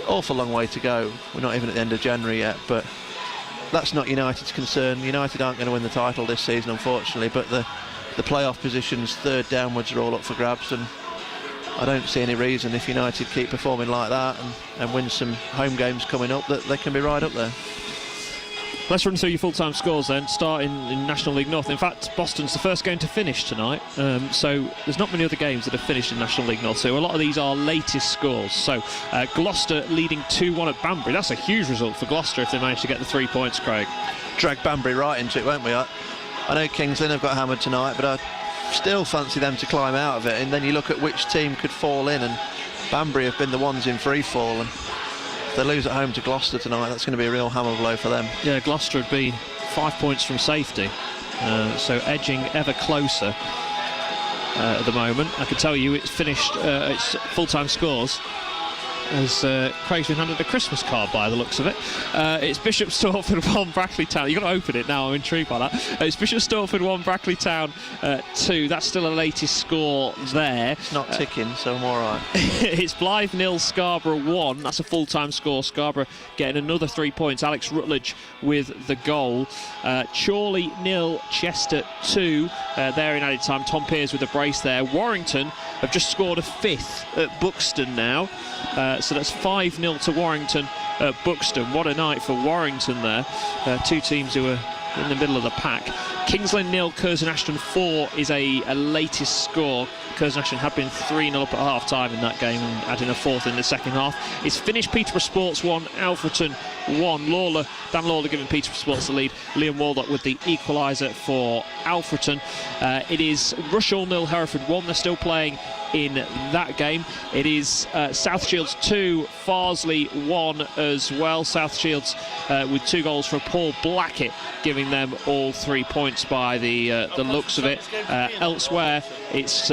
awful long way to go. We're not even at the end of January yet, but that's not United's concern. United aren't going to win the title this season, unfortunately, but the playoff positions, 3rd downwards, are all up for grabs, and I don't see any reason, if United keep performing like that and win some home games coming up, that they can be right up there. Let's run through your full-time scores then, starting in National League North. In fact, Boston's the first game to finish tonight, so there's not many other games that have finished in National League North, so a lot of these are latest scores. So Gloucester leading 2-1 at Banbury. That's a huge result for Gloucester if they manage to get the 3 points, Craig. Drag Banbury right into it, won't we? I know Kings Lynn have got hammered tonight, but I still fancy them to climb out of it. And then you look at which team could fall in, and Banbury have been the ones in free fall, and if they lose at home to Gloucester tonight, that's going to be a real hammer blow for them. Yeah, Gloucester had been 5 points from safety, so edging ever closer at the moment. I can tell you it's finished its full-time scores. as Craig's been handed a Christmas card by the looks of it. It's Bishop Stortford 1, Brackley Town. You've got to open it now, I'm intrigued by that. It's Bishop Stortford 1, Brackley Town 2. That's still a latest score there. It's not ticking, so I'm all right. It's Blythe 0, Scarborough 1. That's a full-time score. Scarborough getting another 3 points. Alex Rutledge with the goal. Chorley 0, Chester 2. There in added time. Tom Pears with a brace there. Warrington have just scored a 5th at Buxton now. So that's 5-0 to Warrington at Buxton. What a night for Warrington there. Two teams who are in the middle of the pack. Kingsland 0, Curzon Ashton 4 is a latest score. Curzon Ashton had been 3-0 up at half time in that game and adding a 4th in the second half. It's finished Peterborough Sports 1, Alfreton 1. Dan Lawler giving Peterborough Sports the lead. Liam Waldock with the equaliser for Alfreton. It is Rushall 0, Hereford 1. They're still playing in that game. It is South Shields 2, Farsley 1 as well. South Shields with 2 goals for Paul Blackett, giving them all 3 points by the looks of it. Elsewhere, it's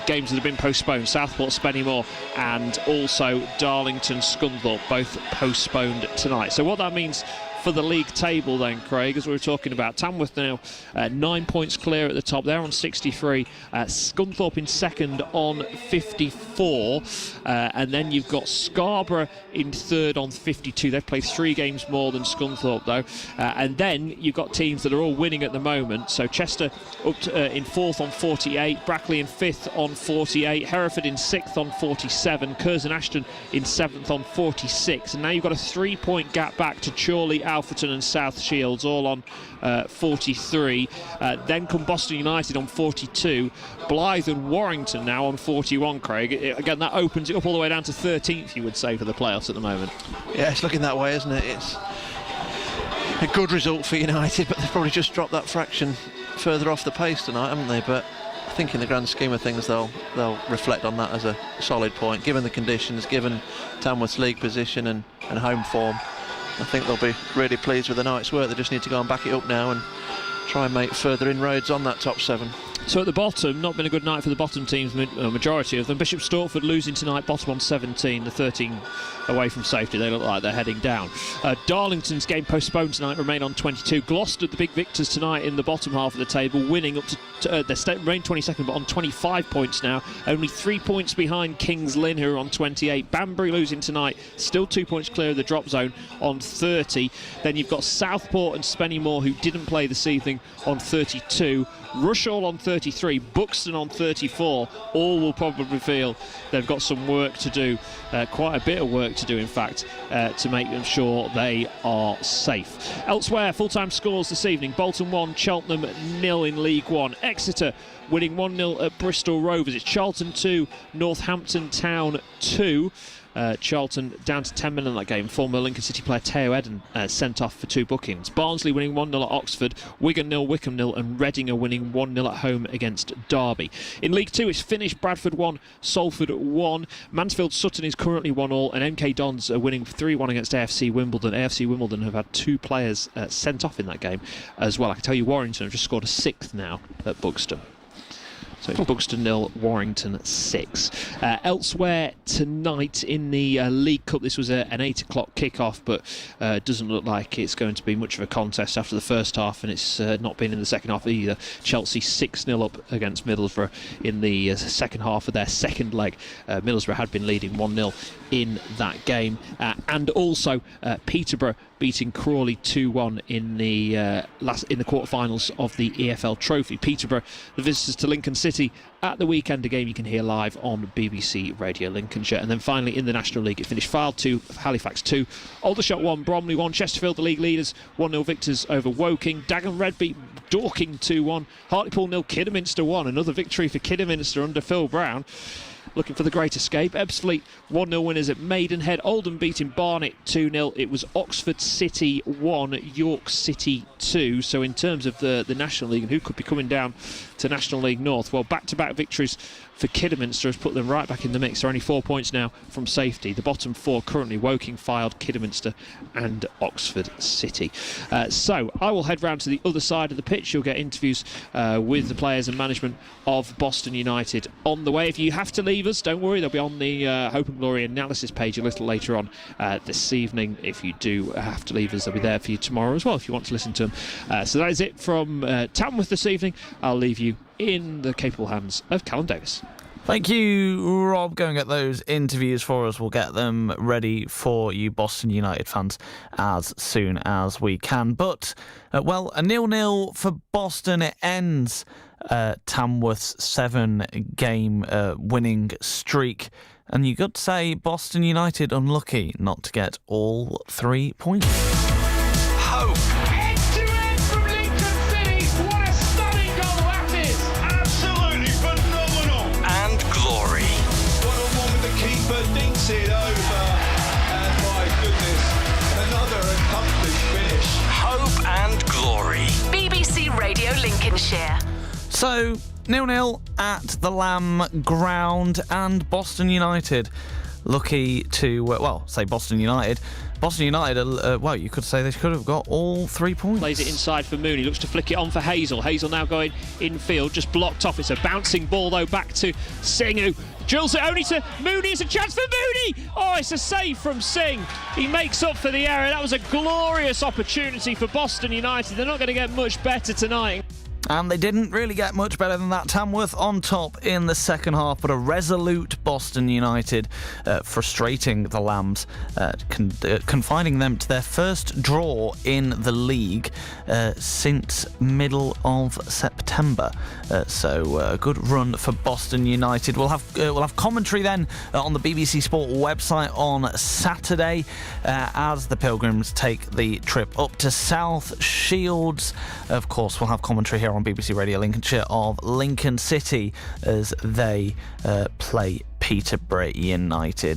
games that have been postponed. Southport, Spennymoor, and also Darlington, Scunthorpe, both postponed tonight. So what that means for the league table then, Craig, as we were talking about, Tamworth now 9 points clear at the top. They're on 63. Scunthorpe in second on 54. And then you've got Scarborough in third on 52. They've played 3 games more than Scunthorpe, though. And then you've got teams that are all winning at the moment. So Chester up to, in fourth on 48. Brackley in fifth on 48. Hereford in sixth on 47. Curzon Ashton in seventh on 46. And now you've got a 3-point gap back to Chorley, Alfreton and South Shields, all on 43. Then come Boston United on 42. Blythe and Warrington now on 41, Craig. Again, that opens it up all the way down to 13th, you would say, for the playoffs at the moment. Yeah, it's looking that way, isn't it? It's a good result for United, but they've probably just dropped that fraction further off the pace tonight, haven't they? But I think in the grand scheme of things, they'll reflect on that as a solid point, given the conditions, given Tamworth's league position and home form. I think they'll be really pleased with the night's work. They just need to go and back it up now and try and make further inroads on that top 7. So at the bottom, not been a good night for the bottom teams, majority of them. Bishop Stortford losing tonight, bottom on 17, the 13 away from safety. They look like they're heading down. Darlington's game postponed tonight, remain on 22. Gloucester, the big victors tonight in the bottom half of the table, winning up to they remain 22nd, but on 25 points now. Only 3 points behind Kings Lynn, who are on 28. Banbury losing tonight, still 2 points clear of the drop zone on 30. Then you've got Southport and Spennymoor, who didn't play this evening, on 32. Rushall on 33, Buxton on 34. All will probably feel they've got some work to do, quite a bit of work to do, in fact, to make them sure they are safe. Elsewhere, full-time scores this evening: Bolton 1, Cheltenham 0 in League 1. Exeter winning 1-0 at Bristol Rovers. It's Charlton 2, Northampton Town 2. Charlton down to 10 men in that game. Former Lincoln City player Teo Eden sent off for 2 bookings. Barnsley winning 1-0 at Oxford. Wigan 0, Wickham 0, and Reading are winning 1-0 at home against Derby. In League 2, it's finished. Bradford 1, Salford 1. Mansfield Sutton is currently 1-1, and MK Dons are winning 3-1 against AFC Wimbledon. AFC Wimbledon have had 2 players sent off in that game as well. I can tell you Warrington have just scored a 6th now at Buxton. So it's Buxton 0, Warrington 6. Elsewhere tonight in the League Cup, this was an 8 o'clock kick-off, but doesn't look like it's going to be much of a contest after the first half, and it's not been in the second half either. Chelsea 6-0 up against Middlesbrough in the second half of their second leg. Middlesbrough had been leading 1-0 in that game. And also Peterborough beating Crawley 2-1 in the quarterfinals of the EFL Trophy. Peterborough, the visitors to Lincoln City at the weekend, a game you can hear live on BBC Radio Lincolnshire. And then finally in the National League, it finished Fylde 2, Halifax 2, Aldershot 1, Bromley 1, Chesterfield, the league leaders, 1-0 victors over Woking. Dagenham Red beat Dorking 2-1, Hartlepool 0, Kidderminster 1, another victory for Kidderminster under Phil Brown, looking for the great escape. Ebbsfleet 1-0 winners at Maidenhead. Oldham beating Barnet 2-0. It was Oxford City 1, York City 2. So in terms of the National League and who could be coming down to National League North, well, back-to-back victories for Kidderminster has put them right back in the mix. They're only 4 points now from safety. The bottom four currently Woking, Fylde, Kidderminster and Oxford City. So I will head round to the other side of the pitch. You'll get interviews with the players and management of Boston United on the way. If you have to leave us, don't worry, they'll be on the Hope and Glory analysis page a little later on this evening. If you do have to leave us, they'll be there for you tomorrow as well if you want to listen to them. So that is it from Tamworth this evening. I'll leave you in the capable hands of Callum Davis. Thank you, Rob. Go and get those interviews for us. We'll get them ready for you Boston United fans as soon as we can. But, well, a 0-0 for Boston. It ends Tamworth's 7-game winning streak. And you got to say Boston United unlucky not to get all 3 points. Hope. End-to-end from Lincoln City. What a stunning goal that is. Absolutely phenomenal. And glory. One on one with the keeper, dinks it over. And my goodness, another accomplished finish. Hope and glory. BBC Radio Lincolnshire. So, 0-0 at the Lamb Ground, and Boston United lucky to, say Boston United. Boston United, you could say they could have got all 3 points. Plays it inside for Mooney, looks to flick it on for Hazel. Hazel now going infield, just blocked off. It's a bouncing ball though back to Singh, who drills it only to Mooney. It's a chance for Mooney. Oh, it's a save from Singh. He makes up for the error. That was a glorious opportunity for Boston United. They're not going to get much better tonight. And they didn't really get much better than that. Tamworth on top in the second half, but a resolute Boston United frustrating the Lambs, confining them to their first draw in the league since middle of September. So a good run for Boston United. We'll have commentary then on the BBC Sport website on Saturday as the Pilgrims take the trip up to South Shields. Of course, we'll have commentary here on BBC Radio Lincolnshire of Lincoln City as they play Peterborough United.